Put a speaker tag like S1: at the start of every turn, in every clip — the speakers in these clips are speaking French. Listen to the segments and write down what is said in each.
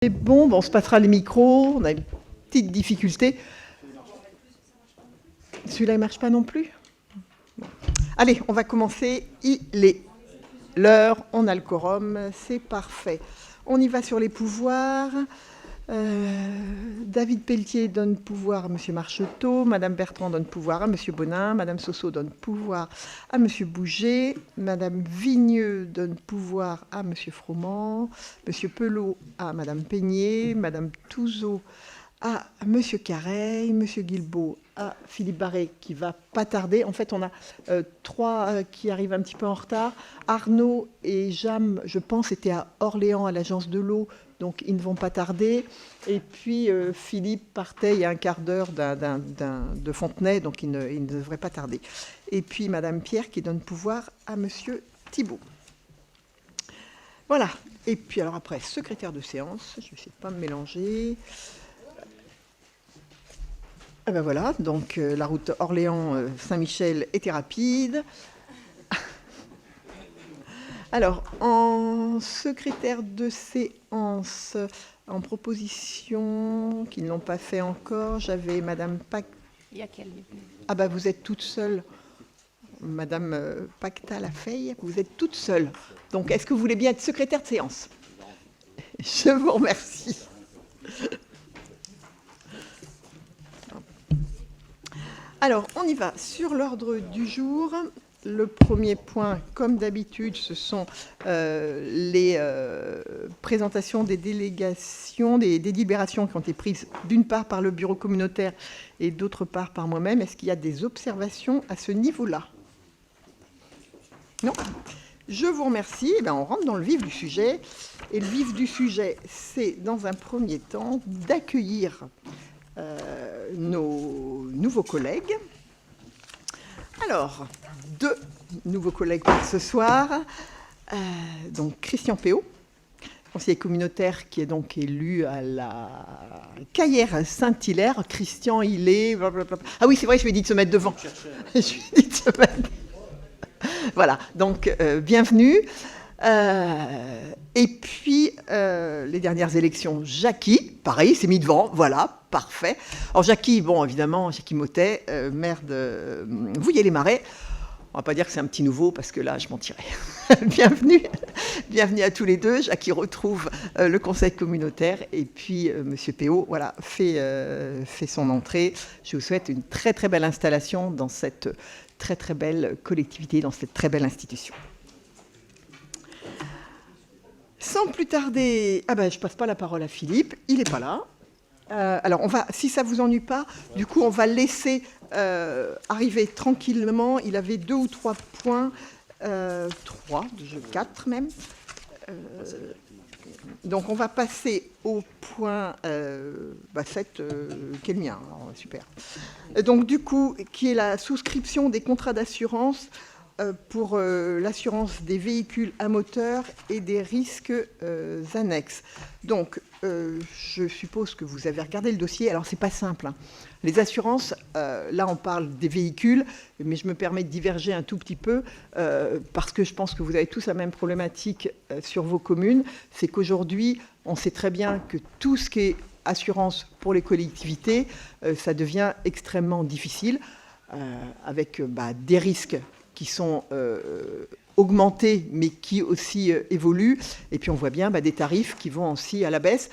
S1: C'est bon, on se passera les micros, on a une petite difficulté. Celui-là, il ne marche pas non plus. Bon. Allez, on va commencer. Il est l'heure, on a le quorum, c'est parfait. On y va sur les pouvoirs. David Pelletier donne pouvoir à M. Marcheteau, Mme Bertrand donne pouvoir à M. Bonin, Mme Sosso donne pouvoir à M. Bouget, Mme Vigneux donne pouvoir à M. Froment, M. Pelot à Mme Peigné, Mme Touzeau à M. Carey, M. Guilbault à Philippe Barré qui va pas tarder. En fait, on a trois qui arrivent un petit peu en retard. Arnaud et Jam, je pense, étaient à Orléans à l'agence de l'eau, donc ils ne vont pas tarder. Et puis Philippe partait il y a un quart d'heure de Fontenay, donc il ne devrait pas tarder. Et puis Madame Pierre qui donne pouvoir à Monsieur Thibault. Voilà. Et puis alors après, secrétaire de séance, je vais essayer de ne pas me mélanger. Et ben voilà, donc la route Orléans-Saint-Michel était rapide. Alors, en secrétaire de séance, en proposition, qu'ils n'ont pas fait encore, j'avais Madame Pac... Ah ben vous êtes toute seule. Madame Pacta-Lafeille, vous êtes toute seule. Donc, est-ce que vous voulez bien être secrétaire de séance? Je vous remercie. Alors, on y va sur l'ordre du jour. Le premier point, comme d'habitude, ce sont les présentations des délégations, des délibérations qui ont été prises d'une part par le bureau communautaire et d'autre part par moi-même. Est-ce qu'il y a des observations à ce niveau-là? Non. Je vous remercie. Eh bien, on rentre dans le vif du sujet. Et le vif du sujet, c'est, dans un premier temps, d'accueillir nos nouveaux collègues. Alors, deux nouveaux collègues pour ce soir. Donc, Christian Péot, conseiller communautaire qui est donc élu à la Caillère Saint-Hilaire. Christian, il est... Ah oui, c'est vrai, je lui ai dit de se mettre devant. Je lui ai dit de se mettre... Voilà, donc bienvenue. Et puis, les dernières élections, Jackie, pareil, s'est mis devant, voilà, parfait. Alors Jackie, bon, évidemment, Jackie Mottet, maire de Vouillers-les-Marais. On va pas dire que c'est un petit nouveau, parce que là, je mentirais. Bienvenue, bienvenue à tous les deux. Jackie retrouve le conseil communautaire, et puis Monsieur Péot, voilà, fait son entrée. Je vous souhaite une très très belle installation dans cette très très belle collectivité, dans cette très belle institution. Sans plus tarder, je passe pas la parole à Philippe, il n'est pas là. Alors, on va, si ça ne vous ennuie pas, du coup, on va laisser arriver tranquillement. Il avait 2 ou 3 points, 4 même. Donc, on va passer au point 7, qui est le mien. Alors, super. Donc, du coup, qui est la souscription des contrats d'assurance pour l'assurance des véhicules à moteur et des risques annexes. Donc, je suppose que vous avez regardé le dossier. Alors, c'est pas simple, hein. Les assurances, là, on parle des véhicules, mais je me permets de diverger un tout petit peu, parce que je pense que vous avez tous la même problématique sur vos communes. C'est qu'aujourd'hui, on sait très bien que tout ce qui est assurance pour les collectivités, ça devient extrêmement difficile, avec des risques qui sont augmentés, mais qui aussi évoluent. Et puis on voit bien des tarifs qui vont aussi à la baisse.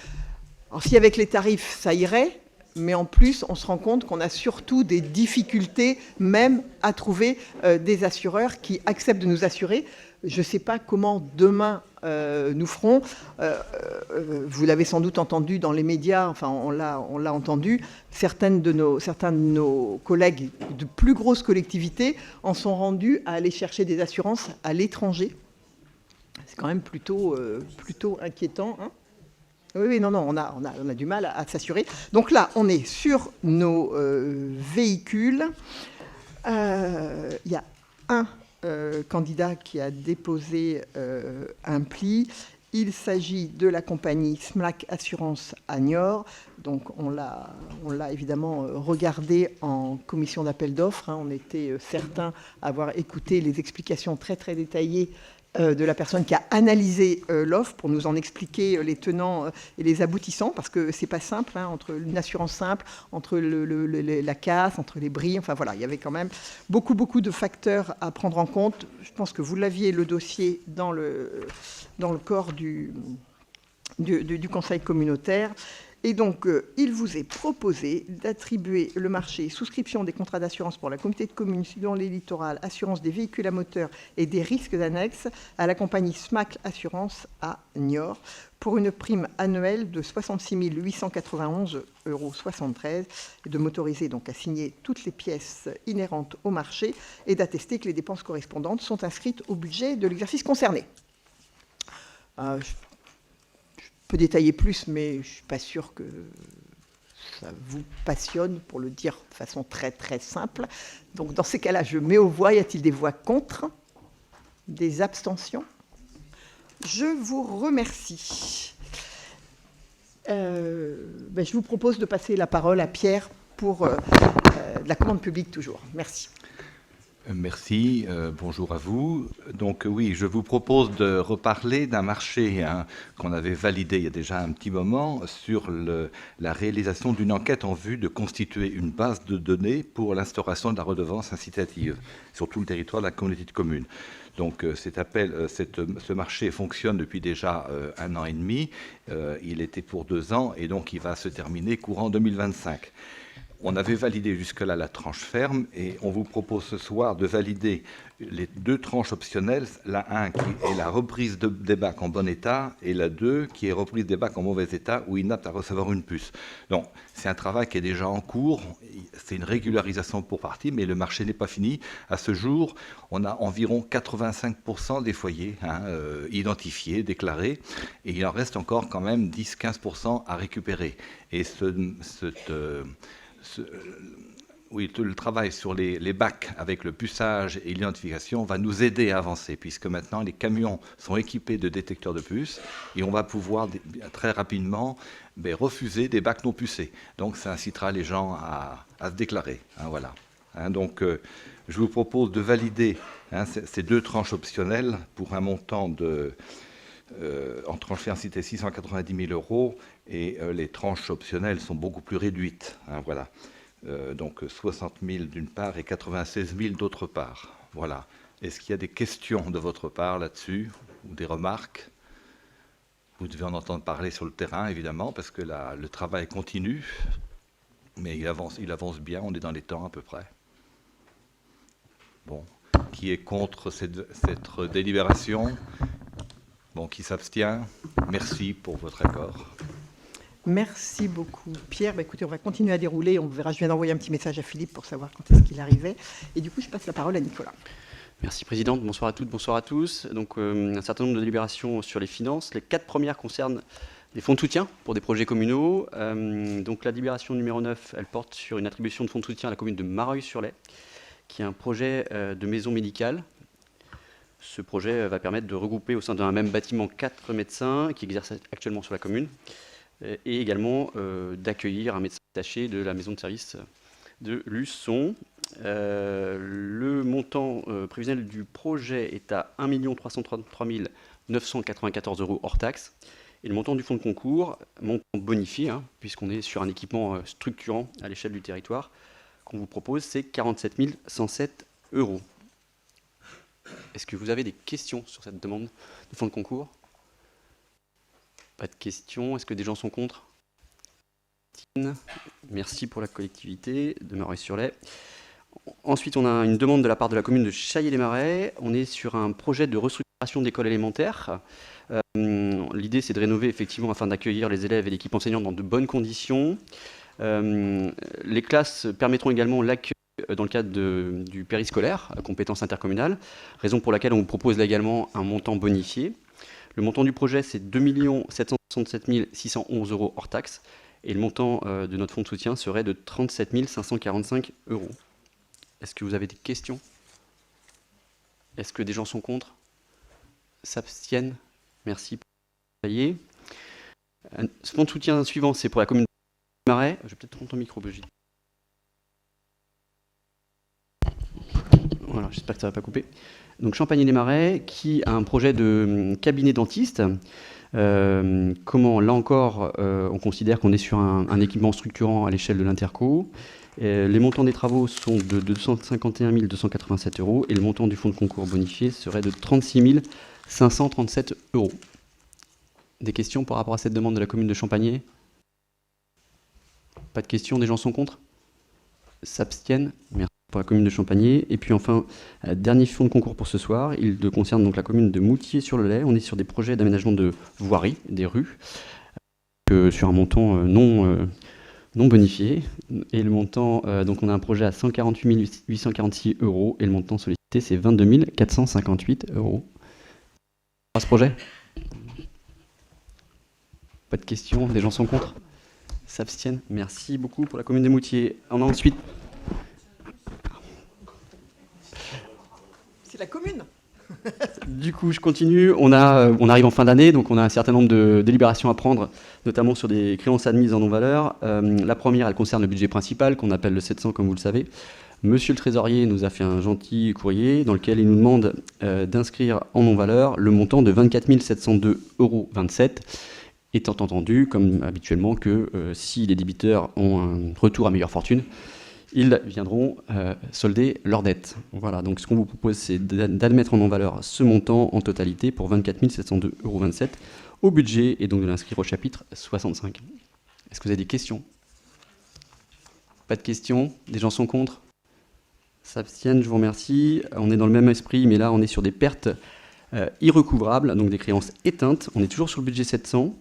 S1: Alors si avec les tarifs, ça irait, mais en plus, on se rend compte qu'on a surtout des difficultés même à trouver des assureurs qui acceptent de nous assurer. Je ne sais pas comment demain nous ferons. Vous l'avez sans doute entendu dans les médias, enfin on l'a entendu, certains de nos collègues de plus grosses collectivités en sont rendus à aller chercher des assurances à l'étranger. C'est quand même plutôt inquiétant, hein. Oui, non, on a du mal à s'assurer. Donc là, on est sur nos véhicules. Il y a un candidat qui a déposé un pli. Il s'agit de la compagnie SMLAC Assurance à Niort. Donc on l'a évidemment regardé en commission d'appel d'offres, hein. On était certains à avoir écouté les explications très très détaillées de la personne qui a analysé l'offre pour nous en expliquer les tenants et les aboutissants, parce que c'est pas simple, hein, entre une assurance simple, entre la casse, entre les bris, enfin voilà, il y avait quand même beaucoup de facteurs à prendre en compte. Je pense que vous l'aviez, le dossier, dans le corps du conseil communautaire. Et donc, il vous est proposé d'attribuer le marché souscription des contrats d'assurance pour la communauté de communes dans les littorales, assurance des véhicules à moteur et des risques annexes à la compagnie SMAC Assurance à Niort pour une prime annuelle de 66 891,73 € et de m'autoriser donc à signer toutes les pièces inhérentes au marché et d'attester que les dépenses correspondantes sont inscrites au budget de l'exercice concerné. Je peux détailler plus, mais je ne suis pas sûre que ça vous passionne, pour le dire de façon très simple. Donc dans ces cas-là, je mets aux voix. Y a-t-il des voix contre? Des abstentions? Je vous remercie. Je vous propose de passer la parole à Pierre pour la commande publique toujours. Merci.
S2: Merci, bonjour à vous. Donc oui, je vous propose de reparler d'un marché qu'on avait validé il y a déjà un petit moment sur la réalisation d'une enquête en vue de constituer une base de données pour l'instauration de la redevance incitative sur tout le territoire de la communauté de communes. Donc ce marché fonctionne depuis déjà 1 an et demi, il était pour 2 ans et donc il va se terminer courant 2025. On avait validé jusque-là la tranche ferme et on vous propose ce soir de valider les 2 tranches optionnelles, la 1 qui est la reprise des bacs en bon état et la 2 qui est reprise des bacs en mauvais état ou inapte à recevoir une puce. Donc c'est un travail qui est déjà en cours, c'est une régularisation pour partie, mais le marché n'est pas fini. À ce jour, on a environ 85% des foyers identifiés, déclarés, et il en reste encore quand même 10-15% à récupérer. Et le travail sur les bacs avec le puçage et l'identification va nous aider à avancer, puisque maintenant les camions sont équipés de détecteurs de puces et on va pouvoir très rapidement refuser des bacs non pucés. Donc ça incitera les gens à se déclarer. Voilà. Donc je vous propose de valider ces 2 tranches optionnelles pour un montant en tranche ferme, c'était 690 000 € et les tranches optionnelles sont beaucoup plus réduites. Voilà. Donc 60 000 d'une part et 96 000 d'autre part. Voilà. Est-ce qu'il y a des questions de votre part là-dessus ou des remarques? Vous devez en entendre parler sur le terrain, évidemment, parce que le travail continue, mais il avance bien, on est dans les temps à peu près. Bon. Qui est contre cette délibération? Bon, qui s'abstient? Merci pour votre accord.
S1: Merci beaucoup, Pierre. Écoutez, on va continuer à dérouler. On verra, je viens d'envoyer un petit message à Philippe pour savoir quand est-ce qu'il arrivait. Et du coup, je passe la parole à Nicolas.
S3: Merci, Présidente. Bonsoir à toutes, bonsoir à tous. Donc, un certain nombre de délibérations sur les finances. Les 4 premières concernent des fonds de soutien pour des projets communaux. Donc, la délibération numéro 9, elle porte sur une attribution de fonds de soutien à la commune de Mareuil-sur-Lay, qui est un projet de maison médicale. Ce projet va permettre de regrouper au sein d'un même bâtiment 4 médecins qui exercent actuellement sur la commune et également d'accueillir un médecin détaché de la maison de service de Luçon. Le montant prévisionnel du projet est à 1 333 994 € hors taxe. Et le montant du fonds de concours, montant bonifié, puisqu'on est sur un équipement structurant à l'échelle du territoire, qu'on vous propose, c'est 47 107 €. Est-ce que vous avez des questions sur cette demande de fonds de concours? Pas de questions. Est-ce que des gens sont contre? Merci pour la collectivité de Mareuil-sur-Lay. Ensuite, on a une demande de la part de la commune de Chaillé-les-Marais. On est sur un projet de restructuration d'école élémentaire. L'idée, c'est de rénover effectivement afin d'accueillir les élèves et l'équipe enseignante dans de bonnes conditions. Les classes permettront également l'accueil dans le cadre du périscolaire à compétences intercommunales, raison pour laquelle on vous propose là également un montant bonifié. Le montant du projet, c'est 2 767 611 € hors taxe, et le montant de notre fonds de soutien serait de 37 545 €. Est-ce que vous avez des questions? Est-ce que des gens sont contre? S'abstiennent? Merci pour travailler. Ce fonds de soutien suivant, c'est pour la commune de Marais. Je vais peut-être prendre ton micro, Brigitte. Voilà. Voilà, j'espère que ça ne va pas couper. Donc Champagny-les-Marais, qui a un projet de cabinet dentiste. Comment, là encore, on considère qu'on est sur un équipement structurant à l'échelle de l'Interco. Les montants des travaux sont de 251 287 € et le montant du fonds de concours bonifié serait de 36 537 €. Des questions par rapport à cette demande de la commune de Champagny? Pas de questions, des gens sont contre? S'abstiennent? Merci pour la commune de Champagny. Et puis enfin, dernier fonds de concours pour ce soir, il concerne donc la commune de Moutier-sur-le-Lay. On est sur des projets d'aménagement de voiries, des rues, sur un montant non bonifié. Et le montant, donc on a un projet à 148 846 € et le montant sollicité c'est 22 458 €. À ce projet? Pas de questions, des gens sont contre? S'abstiennent? Merci beaucoup pour la commune de Moutier. On a ensuite...
S1: C'est la commune.
S3: Du coup, je continue. On arrive en fin d'année, donc on a un certain nombre de délibérations à prendre, notamment sur des créances admises en non-valeur. La première, elle concerne le budget principal, qu'on appelle le 700, comme vous le savez. Monsieur le trésorier nous a fait un gentil courrier dans lequel il nous demande d'inscrire en non-valeur le montant de 24 702,27 €, étant entendu, comme habituellement, que si les débiteurs ont un retour à meilleure fortune, ils viendront solder leur dette. Voilà, donc ce qu'on vous propose, c'est d'admettre en non-valeur ce montant en totalité pour 24 702,27 € au budget et donc de l'inscrire au chapitre 65. Est-ce que vous avez des questions? Pas de questions? Des gens sont contre? S'abstiennent? Je vous remercie. On est dans le même esprit, mais là, on est sur des pertes irrecouvrables, donc des créances éteintes. On est toujours sur le budget 700.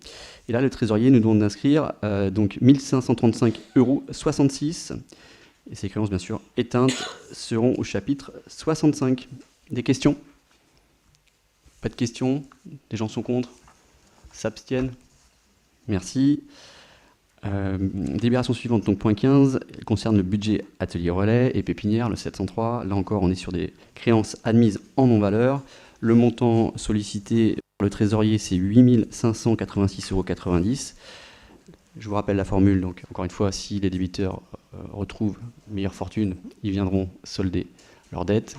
S3: Et là, le trésorier nous demande d'inscrire donc 1535,66 €. Et ces créances, bien sûr, éteintes, seront au chapitre 65. Des questions? Pas de questions? Les gens sont contre? S'abstiennent? Merci. Délibération suivante, donc point 15, elle concerne le budget atelier relais et pépinière, le 703. Là encore, on est sur des créances admises en non-valeur. Le montant sollicité par le trésorier, c'est 8 586,90 €. Je vous rappelle la formule, donc encore une fois, si les débiteurs retrouvent meilleure fortune, ils viendront solder leur dette.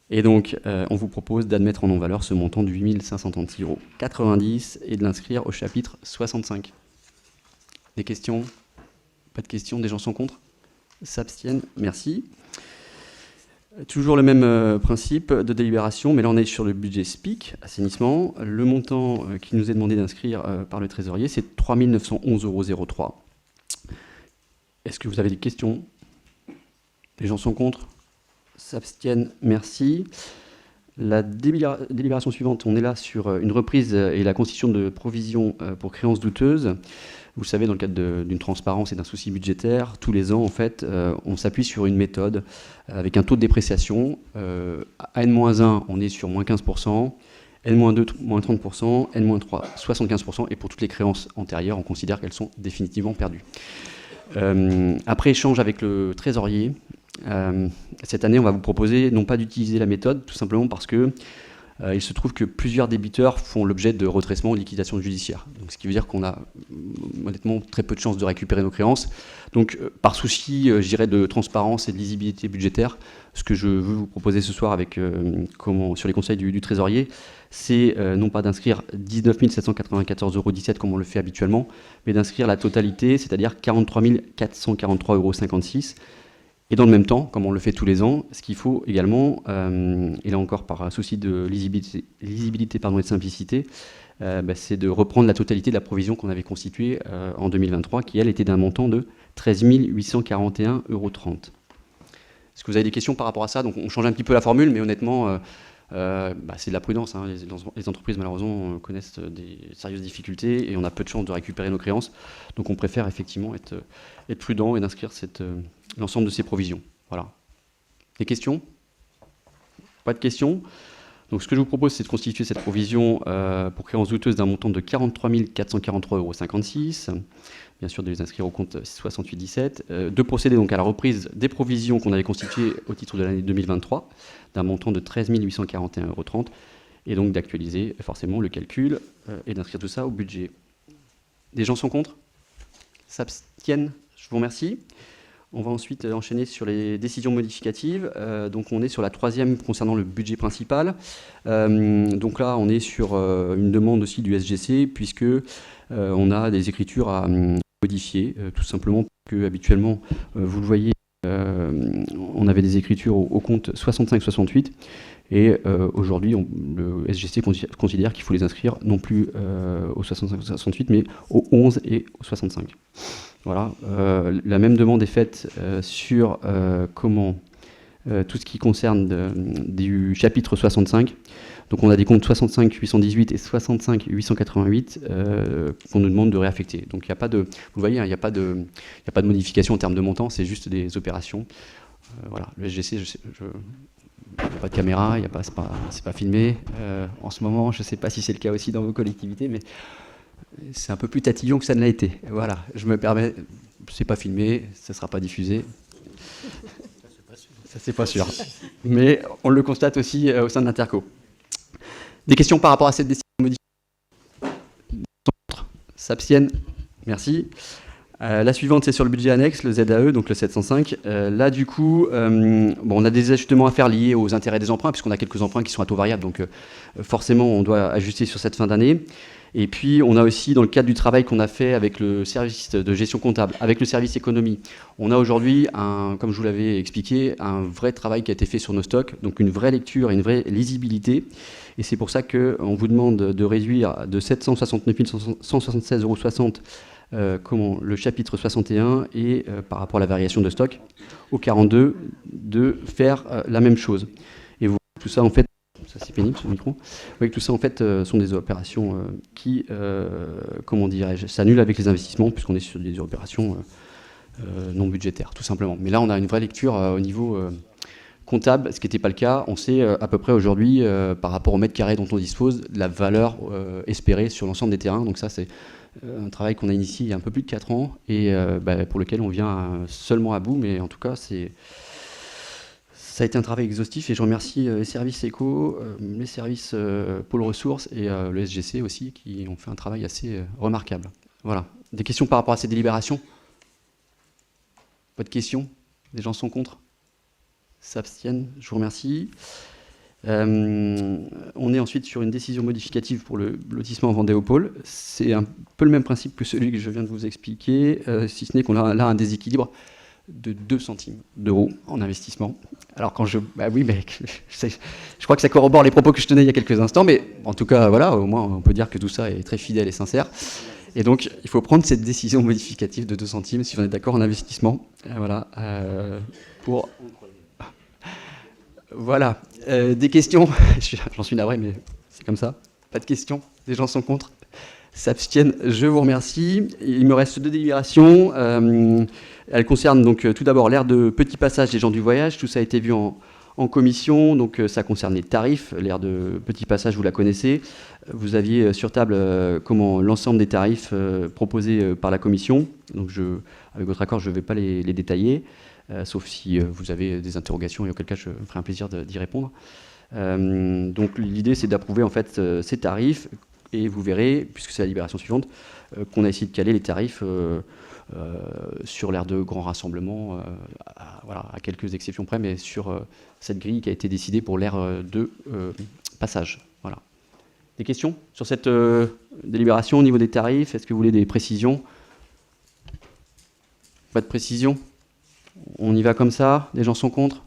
S3: Et donc, on vous propose d'admettre en non-valeur ce montant de 8 536,90 € et de l'inscrire au chapitre 65. Des questions? Pas de questions? Des gens sont contre? S'abstiennent? Merci. Toujours le même principe de délibération, mais là on est sur le budget SPIC, assainissement. Le montant qui nous est demandé d'inscrire par le trésorier, c'est 3 911,03 €. Est-ce que vous avez des questions? Les gens sont contre? S'abstiennent? Merci. La délibération suivante, on est là sur une reprise et la constitution de provisions pour créances douteuses. Vous le savez, dans le cadre d'une transparence et d'un souci budgétaire, tous les ans, en fait, on s'appuie sur une méthode avec un taux de dépréciation. À N-1, on est sur moins 15%, N-2, moins 30%, N-3, 75%, et pour toutes les créances antérieures, on considère qu'elles sont définitivement perdues. Après échange avec le trésorier, cette année, on va vous proposer non pas d'utiliser la méthode, tout simplement parce que il se trouve que plusieurs débiteurs font l'objet de redressement ou de liquidation judiciaire. Donc, ce qui veut dire qu'on a honnêtement très peu de chances de récupérer nos créances. Donc, par souci, je dirais, de transparence et de lisibilité budgétaire, ce que je veux vous proposer ce soir avec, sur les conseils du trésorier, c'est non pas d'inscrire 19 794,17 € comme on le fait habituellement, mais d'inscrire la totalité, c'est-à-dire 43 443,56 €. Et dans le même temps, comme on le fait tous les ans, ce qu'il faut également, et là encore par souci de lisibilité et de simplicité, c'est de reprendre la totalité de la provision qu'on avait constituée en 2023, qui elle était d'un montant de 13 841,30 €. Est-ce que vous avez des questions par rapport à ça? Donc on change un petit peu la formule, mais honnêtement, c'est de la prudence. Hein. Les entreprises, malheureusement, connaissent des sérieuses difficultés et on a peu de chances de récupérer nos créances. Donc on préfère effectivement être prudent et d'inscrire l'ensemble de ces provisions. Voilà. Des questions? Pas de questions? Donc ce que je vous propose, c'est de constituer cette provision pour créances douteuses d'un montant de 43 443,56 €. Bien sûr, de les inscrire au compte 6817. De procéder donc à la reprise des provisions qu'on avait constituées au titre de l'année 2023, d'un montant de 13 841,30 €, et donc d'actualiser forcément le calcul et d'inscrire tout ça au budget. Des gens sont contre? S'abstiennent? Je vous remercie. On va ensuite enchaîner sur les décisions modificatives. Donc on est sur la 3e concernant le budget principal. Donc là, on est sur une demande aussi du SGC, puisque on a des écritures à modifier, tout simplement parce que habituellement, vous le voyez, on avait des écritures au compte 65-68, et aujourd'hui, le SGC considère qu'il faut les inscrire non plus au 65-68, mais au 11 et au 65. Voilà. La même demande est faite sur tout ce qui concerne du chapitre 65. Donc on a des comptes 65 818 et 65 888 qu'on nous demande de réaffecter. Donc il n'y a pas de, vous voyez, il n'y a pas de modification en termes de montant, c'est juste des opérations. Voilà, le SGC, il n'y a pas de caméra, c'est pas filmé. En ce moment, je ne sais pas si c'est le cas aussi dans vos collectivités, mais c'est un peu plus tatillon que ça ne l'a été. Voilà, je me permets, c'est pas filmé, ça ne sera pas diffusé. Ça, c'est pas sûr. Mais on le constate aussi au sein de l'Interco. Des questions par rapport à cette décision modifiée? S'abstiennent? Merci. La suivante, c'est sur le budget annexe, le ZAE, donc le 705. Là, du coup, on a des ajustements à faire liés aux intérêts des emprunts, puisqu'on a quelques emprunts qui sont à taux variable, donc forcément, on doit ajuster sur cette fin d'année. Et puis, on a aussi, dans le cadre du travail qu'on a fait avec le service de gestion comptable, avec le service économie, on a aujourd'hui, comme je vous l'avais expliqué, un vrai travail qui a été fait sur nos stocks, donc une vraie lecture et une vraie lisibilité. Et c'est pour ça qu'on vous demande de réduire de 769 176,60 € le chapitre 61 et par rapport à la variation de stock au 42, de faire la même chose. Et vous, tout ça, en fait, ça c'est pénible ce micro. Vous voyez que tout ça en fait sont des opérations qui, comment dirais-je, s'annulent avec les investissements puisqu'on est sur des opérations non budgétaires tout simplement. Mais là on a une vraie lecture au niveau comptable, ce qui n'était pas le cas. On sait à peu près aujourd'hui par rapport au mètre carré dont on dispose de la valeur espérée sur l'ensemble des terrains. Donc ça c'est un travail qu'on a initié il y a un peu plus de 4 ans et pour lequel on vient seulement à bout, mais en tout cas ça a été un travail exhaustif et je remercie les services éco, les services pôle ressources et le SGC aussi qui ont fait un travail assez remarquable. Voilà. Des questions par rapport à ces délibérations? Pas de questions? Des gens sont contre? S'abstiennent? Je vous remercie. On est ensuite sur une décision modificative pour le lotissement Vendée au pôle. C'est un peu le même principe que celui que je viens de vous expliquer, si ce n'est qu'on a là un déséquilibre de 2 centimes d'euros en investissement. Alors quand oui, mais je crois que ça corrobore les propos que je tenais il y a quelques instants, mais en tout cas, voilà, au moins on peut dire que tout ça est très fidèle et sincère. Et donc, il faut prendre cette décision modificative de 2 centimes, si on est d'accord en investissement. Voilà, pour... Voilà. Des questions? J'en suis navré, mais c'est comme ça. Pas de questions? Les gens sont contre? S'abstiennent? Je vous remercie. Il me reste 2 délibérations. Elles concernent donc tout d'abord l'aire de petit passage des gens du voyage. Tout ça a été vu en commission. Donc ça concerne les tarifs. L'aire de petit passage, vous la connaissez. Vous aviez sur table l'ensemble des tarifs proposés par la commission. Donc avec votre accord, je ne vais pas les détailler. Sauf si vous avez des interrogations et auquel cas je me ferai un plaisir d'y répondre. Donc l'idée c'est d'approuver en fait ces tarifs et vous verrez, puisque c'est la délibération suivante, qu'on a essayé de caler les tarifs sur l'aire de grand rassemblement, à quelques exceptions près, mais sur cette grille qui a été décidée pour l'aire de passage. Voilà. Des questions sur cette délibération au niveau des tarifs? Est-ce que vous voulez des précisions? Pas de précision? On y va comme ça? Les gens sont contre?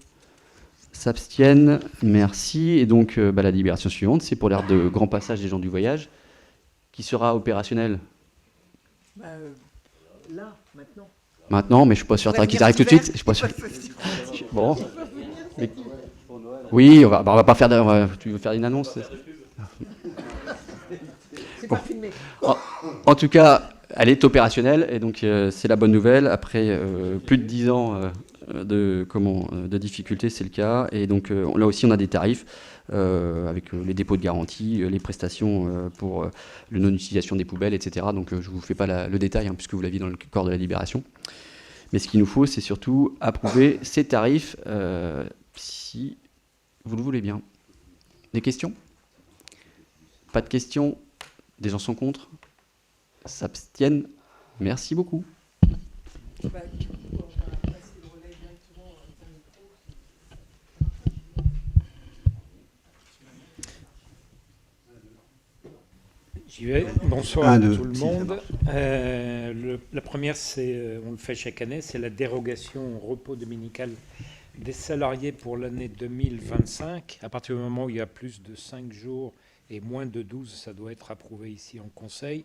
S3: S'abstiennent? Merci. Et donc, la délibération suivante, c'est pour l'aire de grand passage des gens du voyage, qui sera opérationnel
S1: là, maintenant.
S3: Maintenant, mais je ne suis pas sûr qu'ils arrivent tout de suite. Je suis pas sûr. Bon. Mais... Oui, on va pas faire. Tu veux faire une annonce?
S1: C'est pas filmé.
S3: En tout cas, elle est opérationnelle et donc c'est la bonne nouvelle. Après plus de 10 ans de difficultés, c'est le cas. Et donc là aussi, on a des tarifs avec les dépôts de garantie, les prestations pour la non-utilisation des poubelles, etc. Donc je ne vous fais pas le détail puisque vous l'aviez dans le corps de la libération. Mais ce qu'il nous faut, c'est surtout approuver ces tarifs si vous le voulez bien. Des questions? Pas de questions? Des gens sont contre? S'abstiennent? Merci beaucoup.
S4: J'y vais. Bonsoir à tout le monde. La première, on le fait chaque année, c'est la dérogation au repos dominical des salariés pour l'année 2025. À partir du moment où il y a plus de 5 jours et moins de 12, ça doit être approuvé ici en Conseil.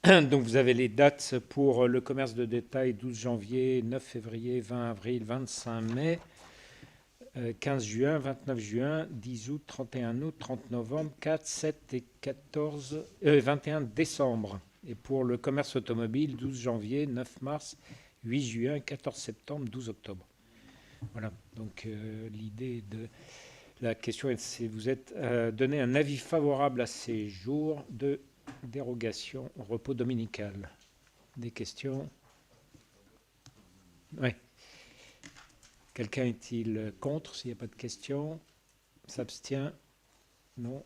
S4: Donc vous avez les dates pour le commerce de détail 12 janvier, 9 février, 20 avril, 25 mai, 15 juin, 29 juin, 10 août, 31 août, 30 novembre, 4, 7 et 21 décembre. Et pour le commerce automobile, 12 janvier, 9 mars, 8 juin, 14 septembre, 12 octobre. Voilà, donc l'idée de la question est si vous êtes donné un avis favorable à ces jours de dérogation au repos dominical. Des questions? Oui. Quelqu'un est-il contre s'il n'y a pas de questions? S'abstient? Non?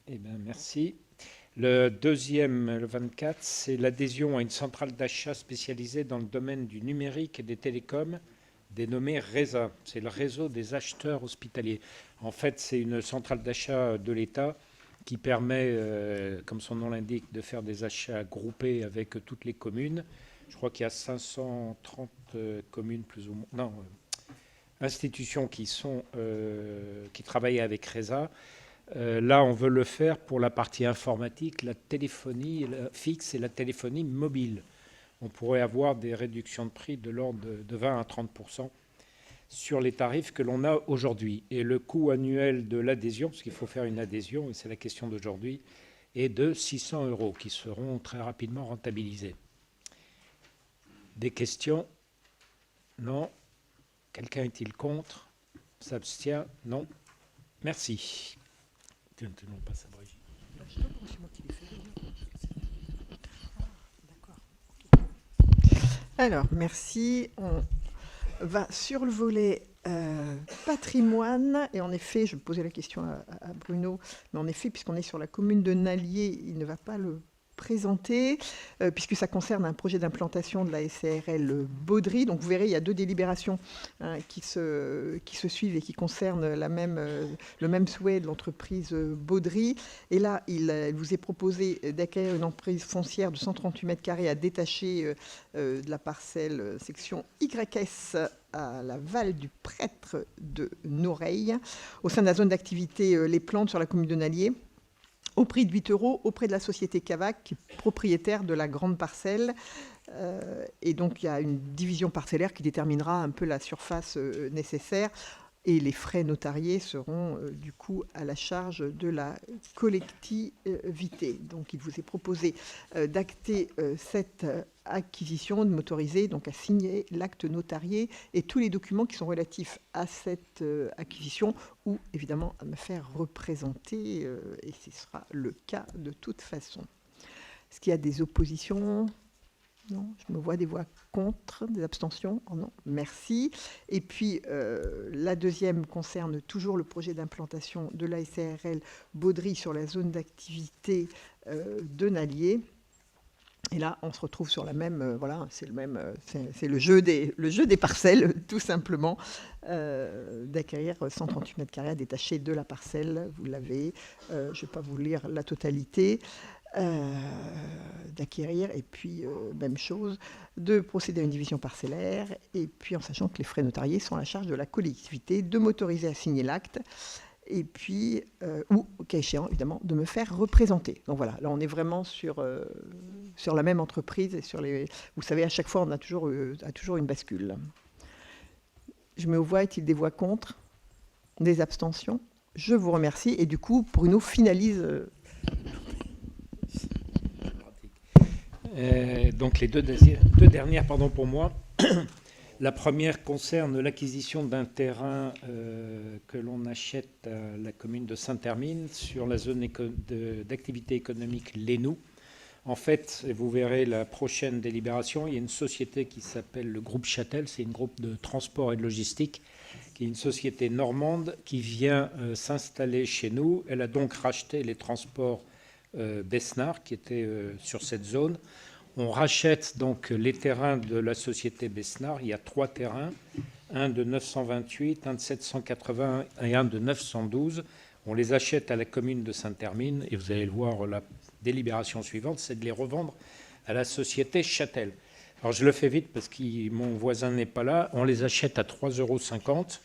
S4: Eh bien, merci. Le deuxième, le 24, c'est l'adhésion à une centrale d'achat spécialisée dans le domaine du numérique et des télécoms, dénommée RESA. C'est le réseau des acheteurs hospitaliers. En fait, c'est une centrale d'achat de l'État qui permet, comme son nom l'indique, de faire des achats groupés avec toutes les communes. Je crois qu'il y a 530 communes plus ou moins. Non, institutions qui travaillent avec RESA. Là, on veut le faire pour la partie informatique, la téléphonie fixe et la téléphonie mobile. On pourrait avoir des réductions de prix de l'ordre de 20 à 30% sur les tarifs que l'on a aujourd'hui. Et le coût annuel de l'adhésion, parce qu'il faut faire une adhésion, et c'est la question d'aujourd'hui, est de 600 € qui seront très rapidement rentabilisés. Des questions? Non. Quelqu'un est-il contre? S'abstient? Non. Merci. On passe à Brigitte.
S1: Alors, merci. On va sur le volet patrimoine. Et en effet, je posais la question à Bruno, mais en effet, puisqu'on est sur la commune de Nallier, il ne va pas le présenter, puisque ça concerne un projet d'implantation de la SARL Baudry. Donc vous verrez, il y a deux délibérations qui se suivent et qui concernent le même souhait de l'entreprise Baudry. Et là, il vous est proposé d'acquérir une emprise foncière de 138 mètres carrés à détacher de la parcelle section YS à la Val du Prêtre de Noreille, au sein de la zone d'activité Les Plantes sur la commune de Nallier, au prix de 8 € auprès de la société Cavac, propriétaire de la grande parcelle. Et donc, il y a une division parcellaire qui déterminera un peu la surface nécessaire. Et les frais notariés seront du coup à la charge de la collectivité. Donc il vous est proposé d'acter cette acquisition, de m'autoriser donc à signer l'acte notarié et tous les documents qui sont relatifs à cette acquisition ou évidemment à me faire représenter, et ce sera le cas de toute façon. Est-ce qu'il y a des oppositions ? Non, je me vois des voix contre, des abstentions. Oh non, merci. Et puis, la deuxième concerne toujours le projet d'implantation de la SARL Baudry sur la zone d'activité de Nallier. Et là, on se retrouve sur la même, voilà, c'est le jeu des parcelles, tout simplement, d'acquérir 138 mètres carrés à détacher de la parcelle. Vous l'avez, je ne vais pas vous lire la totalité. D'acquérir et puis même chose de procéder à une division parcellaire et puis en sachant que les frais notariés sont à la charge de la collectivité, de m'autoriser à signer l'acte et puis ou au cas échéant évidemment de me faire représenter. Donc voilà, là on est vraiment sur la même entreprise et sur les, vous savez, à chaque fois on a toujours une bascule. Je mets aux voix, est-il des voix contre, des abstentions? Je vous remercie et du coup Bruno finalise.
S4: Donc les deux dernières pour moi. La première concerne l'acquisition d'un terrain que l'on achète à la commune de Saint-Hermine sur la zone d'activité économique Lénou. En fait, vous verrez la prochaine délibération, il y a une société qui s'appelle le groupe Châtel, c'est une groupe de transport et de logistique, qui est une société normande qui vient s'installer chez nous. Elle a donc racheté les transports Besnard qui étaient sur cette zone. On rachète donc les terrains de la société Besnard. Il y a 3 terrains, un de 928, un de 780 et un de 912. On les achète à la commune de Saint-Hermine et vous allez le voir, délibération suivante, c'est de les revendre à la société Châtel. Alors je le fais vite parce que mon voisin n'est pas là. On les achète à 3,50 €.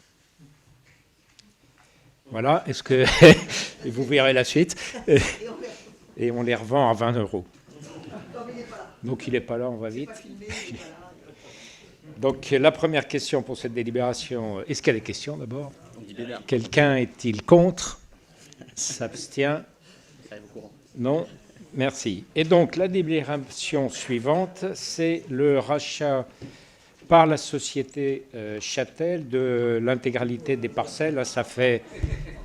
S4: Voilà, est-ce que et vous verrez la suite. Et on les revend à 20 €. Donc il n'est pas là, on va vite. Donc la première question pour cette délibération, est-ce qu'il y a des questions d'abord? Quelqu'un est-il contre? S'abstient? Non? Merci. Et donc la délibération suivante, c'est le rachat par la société Châtel de l'intégralité des parcelles. Là, ça fait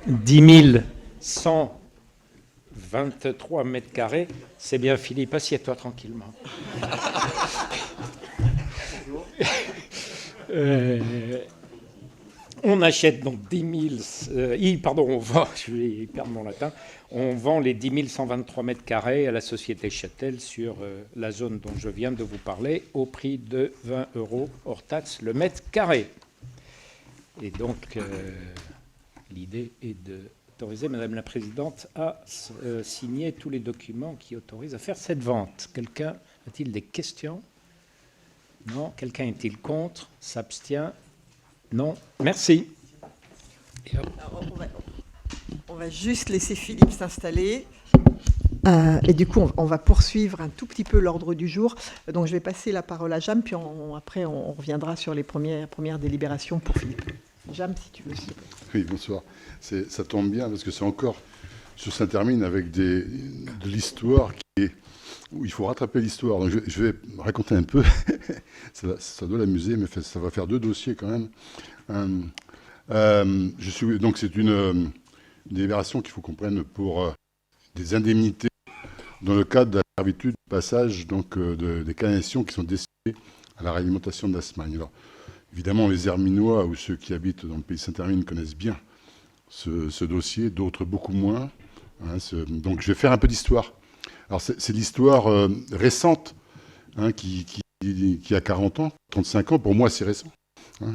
S4: 10 123 mètres carrés. C'est bien, Philippe, assieds-toi tranquillement. On achète donc 10 000... on vend, je vais perdre mon latin, on vend les 10 123 mètres carrés à la société Châtel sur la zone dont je viens de vous parler au prix de 20 € hors taxe le mètre carré. Et donc, l'idée est d'autoriser Madame la Présidente à signer tous les documents qui autorisent à faire cette vente. Quelqu'un a-t-il des questions? Non. Quelqu'un est-il contre? S'abstient? Non. Merci.
S1: Alors, on va juste laisser Philippe s'installer. Et du coup, on va poursuivre un tout petit peu l'ordre du jour. Donc, je vais passer la parole à Jam, puis après, on reviendra sur les premières délibérations pour Philippe. Jam, si tu veux.
S5: Oui, bonsoir. Ça tombe bien parce que c'est encore sur Saint-Hermine avec de l'histoire où il faut rattraper l'histoire. Donc je vais raconter un peu. ça doit l'amuser, mais ça va faire 2 dossiers quand même. Donc c'est une délibération qu'il faut qu'on prenne pour des indemnités dans le cadre de la servitude de passage donc, des canalisations qui sont destinées à la réalimentation de la Smagne. Alors, évidemment, les Herminois ou ceux qui habitent dans le pays de Saint-Hermine connaissent bien ce dossier, d'autres beaucoup moins. Donc je vais faire un peu d'histoire. Alors c'est l'histoire récente qui a 40 ans, 35 ans. Pour moi, c'est récent.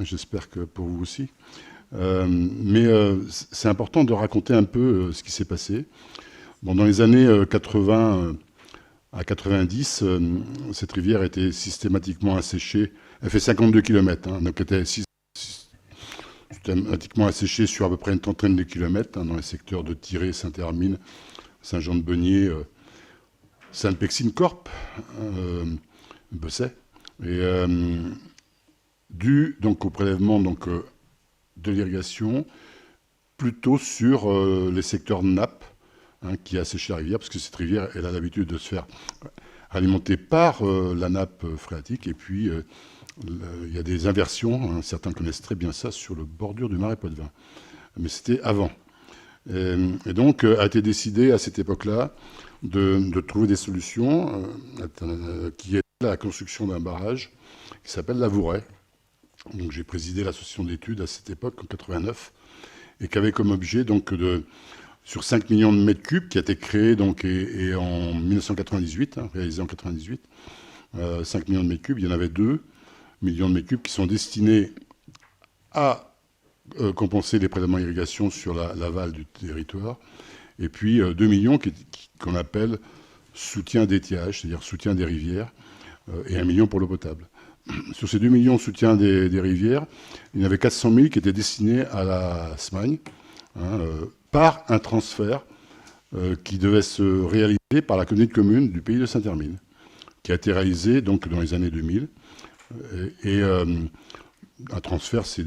S5: J'espère que pour vous aussi. Mais c'est important de raconter un peu ce qui s'est passé. Bon, dans les années 80 à 90, cette rivière était systématiquement asséchée. Elle fait 52 km, donc elle était systématiquement asséchée sur à peu près une trentaine de kilomètres dans les secteurs de Tiré, Saint-Hermine, Saint-Jean-de-Beugnier, Sainte-Pexine-Corp, Besset, et dû donc au prélèvement donc, de l'irrigation, plutôt sur les secteurs de nappe qui asséchaient la rivière, parce que cette rivière elle a l'habitude de se faire alimenter par la nappe phréatique, et puis il y a des inversions, certains connaissent très bien ça, sur le bordure du marais Poitevin. Mais c'était avant. Et donc a été décidé à cette époque-là de trouver des solutions qui est la construction d'un barrage qui s'appelle la Vouraie. Donc j'ai présidé l'association d'études à cette époque, en 89, et qui avait comme objet donc sur 5 millions de mètres cubes, qui a été créé donc, et en 1998, réalisé en 98, 5 millions de mètres cubes, il y en avait 2 millions de mètres cubes qui sont destinés à compenser les prélèvements d'irrigation sur l'aval du territoire, et puis 2 millions qu'on appelle soutien d'étiage, c'est-à-dire soutien des rivières, et 1 million pour l'eau potable. Sur ces 2 millions de soutien des rivières, il y en avait 400 000 qui étaient destinés à la Smagne, par un transfert qui devait se réaliser par la communauté de communes du pays de Saint-Hermine, qui a été réalisé donc, dans les années 2000. Et un transfert, c'est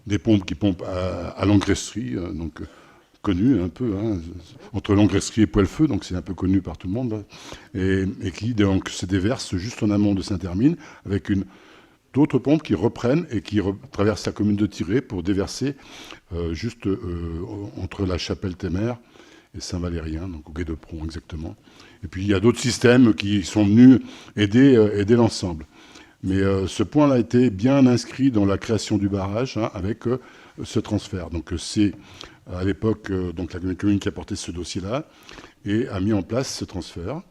S5: des pompes qui pompent à l'engresserie, donc connu un peu, entre l'engresserie et Poilfeu, donc c'est un peu connu par tout le monde, et qui donc se déverse juste en amont de Saint-Hermine, avec d'autres pompes qui reprennent et qui traversent la commune de Tiré pour déverser juste entre la Chapelle-Témère et Saint-Valérien, donc au Gué de Pron exactement. Et puis il y a d'autres systèmes qui sont venus aider l'ensemble. Mais ce point-là a été bien inscrit dans la création du barrage avec ce transfert. Donc c'est à l'époque donc la commune qui a porté ce dossier-là et a mis en place ce transfert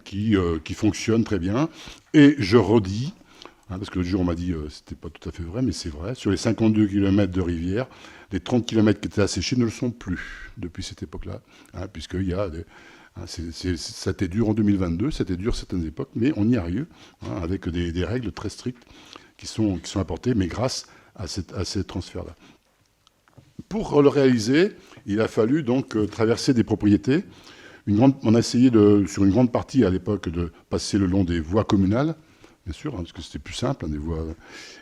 S5: qui fonctionne très bien. Et je redis, parce que l'autre jour on m'a dit c'était pas tout à fait vrai, mais c'est vrai, sur les 52 km de rivière, les 30 km qui étaient asséchés ne le sont plus depuis cette époque-là, puisqu'il y a Ça a été dur en 2022, c'était dur à certaines époques, mais on y arrive, avec des règles très strictes qui sont apportées, mais grâce à ces transferts-là. Pour le réaliser, il a fallu donc traverser des propriétés. On a essayé, sur une grande partie à l'époque, de passer le long des voies communales, bien sûr, parce que c'était plus simple, des voies.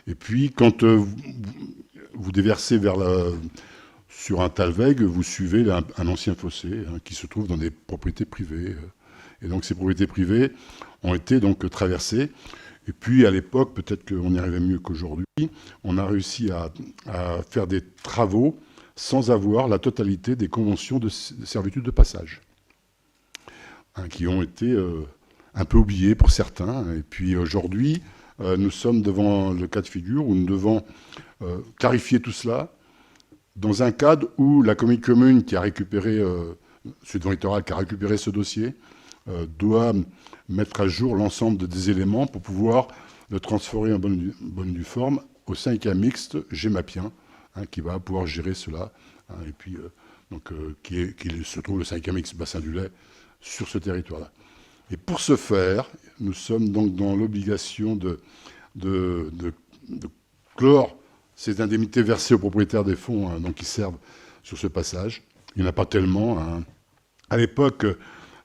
S5: Et puis, quand vous déversez sur un talweg, vous suivez un ancien fossé qui se trouve dans des propriétés privées. Et donc, ces propriétés privées ont été donc traversées. Et puis, à l'époque, peut-être qu'on y arrivait mieux qu'aujourd'hui, on a réussi à faire des travaux sans avoir la totalité des conventions de servitude de passage, qui ont été un peu oubliées pour certains. Et puis aujourd'hui, nous sommes devant le cas de figure où nous devons clarifier tout cela dans un cadre où la commune qui a récupéré, Sud-Vent Littoral, qui a récupéré ce dossier, doit mettre à jour l'ensemble des éléments pour pouvoir le transférer en bonne et due forme au syndicat mixte Gémapien, qui va pouvoir gérer cela, et puis qui se trouve le syndicat mixte Bassin du Lait sur ce territoire-là. Et pour ce faire, nous sommes donc dans l'obligation de clore ces indemnités versées aux propriétaires des fonds donc qui servent sur ce passage. Il n'y en a pas tellement. À l'époque,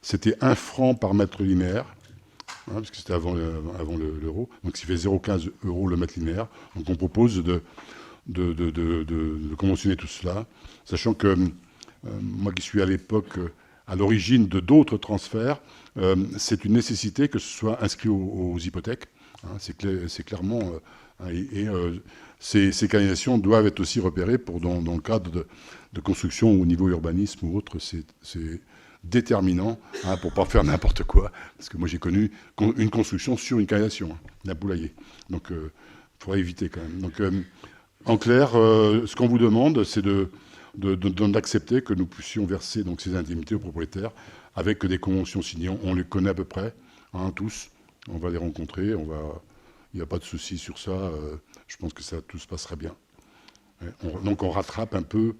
S5: c'était 1 franc par mètre linéaire, parce que c'était avant l'euro, donc ce qui fait 0,15 € le mètre linéaire. Donc on propose de conventionner tout cela, sachant que moi qui suis à l'époque à l'origine de d'autres transferts, c'est une nécessité que ce soit inscrit aux hypothèques. C'est clairement... ces canalisations doivent être aussi repérées dans le cadre de construction au niveau urbanisme ou autre. C'est déterminant pour ne pas faire n'importe quoi. Parce que moi, j'ai connu une construction sur une canalisation, d'un poulailler. Donc, il faudra éviter quand même. Donc, en clair, ce qu'on vous demande, c'est d'accepter que nous puissions verser donc, ces indemnités aux propriétaires avec des conventions signées. On les connaît à peu près, tous. On va les rencontrer. Il n'y a pas de souci sur ça. Je pense que tout se passera bien. Donc on rattrape un peu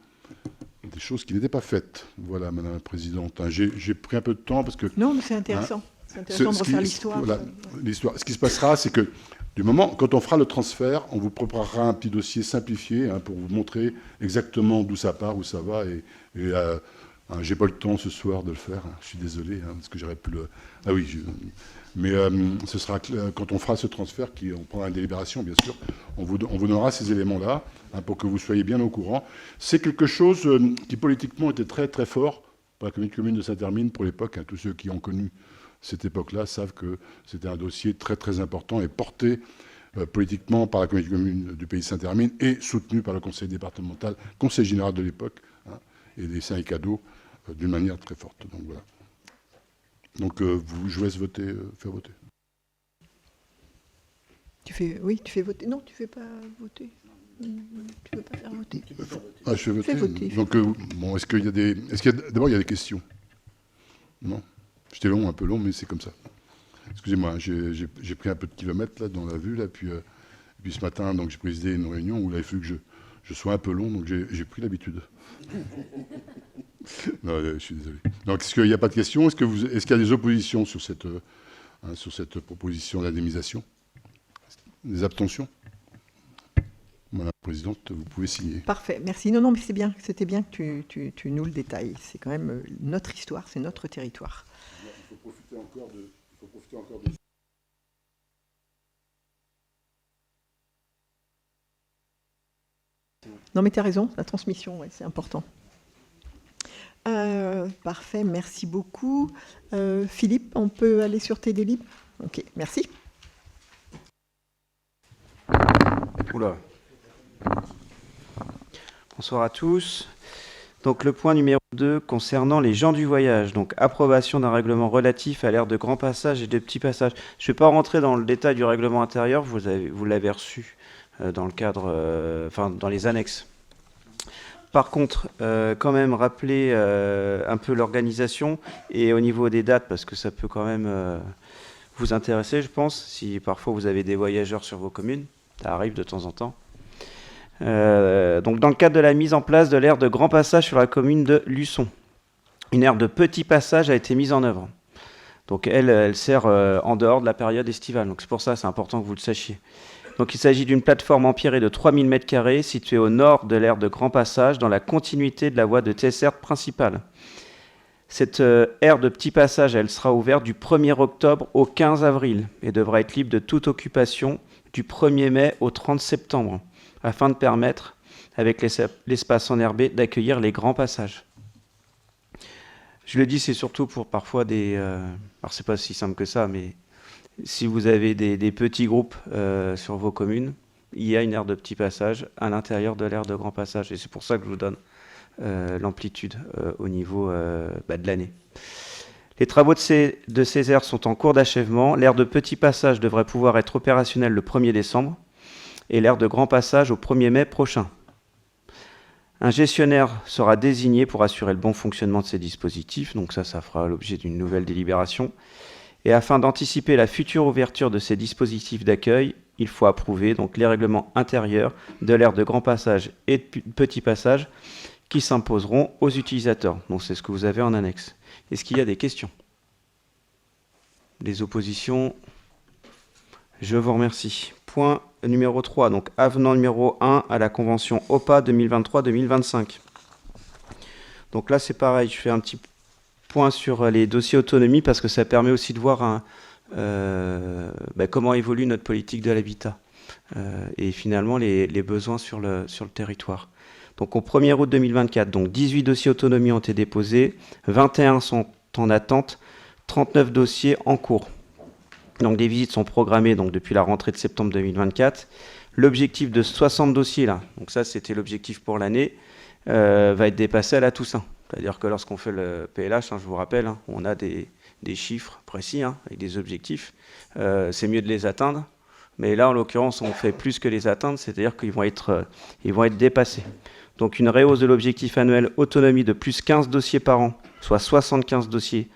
S5: des choses qui n'étaient pas faites. Voilà, Madame la Présidente. J'ai pris un peu de temps parce que...
S1: Non, mais c'est intéressant. C'est intéressant de refaire l'histoire.
S5: Voilà, l'histoire. Ce qui se passera, c'est que du moment, quand on fera le transfert, on vous préparera un petit dossier simplifié pour vous montrer exactement d'où ça part, où ça va. J'ai pas le temps ce soir de le faire. Je suis désolé, parce que j'aurais pu le... Ah oui, mais ce sera quand on fera ce transfert, on prendra une délibération, bien sûr, on vous donnera ces éléments-là pour que vous soyez bien au courant. C'est quelque chose qui politiquement était très très fort pour la commune de Saint-Hermine pour l'époque. Tous ceux qui ont connu cette époque-là savent que c'était un dossier très très important et porté politiquement par la commune du pays Saint-Hermine et soutenu par le conseil départemental, conseil général de l'époque, et des syndicats d'eau d'une manière très forte. Donc voilà. Donc, je vous laisse faire voter.
S1: Tu fais voter. Non, tu ne fais pas voter. Tu ne veux pas faire voter.
S5: Je fais voter.
S1: Fais voter.
S5: Donc, est-ce qu'il y a des... D'abord, il y a des questions. Non ? J'étais un peu long, mais c'est comme ça. Excusez-moi, j'ai pris un peu de kilomètres là, dans la vue, là, puis ce matin, donc, j'ai présidé une réunion où il avait fallu que je sois un peu long, donc j'ai pris l'habitude. Non, je suis désolé. Donc, est-ce qu'il n'y a pas de questions ? Est-ce qu'il y a des oppositions sur cette proposition d'indemnisation ? Des abstentions ? Madame la Présidente, vous pouvez signer.
S1: Parfait, merci. Non, mais c'est bien. C'était bien que tu nous le détailles. C'est quand même notre histoire, c'est notre territoire.
S5: Il faut profiter encore de...
S1: Non, mais tu as raison, la transmission, ouais, c'est important. Parfait, merci beaucoup. Philippe, on peut aller sur tes délibres ? Ok, merci.
S3: Oula. Bonsoir à tous. Donc le point numéro 2 concernant les gens du voyage. Donc approbation d'un règlement relatif à l'aire de grands passages et de petits passages. Je ne vais pas rentrer dans le détail du règlement intérieur, vous l'avez reçu dans le cadre, dans les annexes. Par contre, quand même rappeler un peu l'organisation et au niveau des dates, parce que ça peut quand même vous intéresser, je pense, si parfois vous avez des voyageurs sur vos communes. Ça arrive de temps en temps. Donc dans le cadre de la mise en place de l'aire de grand passage sur la commune de Luçon.
S6: une aire de petit passage a été mise en œuvre. Donc elle sert en dehors de la période estivale. Donc c'est pour ça, c'est important que vous le sachiez. Donc il s'agit d'une plateforme empierrée de 3000 m² située au nord de l'aire de grand passage dans la continuité de la voie de desserte principale. Cette aire de petit passage, elle sera ouverte du 1er octobre au 15 avril et devra être libre de toute occupation du 1er mai au 30 septembre afin de permettre, avec l'espace enherbé, d'accueillir les grands passages. Je le dis, c'est surtout pour parfois des... alors c'est pas si simple que ça, mais si vous avez des petits groupes sur vos communes, il y a une aire de petit passage à l'intérieur de l'aire de grand passage. Et c'est pour ça que je vous donne l'amplitude au niveau de l'année. Les travaux de ces aires sont en cours d'achèvement. L'aire de petit passage devrait pouvoir être opérationnelle le 1er décembre et l'aire de grand passage au 1er mai prochain. Un gestionnaire sera désigné pour assurer le bon fonctionnement de ces dispositifs. Donc ça fera l'objet d'une nouvelle délibération. Et afin d'anticiper la future ouverture de ces dispositifs d'accueil, il faut approuver donc les règlements intérieurs de l'aire de grand passage et de petit passage qui s'imposeront aux utilisateurs. Donc c'est ce que vous avez en annexe. Est-ce qu'il y a des questions? Des oppositions? Je vous remercie. Point numéro 3, donc avenant numéro 1 à la convention OPA 2023-2025. Donc là c'est pareil, je fais un petit point sur les dossiers autonomie parce que ça permet aussi de voir comment évolue notre politique de l'habitat et finalement les besoins sur le territoire. Donc au 1er août 2024, donc 18 dossiers autonomie ont été déposés, 21 sont en attente, 39 dossiers en cours. Donc des visites sont programmées donc, depuis la rentrée de septembre 2024. L'objectif de 60 dossiers, là, donc ça c'était l'objectif pour l'année, va être dépassé à la Toussaint. C'est-à-dire que lorsqu'on fait le PLH, je vous rappelle, on a des chiffres précis avec des objectifs. C'est mieux de les atteindre. Mais là, en l'occurrence, on fait plus que les atteindre, c'est-à-dire qu'ils vont être dépassés. Donc une rehausse de l'objectif annuel autonomie de plus 15 dossiers par an, soit 75 dossiers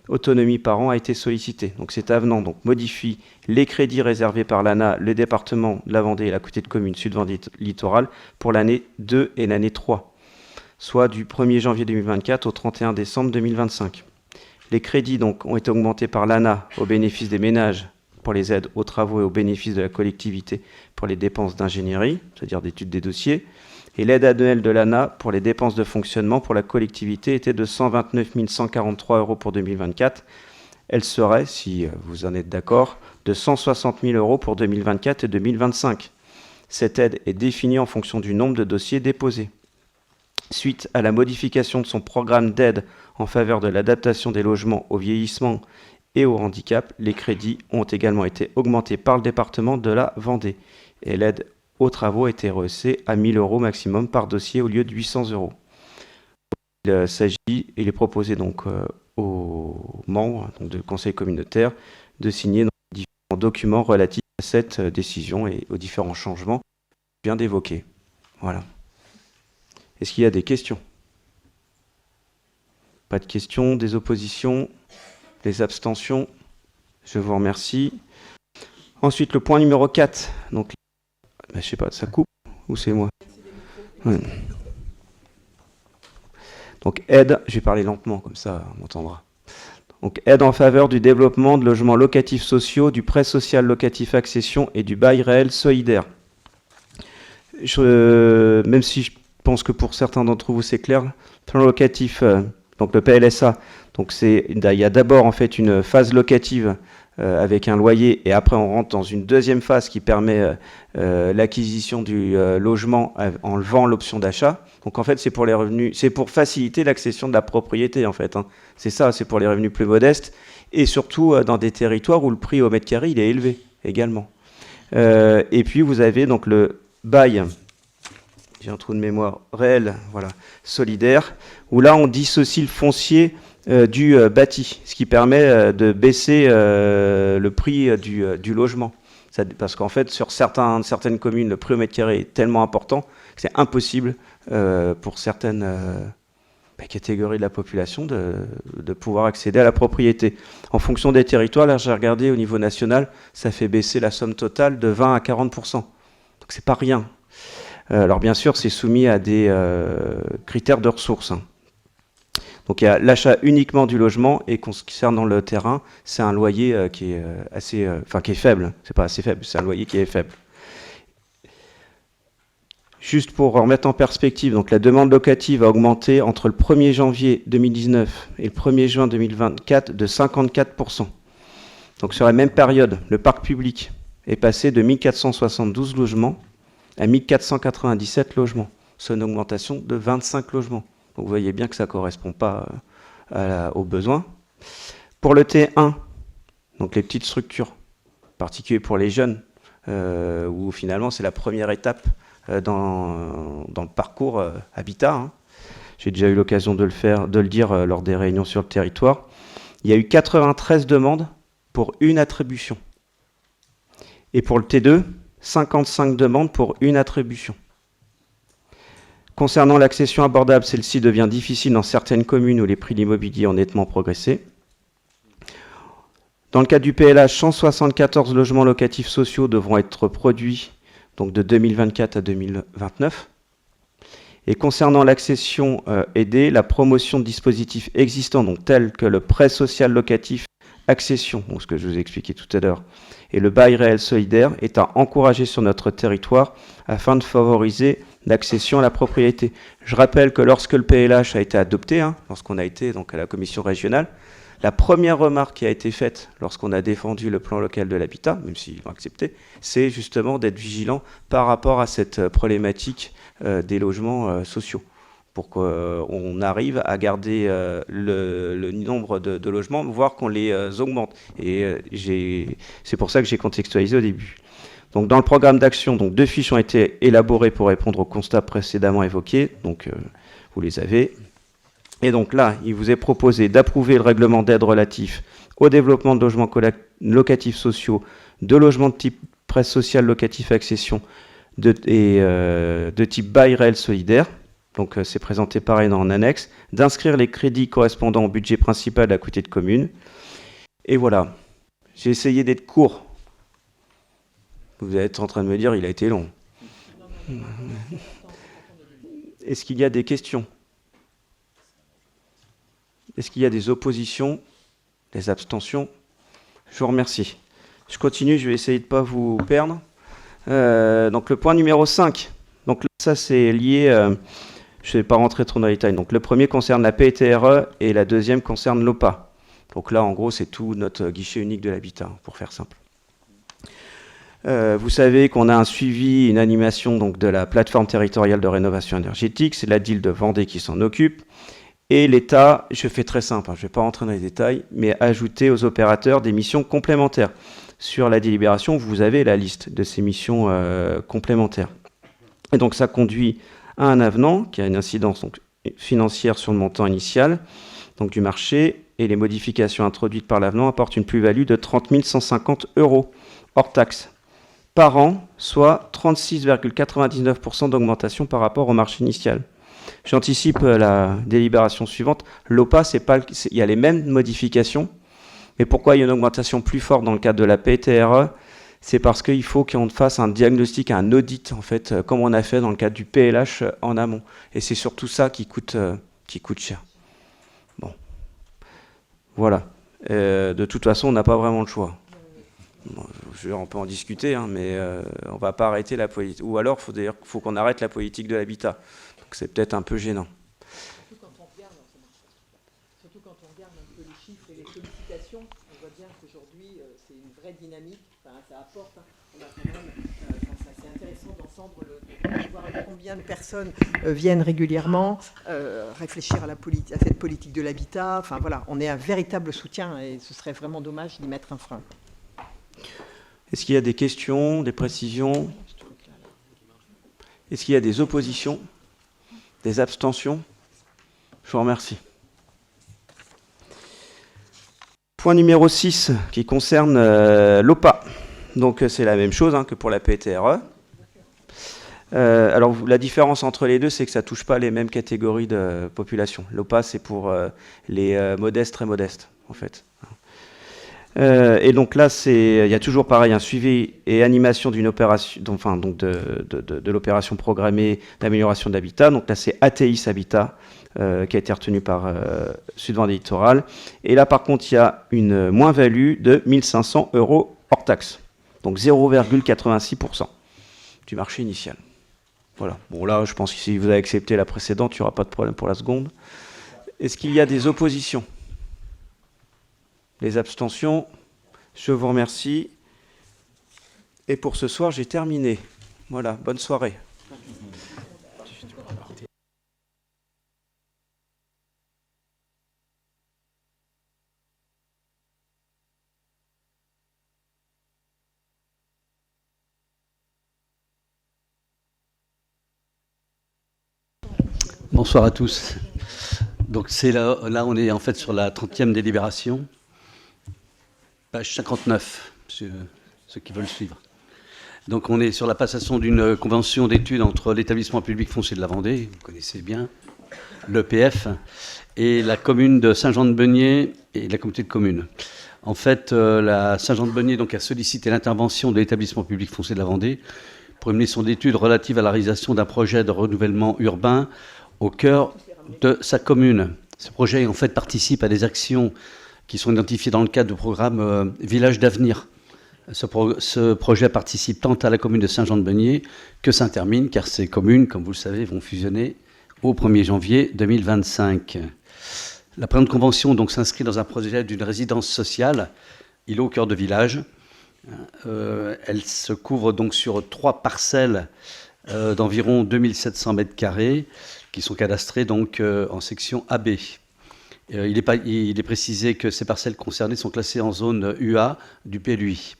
S6: autonomie par an a été sollicité. Donc cet avenant modifie les crédits réservés par l'ANA, le département de la Vendée et la communauté de communes Sud-Vendée Littoral pour l'année 2 et l'année 3, soit du 1er janvier 2024 au 31 décembre 2025. Les crédits ont été augmentés par l'ANA au bénéfice des ménages pour les aides aux travaux et au bénéfice de la collectivité pour les dépenses d'ingénierie, c'est-à-dire d'études des dossiers. Et l'aide annuelle de l'ANA pour les dépenses de fonctionnement pour la collectivité était de 129 143 € pour 2024. Elle serait, si vous en êtes d'accord, de 160 000 € pour 2024 et 2025. Cette aide est définie en fonction du nombre de dossiers déposés. Suite à la modification de son programme d'aide en faveur de l'adaptation des logements au vieillissement et au handicap, les crédits ont également été augmentés par le département de la Vendée. Et l'aide aux travaux a été rehaussée à 1 000 € maximum par dossier au lieu de 800 €. Il est proposé donc aux membres du conseil communautaire de signer différents documents relatifs à cette décision et aux différents changements que je viens d'évoquer. Voilà. Est-ce qu'il y a des questions? Pas de questions, des oppositions, des abstentions? Je vous remercie. Ensuite, le point numéro 4. Donc, je sais pas, ça coupe ou c'est moi? Ouais. Donc, aide, je vais parler lentement, comme ça on m'entendra. Donc, aide en faveur du développement de logements locatifs sociaux, du prêt social locatif accession et du bail réel solidaire. Même si je pense que pour certains d'entre vous c'est clair, plan locatif, donc le PLSA, donc il y a d'abord en fait une phase locative avec un loyer et après on rentre dans une deuxième phase qui permet l'acquisition du logement en levant l'option d'achat. Donc en fait c'est pour les revenus, c'est pour faciliter l'accession de la propriété en fait. C'est ça, c'est pour les revenus plus modestes et surtout dans des territoires où le prix au mètre carré il est élevé également. Et puis vous avez donc le bail. J'ai un trou de mémoire réel, voilà, solidaire, où là on dissocie le foncier du bâti, ce qui permet de baisser le prix du logement. Parce qu'en fait, sur certaines communes, le prix au mètre carré est tellement important que c'est impossible pour certaines catégories de la population de pouvoir accéder à la propriété. En fonction des territoires, là j'ai regardé au niveau national, ça fait baisser la somme totale de 20 à 40%. Donc c'est pas rien. Alors bien sûr, c'est soumis à des critères de ressources. Donc Donc il y a l'achat uniquement du logement, et concernant le terrain, c'est un loyer qui est qui est faible. C'est pas assez faible, c'est un loyer qui est faible. Juste pour remettre en perspective, donc la demande locative a augmenté entre le 1er janvier 2019 et le 1er juin 2024 de 54%. Donc sur la même période, le parc public est passé de 1472 logements à 1497 logements. C'est une augmentation de 25 logements. Donc vous voyez bien que ça ne correspond pas aux besoins. Pour le T1, donc les petites structures, en particulier pour les jeunes, où finalement c'est la première étape dans le parcours habitat. Hein. J'ai déjà eu l'occasion de le dire lors des réunions sur le territoire. Il y a eu 93 demandes pour une attribution. Et pour le T2, 55 demandes pour une attribution. Concernant l'accession abordable, celle-ci devient difficile dans certaines communes où les prix de l'immobilier ont nettement progressé. Dans le cadre du PLH, 174 logements locatifs sociaux devront être produits donc de 2024 à 2029. Et concernant l'accession aidée, la promotion de dispositifs existants, donc tels que le prêt social locatif accession, donc ce que je vous ai expliqué tout à l'heure, et le bail réel solidaire, est à encourager sur notre territoire afin de favoriser l'accession à la propriété. Je rappelle que lorsque le PLH a été adopté, lorsqu'on a été donc à la commission régionale, la première remarque qui a été faite lorsqu'on a défendu le plan local de l'habitat, même s'ils l'ont accepté, c'est justement d'être vigilant par rapport à cette problématique des logements sociaux, pour qu'on arrive à garder le nombre de logements, voire qu'on les augmente. Et c'est pour ça que j'ai contextualisé au début. Donc dans le programme d'action, 2 fiches ont été élaborées pour répondre aux constats précédemment évoqués, donc vous les avez. Et donc là, il vous est proposé d'approuver le règlement d'aide relatif au développement de logements locatifs sociaux, de logements de type prêt social locatif accession de type bail réel solidaire. Donc c'est présenté pareil en annexe, d'inscrire les crédits correspondant au budget principal de la communauté de communes. Et voilà, j'ai essayé d'être court. Vous êtes en train de me dire, il a été long. Est-ce qu'il y a des questions ? Est-ce qu'il y a des oppositions, des abstentions ? Je vous remercie. Je continue, je vais essayer de ne pas vous perdre. Donc le point numéro 5. Donc ça c'est lié, je ne vais pas rentrer trop dans les détails. Donc le premier concerne la PTRE et la deuxième concerne l'OPA. Donc là en gros c'est tout notre guichet unique de l'habitat, pour faire simple. Vous savez qu'on a un suivi, une animation donc, de la plateforme territoriale de rénovation énergétique, c'est la DIL de Vendée qui s'en occupe. Et l'État, je fais très simple, je ne vais pas rentrer dans les détails, mais ajouter aux opérateurs des missions complémentaires. Sur la délibération, vous avez la liste de ces missions complémentaires. Et donc ça conduit à un avenant qui a une incidence donc, financière sur le montant initial donc, du marché, et les modifications introduites par l'avenant apportent une plus-value de 30 150 € hors taxe par an, soit 36,99% d'augmentation par rapport au marché initial. J'anticipe la délibération suivante. L'OPA, il y a les mêmes modifications, mais pourquoi il y a une augmentation plus forte dans le cadre de la PTRE ? C'est parce qu'il faut qu'on fasse un diagnostic, un audit, en fait, comme on a fait dans le cadre du PLH en amont. Et c'est surtout ça qui coûte cher. Bon. Voilà. De toute façon, on n'a pas vraiment le choix. Bon, on peut en discuter, mais on ne va pas arrêter la politique. Ou alors, il faut qu'on arrête la politique de l'habitat. Donc c'est peut-être un peu gênant.
S1: Surtout quand on regarde un peu les chiffres et les sollicitations, on voit bien qu'aujourd'hui, c'est une vraie dynamique. Enfin, ça apporte. On a quand même, c'est intéressant d'entendre de voir combien de personnes viennent régulièrement réfléchir à cette politique de l'habitat. Enfin voilà, on est un véritable soutien et ce serait vraiment dommage d'y mettre un frein.
S6: Est-ce qu'il y a des questions, des précisions ? Est-ce qu'il y a des oppositions ? Des abstentions? Je vous remercie. Point numéro 6 qui concerne l'OPA. Donc c'est la même chose que pour la PTRE. Alors la différence entre les deux, c'est que ça ne touche pas les mêmes catégories de population. L'OPA, c'est pour les modestes, très modestes, en fait. Et donc là, il y a toujours pareil un suivi et animation d'une opération, de l'opération programmée d'amélioration de l'habitat. Donc là, c'est ATIS Habitat qui a été retenu par Sud Vendée Littoral. Et là, par contre, il y a une moins-value de 1 500 € hors taxe. Donc 0,86% du marché initial. Voilà. Bon, là, je pense que si vous avez accepté la précédente, il n'y aura pas de problème pour la seconde. Est-ce qu'il y a des oppositions ? Les abstentions? Je vous remercie. Et pour ce soir, j'ai terminé. Voilà, bonne soirée.
S7: Bonsoir à tous. Donc c'est là on est en fait sur la 30e délibération, page 59, ceux qui veulent suivre. Donc on est sur la passation d'une convention d'études entre l'établissement public foncier de la Vendée, vous connaissez bien, l'EPF, et la commune de Saint-Jean-de-Beugné et la communauté de communes. En fait, la Saint-Jean-de-Beugné donc, a sollicité l'intervention de l'établissement public foncier de la Vendée pour une mission d'études relative à la réalisation d'un projet de renouvellement urbain au cœur de sa commune. Ce projet, en fait, participe à des actions qui sont identifiées dans le cadre du programme Village d'avenir. Ce projet participe tant à la commune de Saint-Jean-de-Beugné que Saint-Hermine, car ces communes, comme vous le savez, vont fusionner au 1er janvier 2025. La présente convention donc, s'inscrit dans un projet d'une résidence sociale, îlot au cœur de village. Elle se couvre donc sur 3 parcelles d'environ 2700 mètres carrés, qui sont cadastrés donc en section AB. Il est précisé que ces parcelles concernées sont classées en zone UA du PLUI.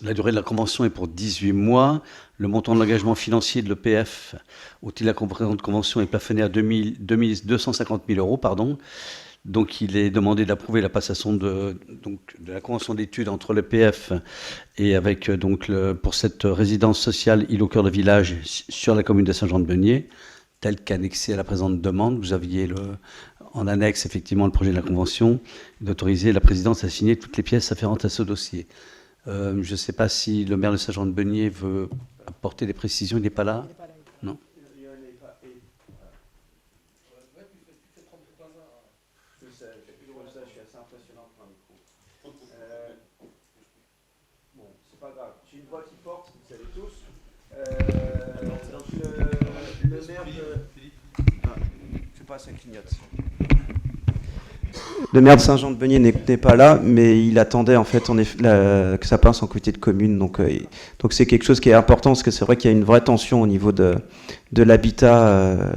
S7: La durée de la convention est pour 18 mois. Le montant de l'engagement financier de l'EPF au titre de la présente convention est plafonné à 250 000 €. Donc il est demandé d'approuver la passation de la convention d'études entre l'EPF et avec pour cette résidence sociale îlot au cœur de village sur la commune de Saint-Jean-de-Beugné, tel qu'annexé à la présente demande. Vous aviez en annexe effectivement le projet de la convention, d'autoriser la présidence à signer toutes les pièces afférentes à ce dossier. Je ne sais pas si le maire de Saint-Jean-de-Beugné veut apporter des précisions. Il n'est pas là? Non.
S6: Bon, c'est pas grave. J'ai une voix qui porte, vous savez tous. Le maire de... Ah, je sais pas, ça clignote. Le maire de Saint-Jean-de-Beugné n'est pas là, mais il attendait en fait que ça passe en comité de commune. Donc c'est quelque chose qui est important, parce que c'est vrai qu'il y a une vraie tension au niveau de l'habitat.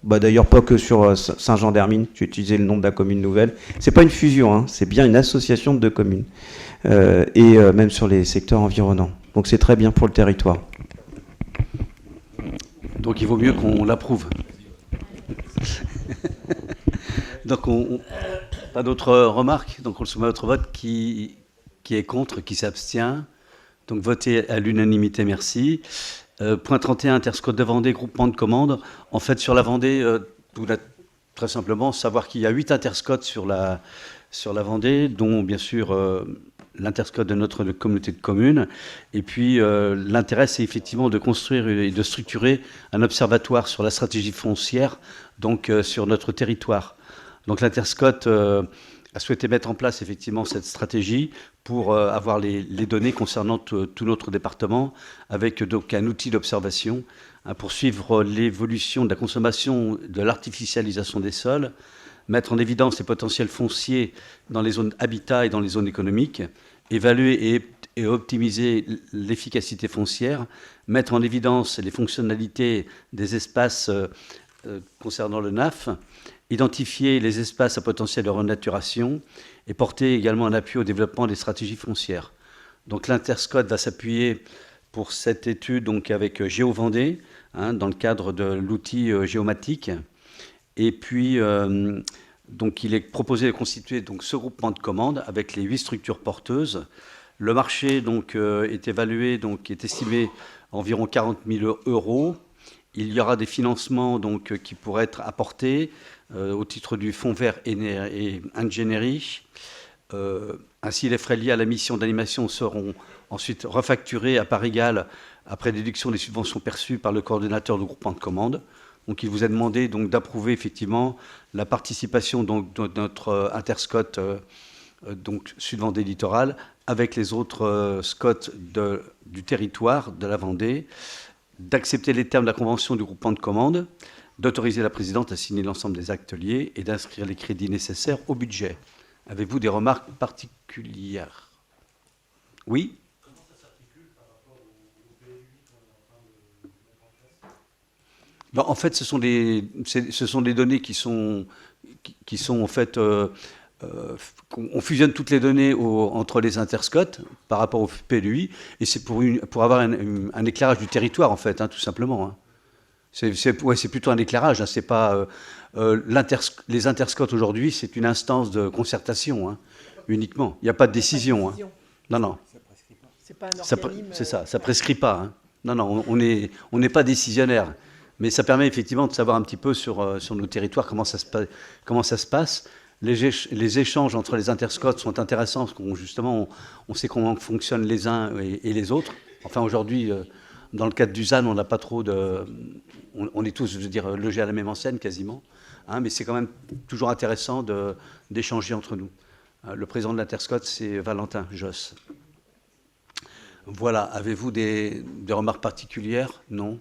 S6: D'ailleurs, pas que sur Saint-Jean-d'Hermine. J'ai utilisé le nom de la commune nouvelle. C'est pas une fusion, hein, c'est bien une association de 2 communes. Et même sur les secteurs environnants. Donc c'est très bien pour le territoire.
S7: Donc il vaut mieux qu'on l'approuve. Donc pas d'autres remarques. Donc on le soumet à votre vote. Qui est contre, qui s'abstient. Donc voté à l'unanimité, merci. Point 31, Interscope de Vendée, groupement de commandes. En fait, sur la Vendée, très simplement, savoir qu'il y a 8 interscotes sur la Vendée, dont bien sûr l'interscote de notre communauté de communes. Et puis l'intérêt, c'est effectivement de construire et de structurer un observatoire sur la stratégie foncière, donc sur notre territoire. Donc l'Interscote a souhaité mettre en place effectivement cette stratégie pour avoir les données concernant tout notre département, avec donc un outil d'observation pour suivre l'évolution de la consommation, de l'artificialisation des sols, mettre en évidence les potentiels fonciers dans les zones habitat et dans les zones économiques, évaluer et optimiser l'efficacité foncière, mettre en évidence les fonctionnalités des espaces concernant le NAF, identifier les espaces à potentiel de renaturation et porter également un appui au développement des stratégies foncières. Donc l'Interscote va s'appuyer pour cette étude donc avec GéoVendée, dans le cadre de l'outil géomatique. Et puis, donc, il est proposé de constituer donc, ce groupement de commandes avec les 8 structures porteuses. Le marché donc, est évalué, donc, est estimé à environ 40 000 €. Il y aura des financements donc, qui pourraient être apportés au titre du Fonds vert et Engineering, Ainsi, les frais liés à la mission d'animation seront ensuite refacturés à part égale après déduction des subventions perçues par le coordonnateur du groupement de commande. Donc, il vous est demandé donc d'approuver effectivement la participation donc, de notre interscot donc Sud-Vendée Littoral avec les autres SCOT du territoire de la Vendée, d'accepter les termes de la convention du groupement de commande, d'autoriser la présidente à signer l'ensemble des actes liés et d'inscrire les crédits nécessaires au budget. Avez-vous des remarques particulières? Oui? Comment ça s'articule par rapport au PLU qu'on est en train de mettre en place? En fait, ce sont des données qui sont en fait... on fusionne toutes les données entre les interscots par rapport au PLUI, et c'est pour avoir un éclairage du territoire, en fait, hein, tout simplement. Hein. C'est plutôt un éclairage, hein, c'est pas... les interscots aujourd'hui, c'est une instance de concertation, hein, uniquement. Il n'y a pas de décision. Hein. Non, non.
S1: C'est pas un organisme...
S7: C'est ça, ça prescrit pas. Hein. Non, non, on n'est pas décisionnaire. Mais ça permet effectivement de savoir un petit peu sur nos territoires comment ça se passe. Les échanges entre les interscots sont intéressants parce qu'on justement, on sait comment fonctionnent les uns et les autres. Enfin, aujourd'hui, dans le cadre du ZAN, on n'a pas trop de... On est tous, je veux dire, logés à la même enseigne quasiment. Hein, mais c'est quand même toujours intéressant d'échanger entre nous. Le président de l'Interscot, c'est Valentin Josse. Voilà. Avez-vous des remarques particulières? Non.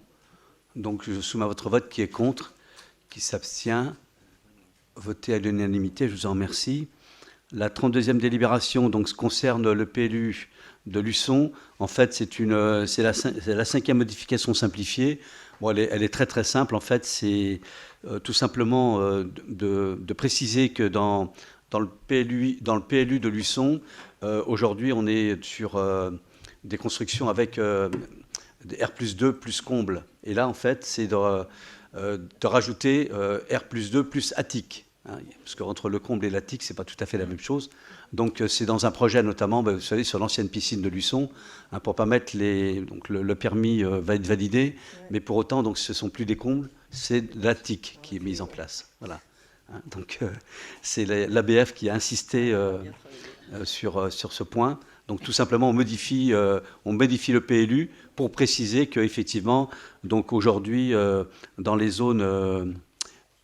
S7: Donc, je soumets à votre vote qui est contre, qui s'abstient. Voté à l'unanimité, je vous en remercie. La 32e délibération donc, concerne le PLU de Luçon. En fait, c'est la 5e modification simplifiée. Bon, elle est très très simple. En fait, c'est tout simplement de préciser que dans le PLU de Luçon, aujourd'hui, on est sur des constructions avec des R+2 plus comble. Et là, en fait, c'est de rajouter R+2 plus attique. Hein, parce qu'entre le comble et l'attique, ce n'est pas tout à fait la même chose. Donc, c'est dans un projet, notamment, vous savez, sur l'ancienne piscine de Luçon, hein, pour permettre donc le permis va être validé, ouais. Mais pour autant, donc, ce ne sont plus des combles, c'est de l'attique qui est mise en place. Voilà. Hein, donc, c'est l'ABF qui a insisté sur ce point. Donc, tout simplement, on modifie le PLU pour préciser qu'effectivement, donc aujourd'hui, dans les zones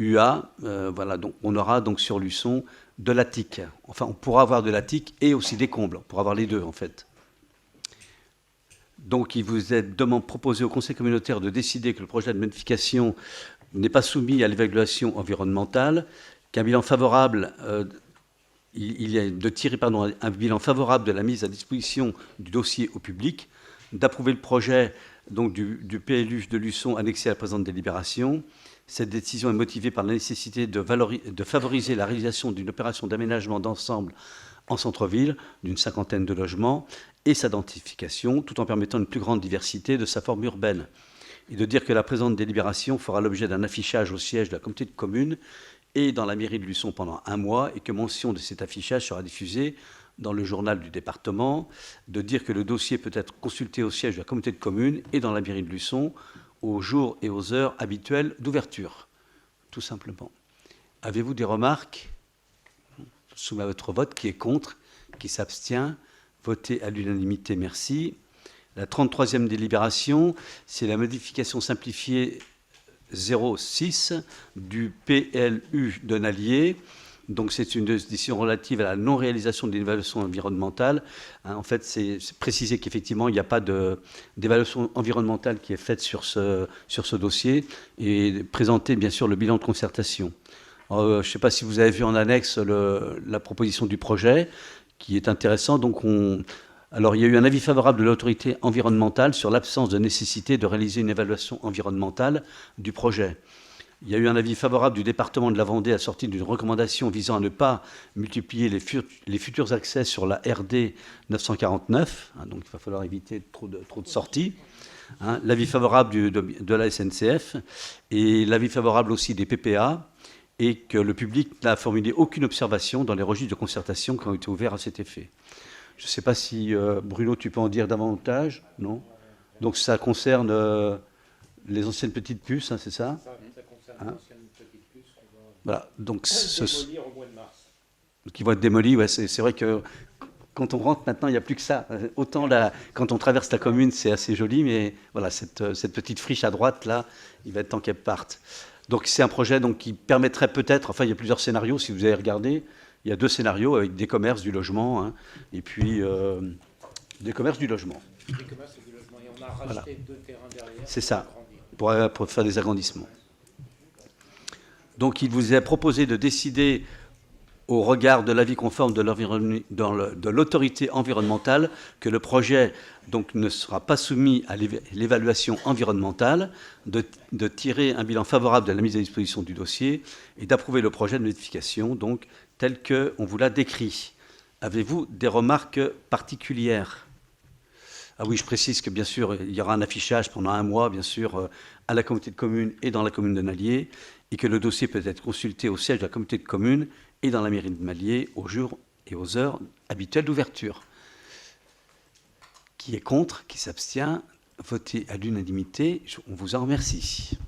S7: UA, voilà, donc on aura donc sur Luçon de l'attique. Enfin, on pourra avoir de l'attique et aussi des combles. On pourra avoir les deux, en fait. Donc, il vous est proposé au Conseil communautaire de décider que le projet de modification n'est pas soumis à l'évaluation environnementale, qu'un bilan favorable, il est de tirer un bilan favorable de la mise à disposition du dossier au public, d'approuver le projet donc, du PLU de Luçon annexé à la présente délibération. Cette décision est motivée par la nécessité de favoriser la réalisation d'une opération d'aménagement d'ensemble en centre-ville d'une 50aine de logements et sa densification, tout en permettant une plus grande diversité de sa forme urbaine. Et de dire que la présente délibération fera l'objet d'un affichage au siège de la communauté de communes et dans la mairie de Luçon pendant 1 mois et que mention de cet affichage sera diffusée dans le journal du département. De dire que le dossier peut être consulté au siège de la communauté de communes et dans la mairie de Luçon aux jours et aux heures habituelles d'ouverture, tout simplement. Avez-vous des remarques? Je soumets à votre vote. Qui est contre? Qui s'abstient? Voté à l'unanimité, merci. La 33e délibération, c'est la modification simplifiée 06 du PLU de Nallier. Donc, c'est une décision relative à la non-réalisation d'une évaluation environnementale. Hein, en fait, c'est précisé qu'effectivement, il n'y a pas d'évaluation environnementale qui est faite sur ce dossier et présenter, bien sûr, le bilan de concertation. Je ne sais pas si vous avez vu en annexe la proposition du projet, qui est intéressant. Donc, alors, il y a eu un avis favorable de l'autorité environnementale sur l'absence de nécessité de réaliser une évaluation environnementale du projet. Il y a eu un avis favorable du département de la Vendée assorti d'une recommandation visant à ne pas multiplier les futurs accès sur la RD 949. Hein, donc, il va falloir éviter trop de sorties. Hein, l'avis favorable de la SNCF et l'avis favorable aussi des PPA et que le public n'a formulé aucune observation dans les registres de concertation qui ont été ouverts à cet effet. Je ne sais pas si, Bruno, tu peux en dire davantage? Non? Donc, ça concerne les anciennes petites puces, hein, c'est ça? Hein? Voilà, donc qui vont être démolis, ouais, c'est vrai que quand on rentre maintenant, il n'y a plus que ça. Autant là, quand on traverse la commune, c'est assez joli, mais voilà, cette petite friche à droite, là, il va être temps qu'elle parte. Donc c'est un projet donc, qui permettrait peut-être, enfin il y a plusieurs scénarios, si vous avez regardé, il y a 2 scénarios avec des commerces, du logement, hein, et puis des commerces, du logement.
S4: Des commerces et du logement. Et on a racheté
S7: Voilà.
S4: 2 terrains derrière.
S7: C'est ça, pour faire des agrandissements. Donc il vous est proposé de décider au regard de l'avis conforme de l'autorité environnementale que le projet donc, ne sera pas soumis à l'évaluation environnementale, de tirer un bilan favorable de la mise à disposition du dossier et d'approuver le projet de modification donc, tel qu'on vous l'a décrit. Avez-vous des remarques particulières? Ah oui, je précise que bien sûr, il y aura un affichage pendant 1 mois, bien sûr, à la communauté de communes et dans la commune de Nalliers, et que le dossier peut être consulté au siège de la communauté de communes et dans la mairie de Nalliers aux jours et aux heures habituelles d'ouverture. Qui est contre, qui s'abstient, voté à l'unanimité, on vous en remercie.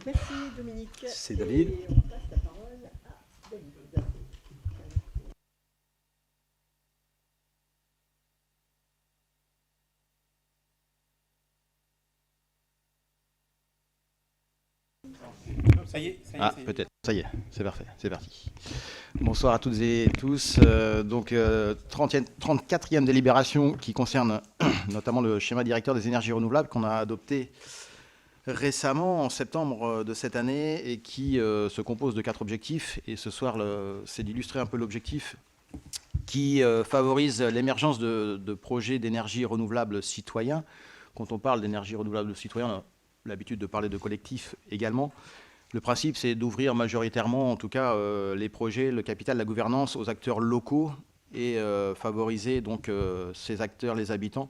S1: Merci Dominique.
S7: C'est David.
S1: Et on passe la parole à David.
S8: Ça y est,
S9: Ah, peut-être. Ça y est, c'est parfait, c'est parti. Bonsoir à toutes et tous. 34e délibération qui concerne notamment le schéma directeur des énergies renouvelables qu'on a adopté récemment, en septembre de cette année, et qui se compose de 4 objectifs. Et ce soir, c'est d'illustrer un peu l'objectif qui favorise l'émergence de projets d'énergie renouvelable citoyens. Quand on parle d'énergie renouvelable citoyens, on a l'habitude de parler de collectifs également. Le principe, c'est d'ouvrir majoritairement, en tout cas, les projets, le capital, la gouvernance aux acteurs locaux et favoriser donc ces acteurs, les habitants,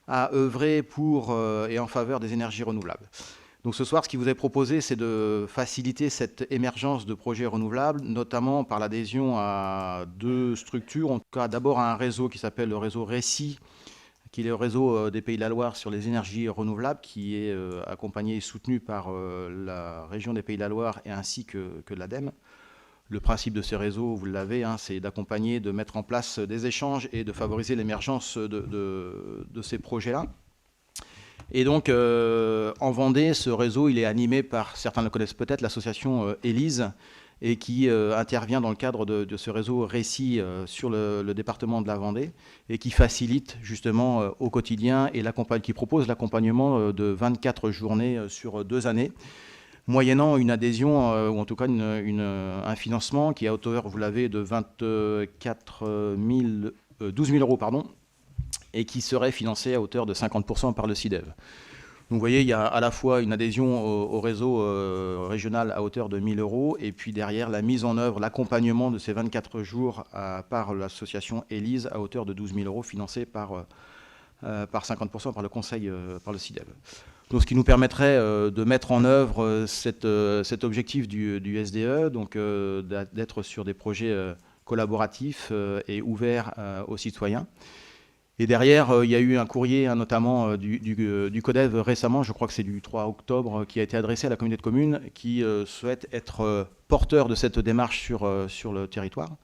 S9: à œuvrer pour et en faveur des énergies renouvelables. Donc ce soir, ce qui vous est proposé, c'est de faciliter cette émergence de projets renouvelables, notamment par l'adhésion à 2 structures, en tout cas d'abord à un réseau qui s'appelle le réseau RECI, qui est le réseau des Pays de la Loire sur les énergies renouvelables, qui est accompagné et soutenu par la région des Pays de la Loire et ainsi que l'ADEME. Le principe de ces réseaux, vous l'avez, hein, c'est d'accompagner, de mettre en place des échanges et de favoriser l'émergence de ces projets-là. Et donc, en Vendée, ce réseau, il est animé par, certains le connaissent peut-être, l'association Élise, et qui intervient dans le cadre de ce réseau RECI sur le département de la Vendée, et qui facilite justement au quotidien et qui propose l'accompagnement de 24 journées sur 2 années, moyennant une adhésion, ou en tout cas un financement qui est à hauteur, vous l'avez, de 12 000 euros, pardon, et qui serait financé à hauteur de 50% par le CIDEV. Donc vous voyez, il y a à la fois une adhésion au réseau régional à hauteur de 1 000 euros, et puis derrière la mise en œuvre, l'accompagnement de ces 24 jours par l'association Élise à hauteur de 12 000 euros, financé par 50% par le conseil, par le CIDEV. Donc ce qui nous permettrait de mettre en œuvre cet objectif du SDE, donc d'être sur des projets collaboratifs et ouverts aux citoyens. Et derrière, il y a eu un courrier, notamment du CODEV récemment, je crois que c'est du 3 octobre, qui a été adressé à la communauté de communes, qui souhaite être porteur de cette démarche sur le territoire,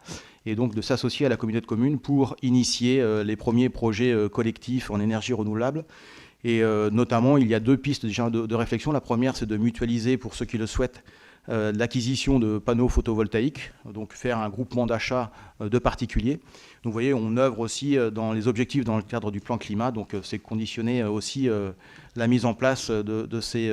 S9: et donc de s'associer à la communauté de communes pour initier les premiers projets collectifs en énergie renouvelable. Et notamment, il y a 2 pistes déjà de réflexion. La première, c'est de mutualiser, pour ceux qui le souhaitent, l'acquisition de panneaux photovoltaïques, donc faire un groupement d'achat de particuliers. Donc vous voyez, on œuvre aussi dans les objectifs dans le cadre du plan climat, donc c'est conditionner aussi la mise en place de ces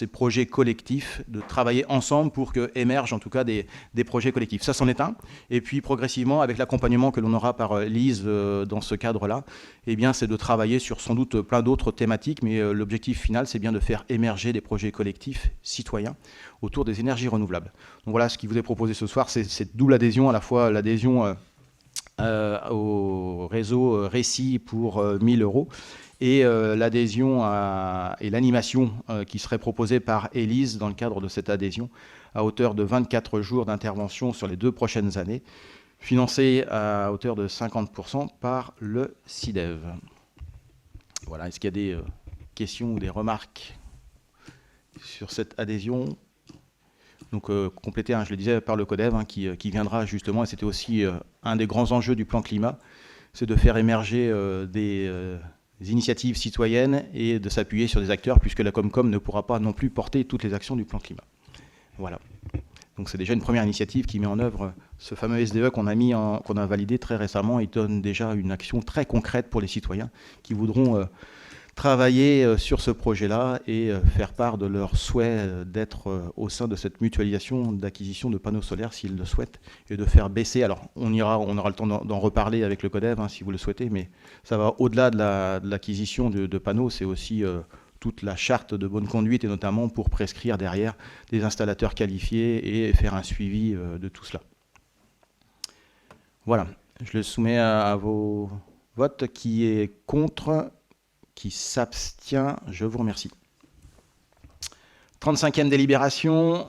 S9: projets collectifs, de travailler ensemble pour qu'émergent en tout cas des projets collectifs. Ça, c'en est un. Et puis progressivement, avec l'accompagnement que l'on aura par Lise dans ce cadre-là, eh bien, c'est de travailler sur sans doute plein d'autres thématiques, mais l'objectif final, c'est bien de faire émerger des projets collectifs citoyens autour des énergies renouvelables. Donc voilà, ce qui vous est proposé ce soir, c'est cette double adhésion, à la fois l'adhésion au réseau RECI pour 1 000 euros et l'adhésion et l'animation qui serait proposée par Élise dans le cadre de cette adhésion à hauteur de 24 jours d'intervention sur les 2 prochaines années, financée à hauteur de 50% par le CIDEV. Voilà, est-ce qu'il y a des questions ou des remarques sur cette adhésion? donc complété, je le disais, par le CODEV, qui viendra justement, et c'était aussi un des grands enjeux du plan climat, c'est de faire émerger des initiatives citoyennes et de s'appuyer sur des acteurs, puisque la Comcom ne pourra pas non plus porter toutes les actions du plan climat. Voilà. Donc c'est déjà une première initiative qui met en œuvre ce fameux SDE qu'on a validé très récemment et donne déjà une action très concrète pour les citoyens qui voudront travailler sur ce projet-là et faire part de leur souhait d'être au sein de cette mutualisation d'acquisition de panneaux solaires s'ils le souhaitent et de faire baisser. Alors on aura le temps d'en reparler avec le CODEV si vous le souhaitez, mais ça va au-delà de l'acquisition de panneaux, c'est aussi toute la charte de bonne conduite et notamment pour prescrire derrière des installateurs qualifiés et faire un suivi de tout cela. Voilà, je le soumets à vos votes. Qui est contre ? Qui s'abstient? Je vous remercie. 35e délibération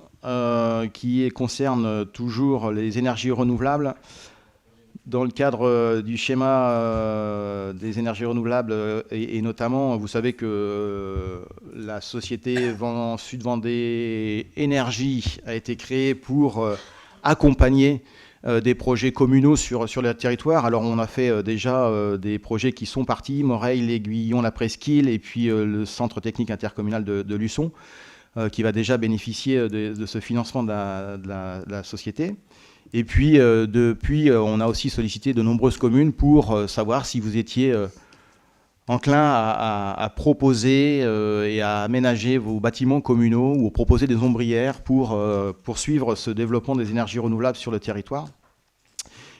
S9: qui concerne toujours les énergies renouvelables. Dans le cadre du schéma des énergies renouvelables et notamment, vous savez que la société Sud Vendée Énergie a été créée pour accompagner des projets communaux sur le territoire. Alors on a fait déjà des projets qui sont partis, Moreil, l'Aiguillon, la Presqu'île et puis le centre technique intercommunal de Luçon qui va déjà bénéficier de ce financement de la société. Et puis, depuis, on a aussi sollicité de nombreuses communes pour savoir si vous étiez enclin à proposer et à aménager vos bâtiments communaux ou proposer des ombrières pour poursuivre ce développement des énergies renouvelables sur le territoire.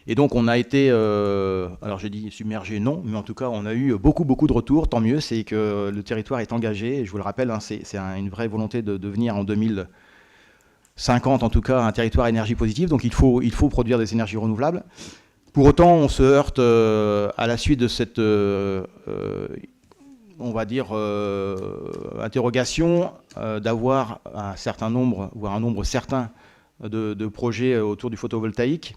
S9: Et donc, on a été, alors j'ai dit submergé, non, mais en tout cas, on a eu beaucoup de retours, tant mieux, c'est que le territoire est engagé. Et je vous le rappelle, c'est une vraie volonté de devenir en 2050, en tout cas, un territoire énergie positive. Donc, il faut produire des énergies renouvelables. Pour autant, on se heurte à la suite de cette, on va dire, interrogation d'avoir un certain nombre, voire un nombre certain de projets autour du photovoltaïque.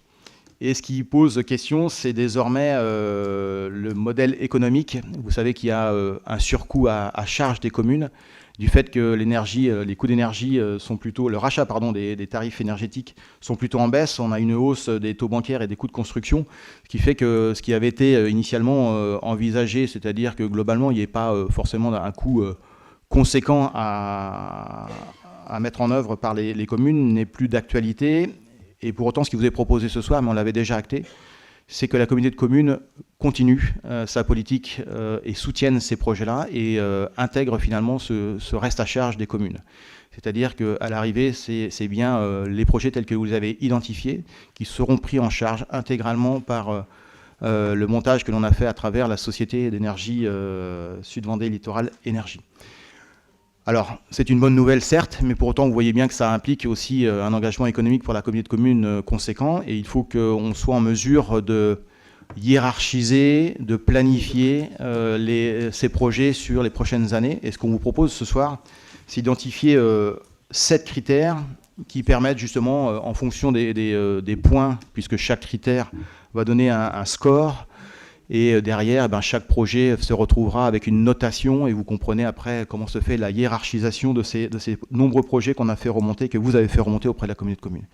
S9: Et ce qui pose question, c'est désormais le modèle économique. Vous savez qu'il y a un surcoût à charge des communes du fait que l'énergie, les coûts d'énergie sont plutôt, le rachat des tarifs énergétiques sont plutôt en baisse. On a une hausse des taux bancaires et des coûts de construction, ce qui fait que ce qui avait été initialement envisagé, c'est-à-dire que globalement il n'y ait pas forcément un coût conséquent à mettre en œuvre par les communes, n'est plus d'actualité. Et pour autant, ce qui vous est proposé ce soir, mais on l'avait déjà acté, c'est que la communauté de communes continue sa politique et soutienne ces projets-là et intègre finalement ce reste à charge des communes. C'est-à-dire qu'à l'arrivée, c'est bien les projets tels que vous les avez identifiés qui seront pris en charge intégralement par le montage que l'on a fait à travers la Société d'énergie Sud Vendée Littoral Énergie. Alors, c'est une bonne nouvelle, certes, mais pour autant, vous voyez bien que ça implique aussi un engagement économique pour la communauté de communes conséquent, et il faut qu'on soit en mesure de hiérarchiser, de planifier ces projets sur les prochaines années. Et ce qu'on vous propose ce soir, c'est d'identifier 7 critères qui permettent justement, en fonction des points, puisque chaque critère va donner un score, et derrière, chaque projet se retrouvera avec une notation et vous comprenez après comment se fait la hiérarchisation de ces nombreux projets qu'on a fait remonter, que vous avez fait remonter auprès de la communauté de communes.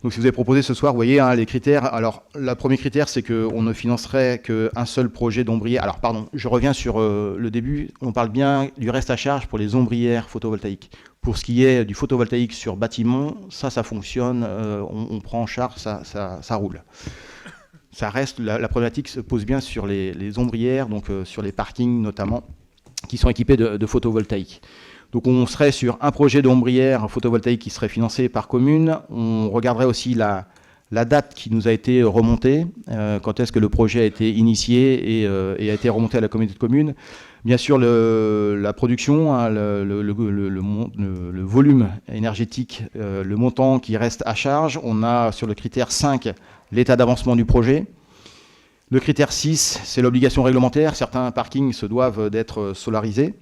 S9: Donc si vous avez proposé ce soir, vous voyez les critères. Alors, le premier critère, c'est qu'on ne financerait qu'un seul projet d'ombrière. Alors, pardon, je reviens sur le début. On parle bien du reste à charge pour les ombrières photovoltaïques. Pour ce qui est du photovoltaïque sur bâtiment, ça fonctionne, on prend en charge, ça roule. Ça reste, la problématique se pose bien sur les ombrières, donc sur les parkings notamment, qui sont équipés de photovoltaïque. Donc on serait sur un projet d'ombrière photovoltaïque qui serait financé par commune. On regarderait aussi la date qui nous a été remontée, quand est-ce que le projet a été initié et a été remonté à la communauté de communes. Bien sûr, la production, le volume énergétique, le montant qui reste à charge. On a sur le critère 5 l'état d'avancement du projet. Le critère 6, c'est l'obligation réglementaire. Certains parkings se doivent d'être solarisés.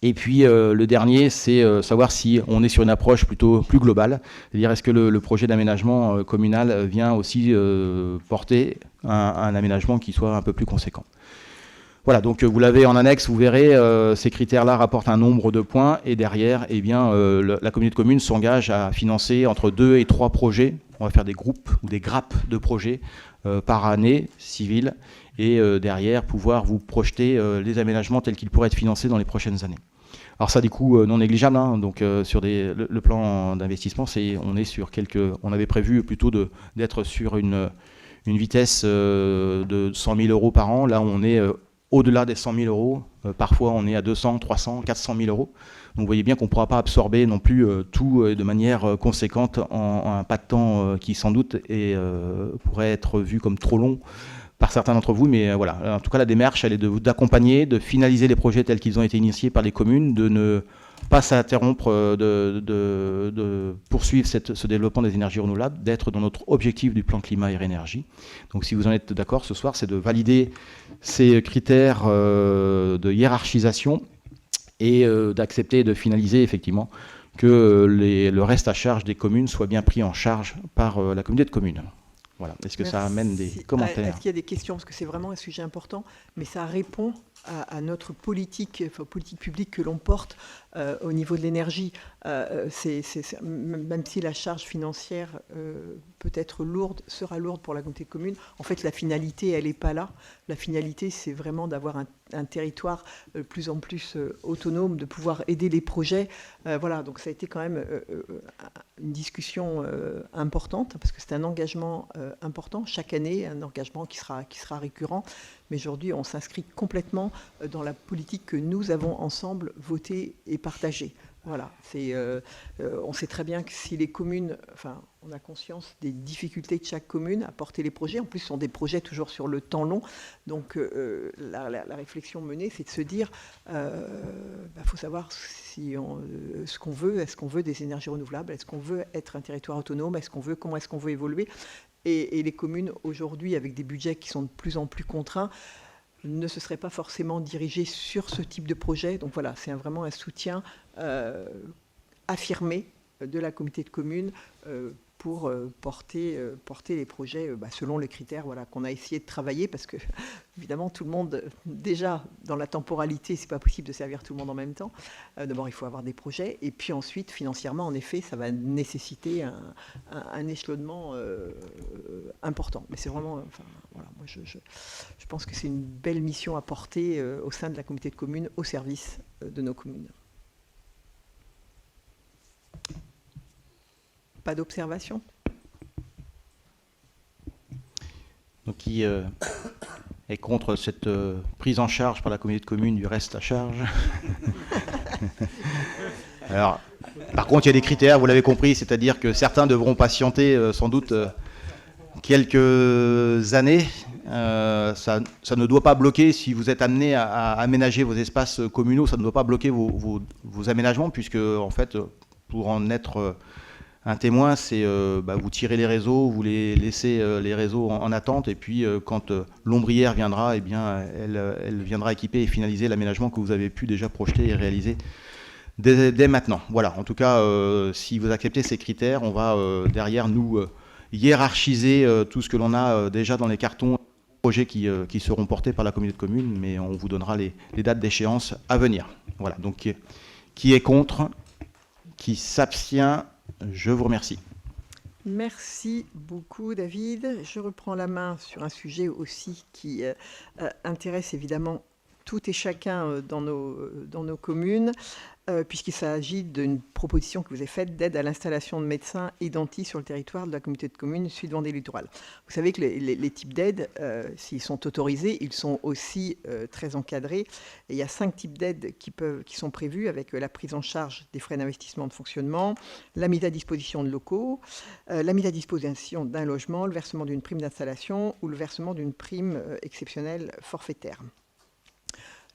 S9: Et puis le dernier, c'est savoir si on est sur une approche plutôt plus globale. C'est-à-dire est-ce que le projet d'aménagement communal vient aussi porter un aménagement qui soit un peu plus conséquent. Voilà, donc vous l'avez en annexe, vous verrez, ces critères-là rapportent un nombre de points, et derrière, eh bien, la communauté de communes s'engage à financer entre 2 et 3 projets. On va faire des groupes ou des grappes de projets par année civile, et derrière, pouvoir vous projeter les aménagements tels qu'ils pourraient être financés dans les prochaines années. Alors ça, des coûts non négligeables, hein, donc sur le plan d'investissement, on avait prévu plutôt d'être sur une vitesse de 100 000 euros par an. Là, on est au-delà des 100 000 euros. Parfois, on est à 200, 300, 400 000 euros. Donc vous voyez bien qu'on ne pourra pas absorber non plus tout de manière conséquente en un pas de temps qui sans doute pourrait être vu comme trop long par certains d'entre vous, mais voilà. En tout cas, la démarche, elle est d'accompagner, de finaliser les projets tels qu'ils ont été initiés par les communes, de ne pas s'interrompre, de poursuivre ce développement des énergies renouvelables, d'être dans notre objectif du plan climat et énergie. Donc si vous en êtes d'accord ce soir, c'est de valider ces critères de hiérarchisation et d'accepter et de finaliser effectivement que le reste à charge des communes soit bien pris en charge par la communauté de communes. Voilà. Est-ce que ça amène des commentaires?
S1: Est-ce qu'il y a des questions? Parce que c'est vraiment un sujet important, mais ça répond à notre politique publique que l'on porte au niveau de l'énergie. Même si la charge financière peut être lourde, sera lourde pour la communauté de communes, en fait, la finalité, elle n'est pas là. La finalité, c'est vraiment d'avoir un territoire de plus en plus autonome, de pouvoir aider les projets. Voilà, donc ça a été quand même une discussion importante, parce que c'est un engagement important, chaque année, un engagement qui sera récurrent. Mais aujourd'hui, on s'inscrit complètement dans la politique que nous avons ensemble votée et partagée. Voilà, on sait très bien que si les communes, enfin, on a conscience des difficultés de chaque commune à porter les projets. En plus, ce sont des projets toujours sur le temps long. Donc, la réflexion menée, c'est de se dire, faut savoir ce qu'on veut. Est-ce qu'on veut des énergies renouvelables? Est-ce qu'on veut être un territoire autonome? Comment est-ce qu'on veut évoluer? Et les communes, aujourd'hui, avec des budgets qui sont de plus en plus contraints, ne se seraient pas forcément dirigées sur ce type de projet. Donc voilà, c'est vraiment un soutien affirmé de la communauté de communes pour porter les projets selon les critères qu'on a essayé de travailler, parce que évidemment tout le monde, déjà dans la temporalité, c'est pas possible de servir tout le monde en même temps. D'abord il faut avoir des projets, et puis ensuite financièrement, en effet, ça va nécessiter un échelonnement important. Mais c'est vraiment, moi je pense que c'est une belle mission à porter au sein de la communauté de communes, au service de nos communes. Pas d'observation?
S9: Donc, qui est contre cette prise en charge par la communauté de communes du reste à charge? Alors, par contre, il y a des critères, vous l'avez compris, c'est-à-dire que certains devront patienter sans doute quelques années. Ça ne doit pas bloquer, si vous êtes amené à aménager vos espaces communaux, ça ne doit pas bloquer vos aménagements, puisque, en fait, pour en être un témoin, c'est vous tirez les réseaux, vous les laissez les réseaux en attente, et puis quand l'ombrière viendra, eh bien, elle viendra équiper et finaliser l'aménagement que vous avez pu déjà projeter et réaliser dès maintenant. Voilà, en tout cas, si vous acceptez ces critères, on va derrière nous hiérarchiser tout ce que l'on a déjà dans les cartons projets qui seront portés par la communauté de communes, mais on vous donnera les dates d'échéance à venir. Voilà, donc qui est contre, qui s'abstient? Je vous remercie.
S1: Merci beaucoup, David. Je reprends la main sur un sujet aussi qui intéresse évidemment tout et chacun dans nos communes, puisqu'il s'agit d'une proposition que vous avez faite d'aide à l'installation de médecins et dentistes sur le territoire de la communauté de communes Sud-Vendée Littoral. Vous savez que les types d'aides, s'ils sont autorisés, ils sont aussi très encadrés. Et il y a 5 types d'aides qui sont prévus, avec la prise en charge des frais d'investissement de fonctionnement, la mise à disposition de locaux, la mise à disposition d'un logement, le versement d'une prime d'installation ou le versement d'une prime exceptionnelle forfaitaire.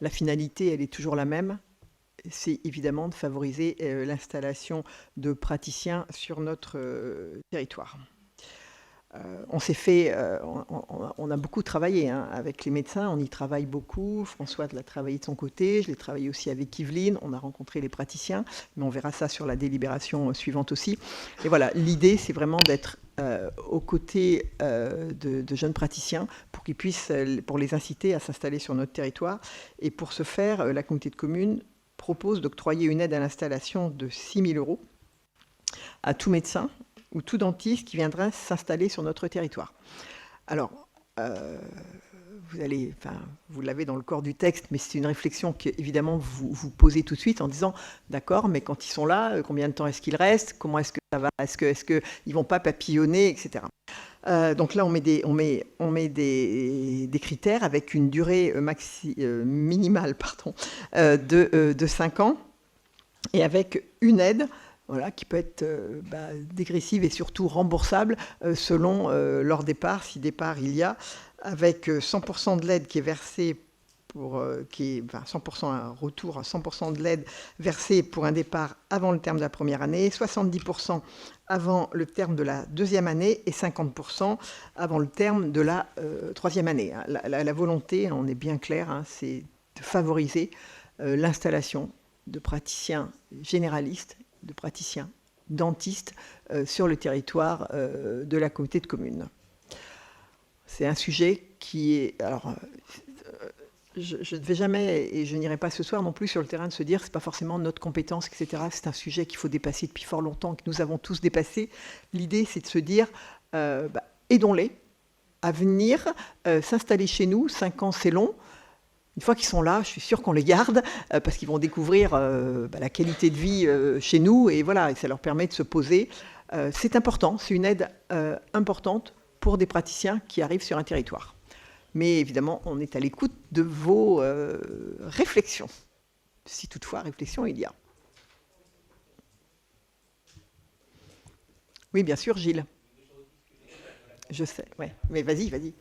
S1: La finalité, elle est toujours la même. C'est évidemment de favoriser l'installation de praticiens sur notre territoire. On a beaucoup travaillé avec les médecins, on y travaille beaucoup. François l'a travaillé de son côté, je l'ai travaillé aussi avec Yveline, on a rencontré les praticiens, mais on verra ça sur la délibération suivante aussi. Et voilà, l'idée, c'est vraiment d'être aux côtés de jeunes praticiens pour les inciter à s'installer sur notre territoire. Et pour ce faire, la communauté de communes propose d'octroyer une aide à l'installation de 6 000 € à tout médecin ou tout dentiste qui viendra s'installer sur notre territoire. Alors, vous l'avez dans le corps du texte, mais c'est une réflexion que, évidemment, vous posez tout de suite en disant, d'accord, mais quand ils sont là, combien de temps est-ce qu'ils restent? Comment est-ce que ça va? Est-ce qu'ils ne vont pas papillonner, etc. Donc là, on met des critères avec une durée minimale de 5 ans et avec une aide, voilà, qui peut être dégressive et surtout remboursable selon leur départ, si départ il y a, avec 100% de l'aide qui est versée 100% un retour, 100% de l'aide versée pour un départ avant le terme de la première année, 70% avant le terme de la deuxième année et 50% avant le terme de la troisième année. La volonté, on est bien clair, c'est de favoriser l'installation de praticiens généralistes, de praticiens dentistes sur le territoire de la communauté de communes. C'est un sujet qui est... Alors, je ne vais jamais, et je n'irai pas ce soir non plus sur le terrain de se dire que ce n'est pas forcément notre compétence, etc. C'est un sujet qu'il faut dépasser depuis fort longtemps, que nous avons tous dépassé. L'idée, c'est de se dire, aidons-les à venir s'installer chez nous. 5 ans, c'est long. Une fois qu'ils sont là, je suis sûre qu'on les garde parce qu'ils vont découvrir la qualité de vie chez nous et voilà, et ça leur permet de se poser. C'est important, c'est une aide importante pour des praticiens qui arrivent sur un territoire. Mais évidemment, on est à l'écoute de vos réflexions, si toutefois réflexion il y a. Oui, bien sûr, Gilles. Je sais, ouais. Mais vas-y.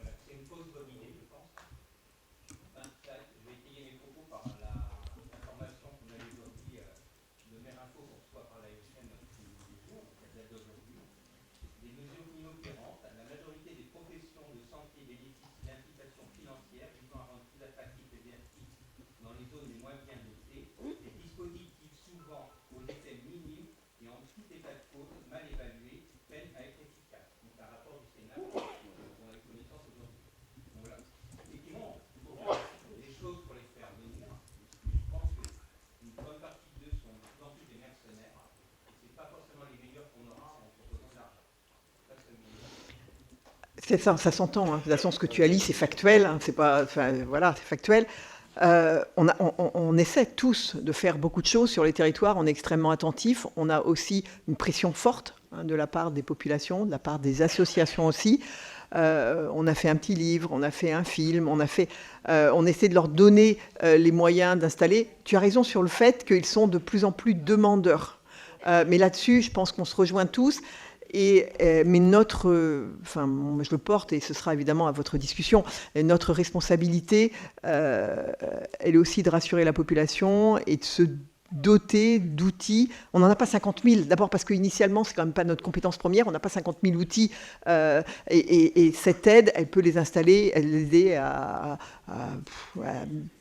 S1: C'est ça s'entend. De toute façon, ce que tu as dit, c'est factuel. C'est pas, voilà, c'est factuel. On essaie tous de faire beaucoup de choses sur les territoires. On est extrêmement attentifs. On a aussi une pression forte de la part des populations, de la part des associations aussi. On a fait un petit livre, on a fait un film, on essaie de leur donner les moyens d'installer. Tu as raison sur le fait qu'ils sont de plus en plus demandeurs. Mais là-dessus, je pense qu'on se rejoint tous. Mais je le porte et ce sera évidemment à votre discussion, notre responsabilité, elle est aussi de rassurer la population et de se doter d'outils. On n'en a pas 50 000, d'abord parce qu'initialement, c'est quand même pas notre compétence première, on n'a pas 50 000 outils et cette aide, elle peut les installer, elle les aider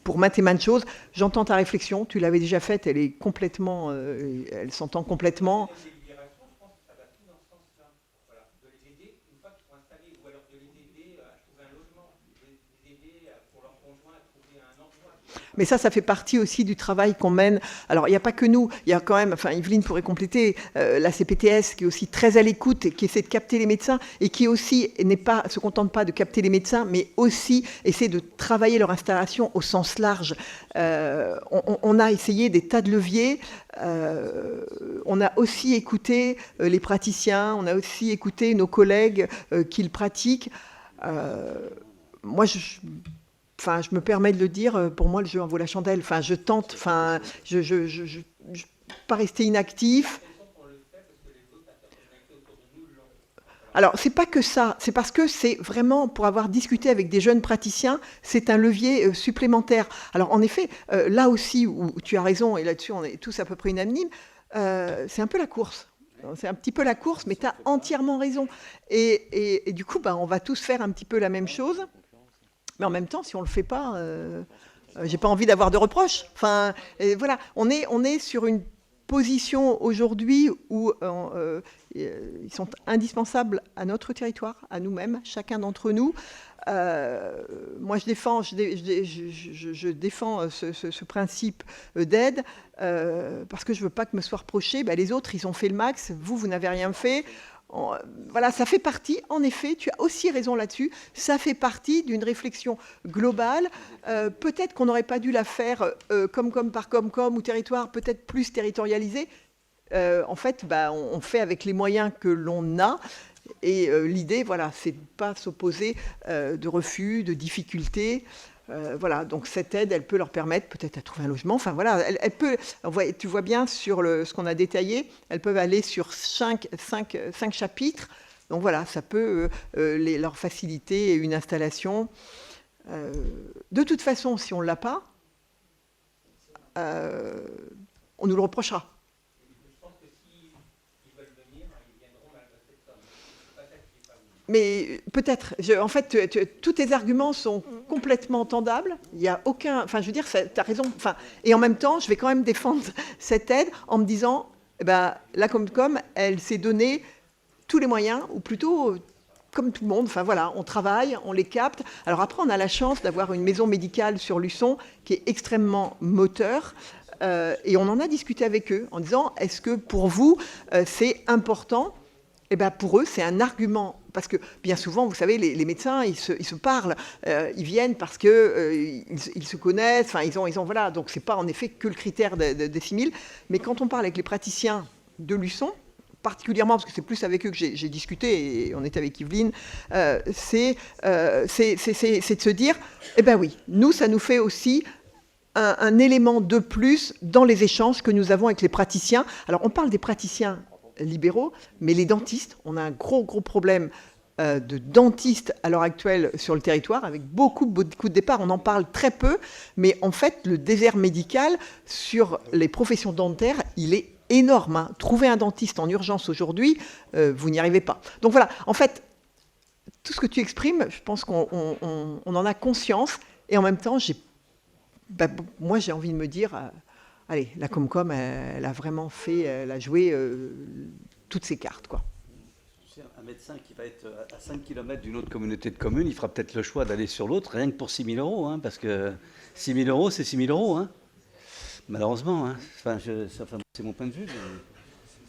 S1: pour maintes et maintes choses. J'entends ta réflexion, tu l'avais déjà faite, elle est complètement, elle s'entend complètement. Mais ça fait partie aussi du travail qu'on mène. Alors, il n'y a pas que nous, il y a quand même, Yveline pourrait compléter, la CPTS qui est aussi très à l'écoute, qui essaie de capter les médecins et qui aussi se contente pas de capter les médecins, mais aussi essaie de travailler leur installation au sens large. On a essayé des tas de leviers. On a aussi écouté les praticiens, on a aussi écouté nos collègues qui le pratiquent. Moi, je me permets de le dire, pour moi, le jeu en vaut la chandelle. Je tente, je ne pas rester inactif. Alors, c'est pas que ça, c'est parce que c'est vraiment, pour avoir discuté avec des jeunes praticiens, c'est un levier supplémentaire. Alors, en effet, là aussi, où tu as raison, et là-dessus, on est tous à peu près unanimes, c'est un peu la course. c'est un petit peu la course, mais tu as entièrement raison. Et du coup, on va tous faire un petit peu la même chose. Mais en même temps, si on ne le fait pas, j'ai pas envie d'avoir de reproches. Enfin, voilà, on est sur une position aujourd'hui où ils sont indispensables à notre territoire, à nous-mêmes, chacun d'entre nous. Moi, je défends ce principe d'aide parce que je ne veux pas que me soit reproché. Les autres, ils ont fait le max. Vous n'avez rien fait. Voilà, ça fait partie, en effet, tu as aussi raison là-dessus, ça fait partie d'une réflexion globale. Peut-être qu'on n'aurait pas dû la faire comme par ou territoire, peut-être plus territorialisé. En fait, on fait avec les moyens que l'on a. Et l'idée, voilà, c'est de ne pas s'opposer de refus, de difficultés. Voilà, donc cette aide, elle peut leur permettre peut-être à trouver un logement. Enfin voilà, elle peut. Tu vois bien sur ce qu'on a détaillé, elles peuvent aller sur 5 chapitres. Donc voilà, ça peut leur faciliter une installation. De toute façon, si on ne l'a pas, on nous le reprochera. Mais peut-être. En fait, tous tes arguments sont complètement entendables. Il n'y a aucun... Enfin, je veux dire, tu as raison. Enfin, et en même temps, je vais quand même défendre cette aide en me disant, la Comcom, elle s'est donné tous les moyens, ou plutôt comme tout le monde. Enfin, voilà, on travaille, on les capte. Alors après, on a la chance d'avoir une maison médicale sur Luçon qui est extrêmement moteur. Et on en a discuté avec eux en disant, est-ce que pour vous, c'est important ? Pour eux, c'est un argument. Parce que bien souvent, vous savez, les médecins, ils se parlent, ils viennent parce qu'ils se connaissent, enfin, ils ont voilà. Donc, ce n'est pas en effet que le critère des 6 000. Mais quand on parle avec les praticiens de Luçon, particulièrement, parce que c'est plus avec eux que j'ai discuté, et on était avec Yveline, c'est de se dire, oui, nous, ça nous fait aussi un élément de plus dans les échanges que nous avons avec les praticiens. Alors, on parle des praticiens libéraux, mais les dentistes, on a un gros problème de dentistes à l'heure actuelle sur le territoire, avec beaucoup de départs. On en parle très peu, mais en fait, le désert médical sur les professions dentaires, il est énorme. Trouver un dentiste en urgence aujourd'hui, vous n'y arrivez pas. Donc voilà, en fait, tout ce que tu exprimes, je pense qu'on en a conscience, et en même temps, moi, j'ai envie de me dire... allez, la Comcom, elle a vraiment fait, elle a joué toutes ses cartes, quoi.
S7: Un médecin qui va être à 5 km d'une autre communauté de communes, il fera peut-être le choix d'aller sur l'autre, rien que pour 6 000 €, hein, parce que 6 000 €, c'est 6 000 €, hein, malheureusement. Hein. Enfin, c'est mon point de vue.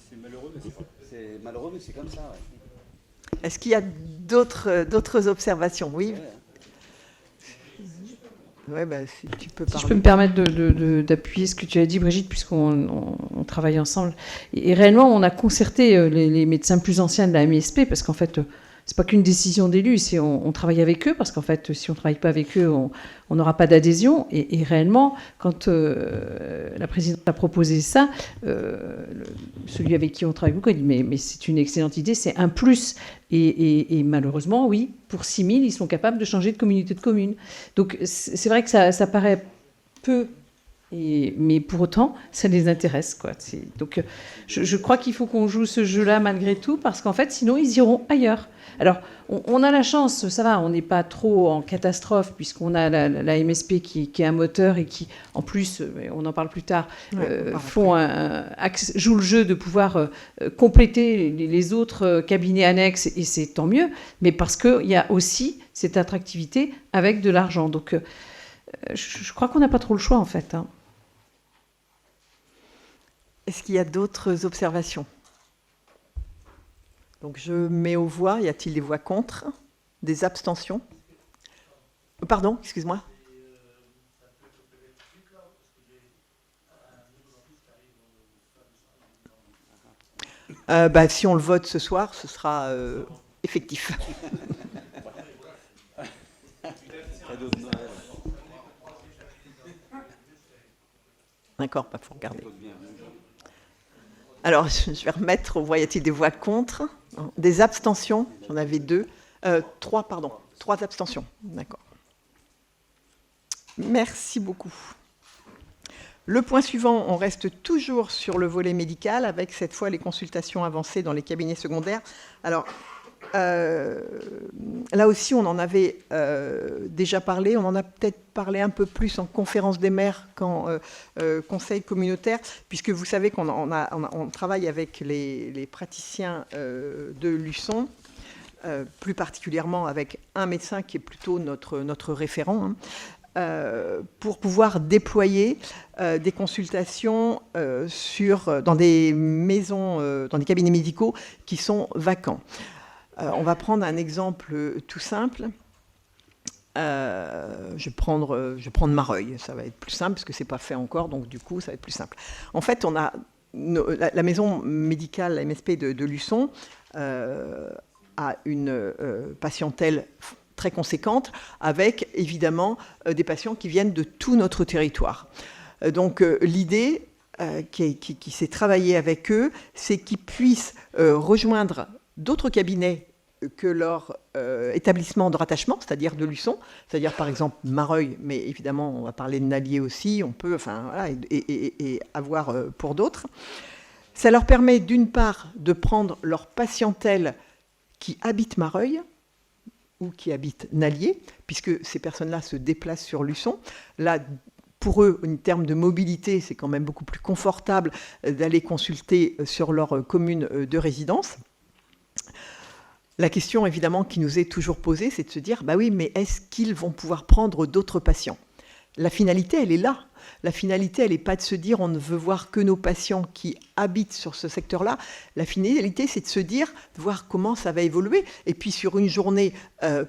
S7: C'est malheureux, mais c'est malheureux, mais c'est comme ça. Ouais.
S1: Est-ce qu'il y a d'autres observations ? Oui.
S7: Ouais.
S1: Ouais, si tu peux parler.
S8: Si je peux me permettre d'appuyer ce que tu as dit, Brigitte, puisqu'on travaille ensemble. Et réellement, on a concerté les médecins plus anciens de la MISP, parce qu'en fait, c'est pas qu'une décision d'élu, c'est on travaille avec eux, parce qu'en fait, si on travaille pas avec eux, on n'aura pas d'adhésion. Et réellement, quand la présidente a proposé ça, celui avec qui on travaille beaucoup a dit mais c'est une excellente idée, c'est un plus. Et malheureusement, oui, pour 6 000, ils sont capables de changer de communauté de communes. Donc c'est vrai que ça paraît peu, mais pour autant, ça les intéresse, quoi. Donc je crois qu'il faut qu'on joue ce jeu-là malgré tout, parce qu'en fait, sinon, ils iront ailleurs. Alors, on a la chance, ça va, on n'est pas trop en catastrophe, puisqu'on a la MSP qui est un moteur et qui, en plus, on en parle plus tard, joue le jeu de pouvoir compléter les autres cabinets annexes, et c'est tant mieux, mais parce qu'il y a aussi cette attractivité avec de l'argent. Donc, je crois qu'on n'a pas trop le choix, en fait. Hein.
S1: Est-ce qu'il y a d'autres observations ? Donc je mets aux voix. Y a-t-il des voix contre ? Des abstentions ? Pardon, excuse-moi. Si on le vote ce soir, ce sera effectif. D'accord, il faut regarder. Alors, je vais remettre aux voix. Y a-t-il des voix contre ? Des abstentions ? J'en avais 3 abstentions. D'accord. Merci beaucoup. Le point suivant, on reste toujours sur le volet médical, avec cette fois les consultations avancées dans les cabinets secondaires. Alors, là aussi, on en avait déjà parlé. On en a peut-être parlé un peu plus en conférence des maires qu'en conseil communautaire, puisque vous savez qu'on travaille avec les praticiens de Luçon, plus particulièrement avec un médecin qui est plutôt notre référent, pour pouvoir déployer des consultations dans des maisons, dans des cabinets médicaux qui sont vacants. On va prendre un exemple tout simple. Je vais prendre Mareuil, ça va être plus simple parce que c'est pas fait encore, donc du coup ça va être plus simple. En fait, on a la maison médicale, la MSP de Luçon, a une patientèle très conséquente, avec évidemment des patients qui viennent de tout notre territoire. Donc l'idée qui s'est travaillée avec eux, c'est qu'ils puissent rejoindre d'autres cabinets que leur établissement de rattachement, c'est-à-dire de Luçon, c'est-à-dire par exemple Mareuil, mais évidemment on va parler de Nallier aussi, on peut, enfin voilà, et avoir pour d'autres. Ça leur permet d'une part de prendre leur patientèle qui habite Mareuil ou qui habitent Nallier, puisque ces personnes-là se déplacent sur Luçon. Là, pour eux, en termes de mobilité, c'est quand même beaucoup plus confortable d'aller consulter sur leur commune de résidence. La question, évidemment, qui nous est toujours posée, c'est de se dire, bah oui, mais est-ce qu'ils vont pouvoir prendre d'autres patients ? La finalité, elle est là. La finalité, elle n'est pas de se dire on ne veut voir que nos patients qui habitent sur ce secteur-là. La finalité, c'est de se dire, de voir comment ça va évoluer. Et puis sur une journée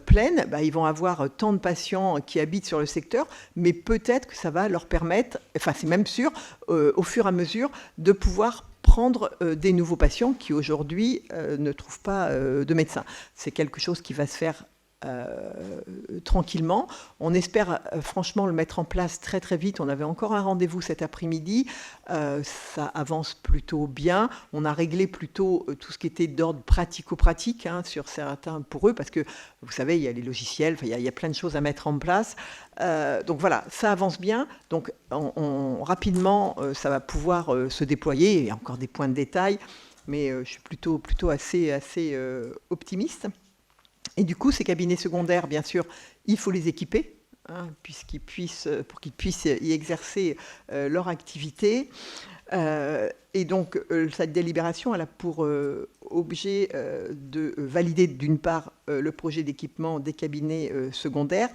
S1: pleine, bah, ils vont avoir tant de patients qui habitent sur le secteur, mais peut-être que ça va leur permettre, enfin c'est même sûr, au fur et à mesure, de pouvoir prendre des nouveaux patients qui aujourd'hui ne trouvent pas de médecin. C'est quelque chose qui va se faire tranquillement. On espère franchement le mettre en place très très vite. On avait encore un rendez-vous cet après-midi. Ça avance plutôt bien. On a réglé plutôt tout ce qui était d'ordre pratico-pratique sur certains pour eux, parce que vous savez, il y a les logiciels, il y a plein de choses à mettre en place. Donc voilà, ça avance bien. Donc rapidement, ça va pouvoir se déployer. Il y a encore des points de détail, mais je suis plutôt assez optimiste. Et du coup, ces cabinets secondaires, bien sûr, il faut les équiper, pour qu'ils puissent y exercer leur activité. Et donc, cette délibération, elle a pour objet de valider, d'une part, le projet d'équipement des cabinets secondaires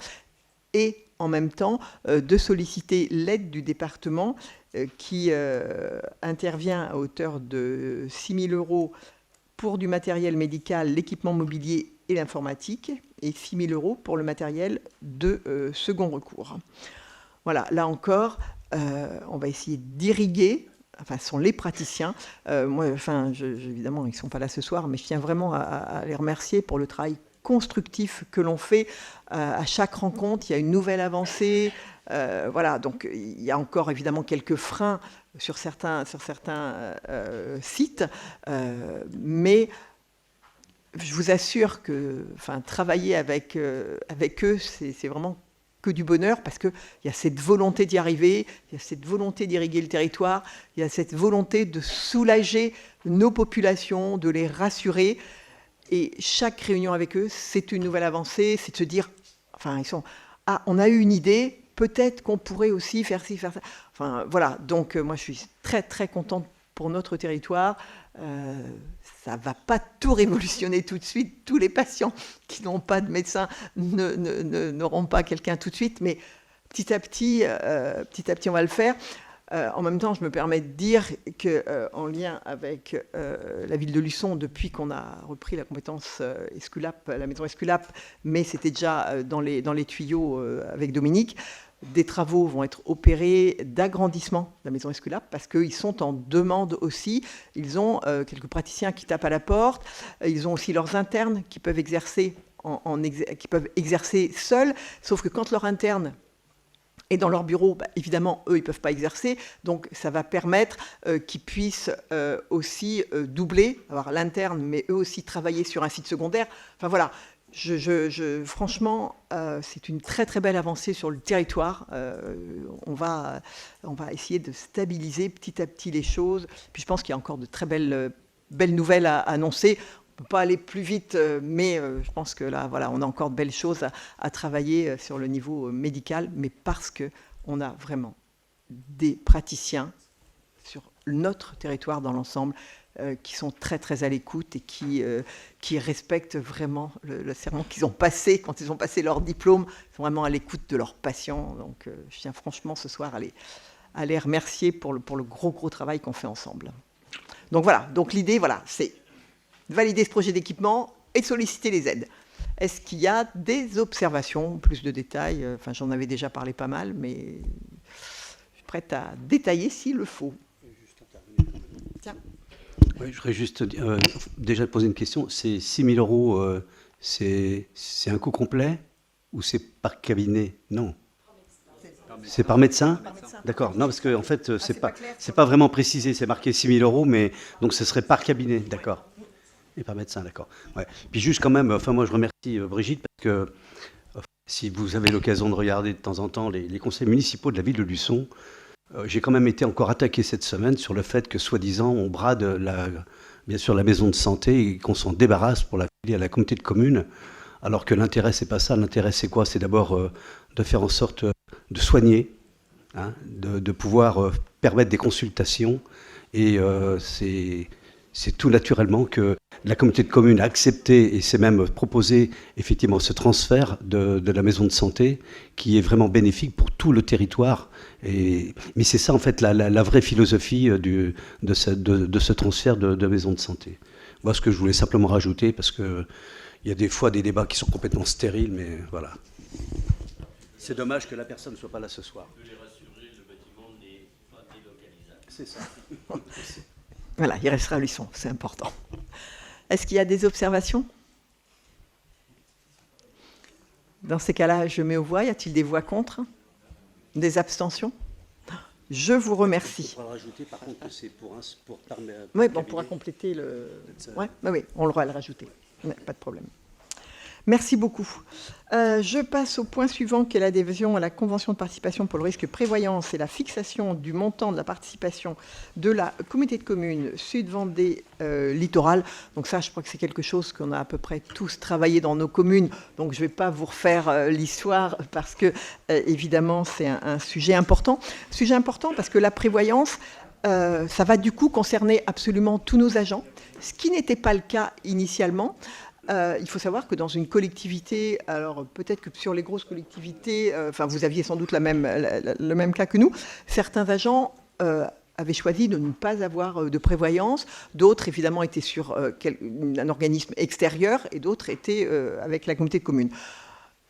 S1: et, en même temps, de solliciter l'aide du département qui intervient à hauteur de 6 000 € pour du matériel médical, l'équipement mobilier et l'informatique, et 6 000 € pour le matériel de second recours. Voilà, là encore, on va essayer d'irriguer, enfin, ce sont les praticiens. Évidemment, ils ne sont pas là ce soir, mais je tiens vraiment à les remercier pour le travail constructif que l'on fait. À chaque rencontre, il y a une nouvelle avancée. Voilà, donc il y a encore évidemment quelques freins sur certains sites, mais je vous assure que travailler avec eux, c'est vraiment que du bonheur, parce qu'il y a cette volonté d'y arriver, il y a cette volonté d'irriguer le territoire, il y a cette volonté de soulager nos populations, de les rassurer. Et chaque réunion avec eux, c'est une nouvelle avancée, c'est de se dire, on a eu une idée, peut-être qu'on pourrait aussi faire ci, faire ça. Enfin, voilà, donc moi je suis très très contente pour notre territoire. Ça ne va pas tout révolutionner tout de suite. Tous les patients qui n'ont pas de médecin n'auront pas quelqu'un tout de suite, mais petit à petit, on va le faire. En même temps, je me permets de dire qu'en lien avec la ville de Luçon, depuis qu'on a repris la compétence Esculap, la maison Esculap, mais c'était déjà dans les tuyaux avec Dominique, des travaux vont être opérés d'agrandissement de la maison Esculap, parce qu'ils sont en demande aussi. Ils ont quelques praticiens qui tapent à la porte. Ils ont aussi leurs internes qui peuvent exercer, qui peuvent exercer seuls, sauf que quand leur interne et dans leur bureau, évidemment, eux, ils ne peuvent pas exercer. Donc, ça va permettre qu'ils puissent aussi doubler, avoir l'interne, mais eux aussi travailler sur un site secondaire. Enfin, voilà. Franchement, c'est une très très belle avancée sur le territoire. On va essayer de stabiliser petit à petit les choses. Puis je pense qu'il y a encore de très belles nouvelles à annoncer. On ne peut pas aller plus vite, mais je pense que là, voilà, on a encore de belles choses à travailler sur le niveau médical, mais parce qu'on a vraiment des praticiens sur notre territoire dans l'ensemble qui sont très très à l'écoute et qui respectent vraiment le serment qu'ils ont passé quand ils ont passé leur diplôme. Ils sont vraiment à l'écoute de leurs patients. Donc je tiens franchement ce soir à les remercier pour le gros travail qu'on fait ensemble. Donc voilà, donc l'idée, voilà, c'est de valider ce projet d'équipement et de solliciter les aides. Est-ce qu'il y a des observations, plus de détails? Enfin, j'en avais déjà parlé pas mal, mais je suis prête à détailler s'il le faut. Tiens.
S7: Oui, je voudrais juste déjà poser une question. Ces 6 000 €, c'est un coût complet ou c'est par cabinet? Non. C'est par médecin? D'accord. Non, parce qu'en en fait, c'est pas vraiment précisé. C'est marqué 6 000 €, mais donc ce serait par cabinet. D'accord. Et par médecin, d'accord. Ouais. Puis juste quand même, enfin moi je remercie Brigitte parce que si vous avez l'occasion de regarder de temps en temps les conseils municipaux de la ville de Luçon, j'ai quand même été encore attaqué cette semaine sur le fait que soi-disant on brade bien sûr la maison de santé et qu'on s'en débarrasse pour la filer à la communauté de communes, alors que l'intérêt c'est pas ça. L'intérêt c'est quoi? C'est d'abord de faire en sorte de soigner, hein, de pouvoir permettre des consultations et c'est tout naturellement que la communauté de communes a accepté et s'est même proposé effectivement ce transfert de la maison de santé qui est vraiment bénéfique pour tout le territoire. Mais c'est ça en fait la vraie philosophie de ce transfert de maison de santé. Moi ce que je voulais simplement rajouter, parce qu'il y a des fois des débats qui sont complètement stériles, mais voilà. C'est dommage que la personne ne soit pas là ce soir. Je peux les rassurer, le bâtiment n'est pas délocalisable. C'est ça.
S1: Voilà, il restera à Luçon, c'est important. Est-ce qu'il y a des observations? Dans ces cas-là, je mets aux voix. Y a-t-il des voix contre? Des abstentions? Je vous remercie.
S7: On va rajouter par contre que c'est pour
S1: oui, on pourra compléter le... Oui, on va le rajouter. Pas de problème. Merci beaucoup. Je passe au point suivant, qui est l'adhésion à la Convention de participation pour le risque prévoyance et la fixation du montant de la participation de la communauté de communes Sud-Vendée Littoral. Donc ça, je crois que c'est quelque chose qu'on a à peu près tous travaillé dans nos communes. Donc je ne vais pas vous refaire l'histoire parce que, évidemment, c'est un sujet important. Sujet important parce que la prévoyance, ça va du coup concerner absolument tous nos agents, ce qui n'était pas le cas initialement. Il faut savoir que dans une collectivité, alors peut-être que sur les grosses collectivités, vous aviez sans doute le même cas que nous, certains agents avaient choisi de ne pas avoir de prévoyance, d'autres évidemment étaient sur un organisme extérieur et d'autres étaient avec la communauté de communes.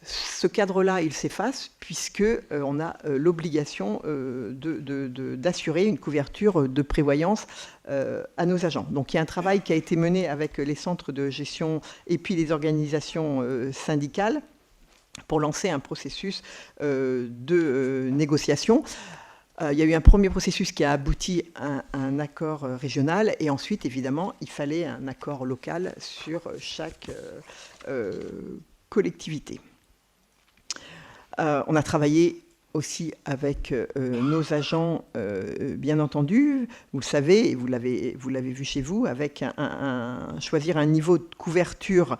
S1: Ce cadre-là, il s'efface puisqu'on a l'obligation d'assurer une couverture de prévoyance à nos agents. Donc il y a un travail qui a été mené avec les centres de gestion et puis les organisations syndicales pour lancer un processus de négociation. Il y a eu un premier processus qui a abouti à un accord régional et ensuite, évidemment, il fallait un accord local sur chaque collectivité. On a travaillé aussi avec nos agents, bien entendu, vous le savez, et vous l'avez vu chez vous, avec choisir un niveau de couverture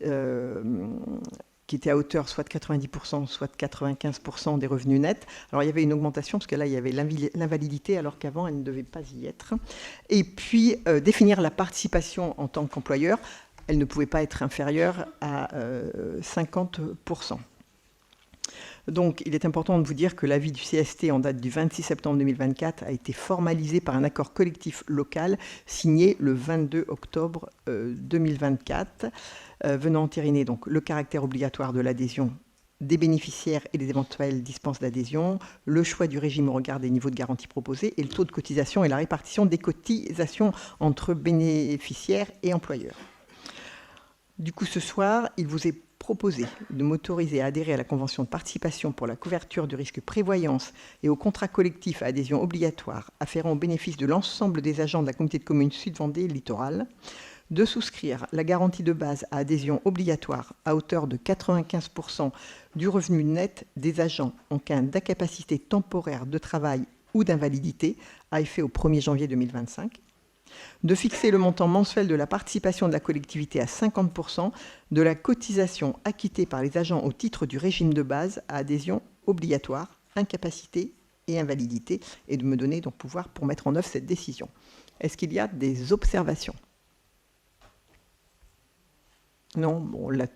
S1: qui était à hauteur soit de 90%, soit de 95% des revenus nets. Alors il y avait une augmentation, parce que là il y avait l'invalidité, alors qu'avant elle ne devait pas y être. Et puis définir la participation en tant qu'employeur, elle ne pouvait pas être inférieure à 50%. Donc, il est important de vous dire que l'avis du CST en date du 26 septembre 2024 a été formalisé par un accord collectif local signé le 22 octobre 2024, venant entériner donc le caractère obligatoire de l'adhésion des bénéficiaires et les éventuelles dispenses d'adhésion, le choix du régime au regard des niveaux de garantie proposés et le taux de cotisation et la répartition des cotisations entre bénéficiaires et employeurs. Du coup, ce soir, il vous est proposé de m'autoriser à adhérer à la convention de participation pour la couverture du risque prévoyance et au contrat collectif à adhésion obligatoire afférent au bénéfice de l'ensemble des agents de la communauté de communes Sud-Vendée Littoral, de souscrire la garantie de base à adhésion obligatoire à hauteur de 95% du revenu net des agents en cas d'incapacité temporaire de travail ou d'invalidité à effet au 1er janvier 2025, de fixer le montant mensuel de la participation de la collectivité à 50% de la cotisation acquittée par les agents au titre du régime de base à adhésion obligatoire, incapacité et invalidité, et de me donner donc pouvoir pour mettre en œuvre cette décision. Est-ce qu'il y a des observations? Non, bon, on l'a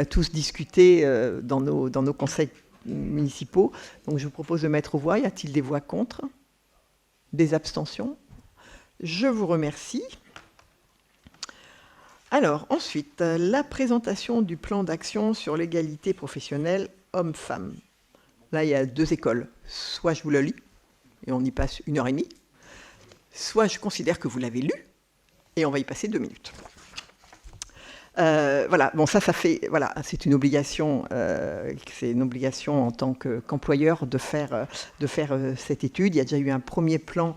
S1: tous discuté dans nos conseils municipaux. Donc je vous propose de mettre aux voix. Y a-t-il des voix contre? Des abstentions? Je vous remercie. Alors, ensuite, la présentation du plan d'action sur l'égalité professionnelle hommes-femmes. Là, il y a deux écoles. Soit je vous le lis, et on y passe 1h30, soit je considère que vous l'avez lu, et on va y passer 2 minutes. Voilà, bon, ça fait, voilà, c'est une obligation en tant qu'employeur de faire cette étude. Il y a déjà eu un premier plan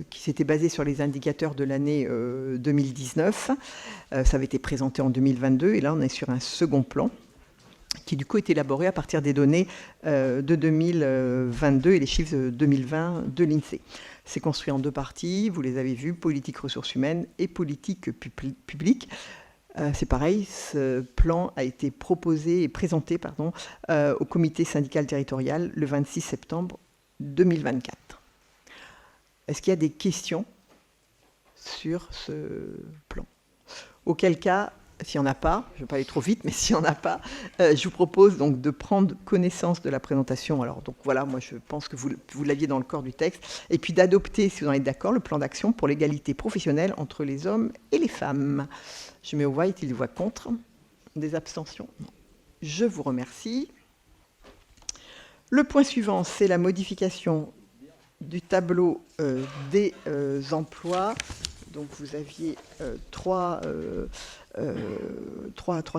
S1: qui s'était basé sur les indicateurs de l'année 2019. Ça avait été présenté en 2022, et là, on est sur un second plan qui, du coup, est élaboré à partir des données de 2022 et les chiffres de 2020 de l'INSEE. C'est construit en 2 parties, vous les avez vus, politique ressources humaines et politique publique. C'est pareil, ce plan a été proposé et présenté au comité syndical territorial le 26 septembre 2024. Est-ce qu'il y a des questions sur ce plan? Auquel cas, s'il n'y en a pas, je ne vais pas aller trop vite, mais s'il n'y en a pas, je vous propose donc de prendre connaissance de la présentation. Alors, donc voilà, moi je pense que vous l'aviez dans le corps du texte, et puis d'adopter, si vous en êtes d'accord, le plan d'action pour l'égalité professionnelle entre les hommes et les femmes. Je mets aux voix, est-il des voix contre? Des abstentions? Non. Je vous remercie. Le point suivant, c'est la modification du tableau des emplois. Donc vous aviez trois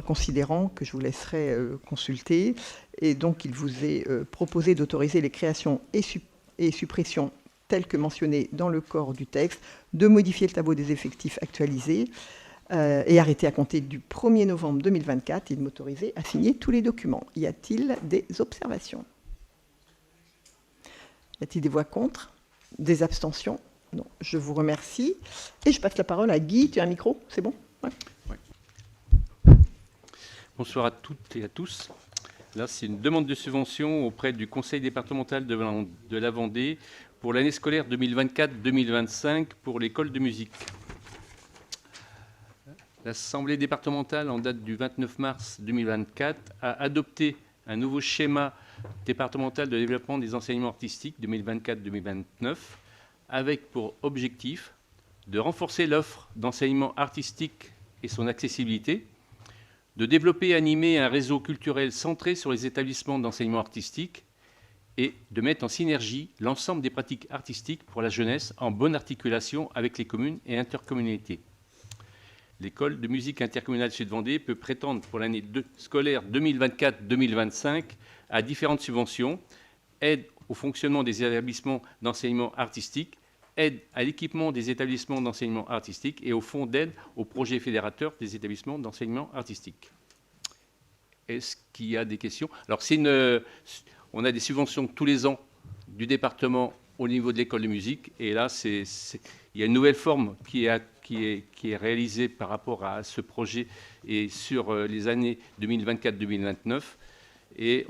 S1: considérants que je vous laisserai consulter. Et donc il vous est proposé d'autoriser les créations et suppressions telles que mentionnées dans le corps du texte, de modifier le tableau des effectifs actualisé et arrêter à compter du 1er novembre 2024 et de m'autoriser à signer tous les documents. Y a-t-il des observations? Y a-t-il des voix contre? Des abstentions? Non. Je vous remercie. Et je passe la parole à Guy. Tu as un micro? C'est bon? Ouais.
S10: Ouais. Bonsoir à toutes et à tous. Là, c'est une demande de subvention auprès du Conseil départemental de la Vendée pour l'année scolaire 2024-2025 pour l'école de musique. L'Assemblée départementale, en date du 29 mars 2024, a adopté un nouveau schéma départemental de développement des enseignements artistiques 2024-2029, avec pour objectif de renforcer l'offre d'enseignement artistique et son accessibilité, de développer et animer un réseau culturel centré sur les établissements d'enseignement artistique et de mettre en synergie l'ensemble des pratiques artistiques pour la jeunesse en bonne articulation avec les communes et intercommunalités. L'école de musique intercommunale Sud-Vendée peut prétendre pour l'année scolaire 2024-2025 à différentes subventions, aide au fonctionnement des établissements d'enseignement artistique, aide à l'équipement des établissements d'enseignement artistique et au fonds d'aide aux projets fédérateurs des établissements d'enseignement artistique. Est-ce qu'il y a des questions? Alors, on a des subventions tous les ans du département au niveau de l'école de musique, et là, il y a une nouvelle forme qui est réalisée par rapport à ce projet et sur les années 2024-2029. Et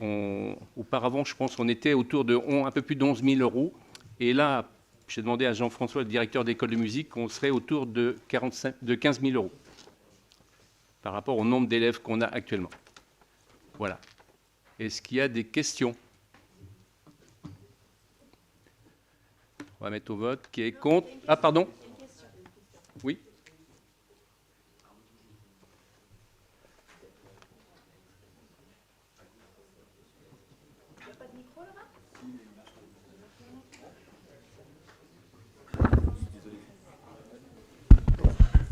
S10: auparavant, je pense qu'on était autour de un peu plus de 11 000 €. Et là, j'ai demandé à Jean-François, le directeur d'école de musique, qu'on serait autour de 15 000 € par rapport au nombre d'élèves qu'on a actuellement. Voilà. Est-ce qu'il y a des questions? On va mettre au vote. Qui est contre? Ah, pardon. Oui.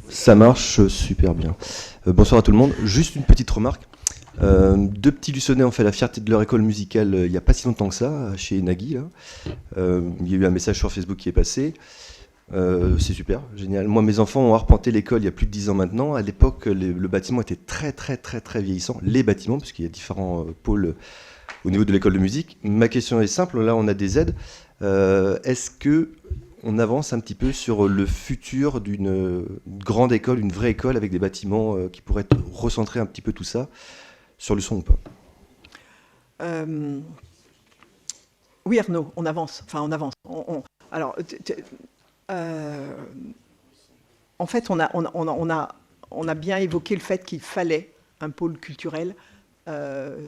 S11: Ça marche super bien. Bonsoir à tout le monde. Juste une petite remarque. 2 petits Luçonnais ont fait la fierté de leur école musicale il n'y a pas si longtemps que ça, chez Nagui. Là. Il y a eu un message sur Facebook qui est passé. C'est super, génial. Moi, mes enfants ont arpenté l'école il y a plus de 10 ans maintenant. À l'époque, le bâtiment était très, très, très, très vieillissant. Les bâtiments, parce qu'il y a différents pôles au niveau de l'école de musique. Ma question est simple. Là, on a des aides. Est-ce que on avance un petit peu sur le futur d'une grande école, une vraie école avec des bâtiments qui pourraient recentrer un petit peu tout ça sur le son ou pas?
S1: Oui, Arnaud, on avance. Enfin, on avance. Alors, en fait, on a bien évoqué le fait qu'il fallait un pôle culturel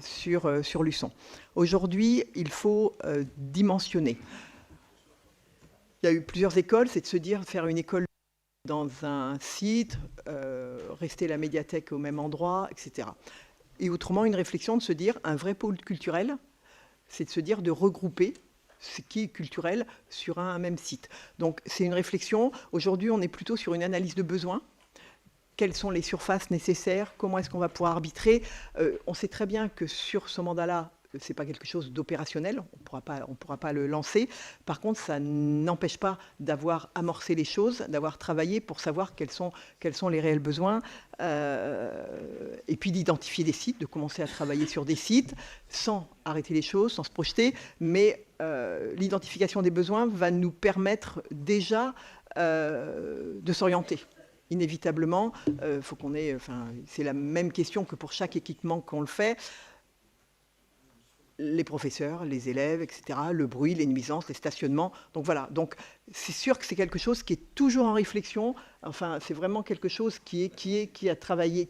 S1: sur Luçon. Aujourd'hui, il faut dimensionner. Il y a eu plusieurs écoles, c'est de se dire faire une école dans un site, rester la médiathèque au même endroit, etc. Et autrement, une réflexion de se dire un vrai pôle culturel, c'est de se dire de regrouper ce qui est culturel sur un même site. Donc c'est une réflexion. Aujourd'hui, on est plutôt sur une analyse de besoins. Quelles sont les surfaces nécessaires? Comment est-ce qu'on va pouvoir arbitrer? On sait très bien que sur ce mandat-là, ce n'est pas quelque chose d'opérationnel, on ne pourra pas le lancer. Par contre, ça n'empêche pas d'avoir amorcé les choses, d'avoir travaillé pour savoir quels sont les réels besoins, et puis d'identifier des sites, de commencer à travailler sur des sites, sans arrêter les choses, sans se projeter, mais l'identification des besoins va nous permettre déjà de s'orienter. Inévitablement, faut qu'on ait, c'est la même question que pour chaque équipement qu'on le fait. Les professeurs, les élèves, etc., le bruit, les nuisances, les stationnements. Donc voilà, donc c'est sûr que c'est quelque chose qui est toujours en réflexion. Enfin, c'est vraiment quelque chose qui est travaillé.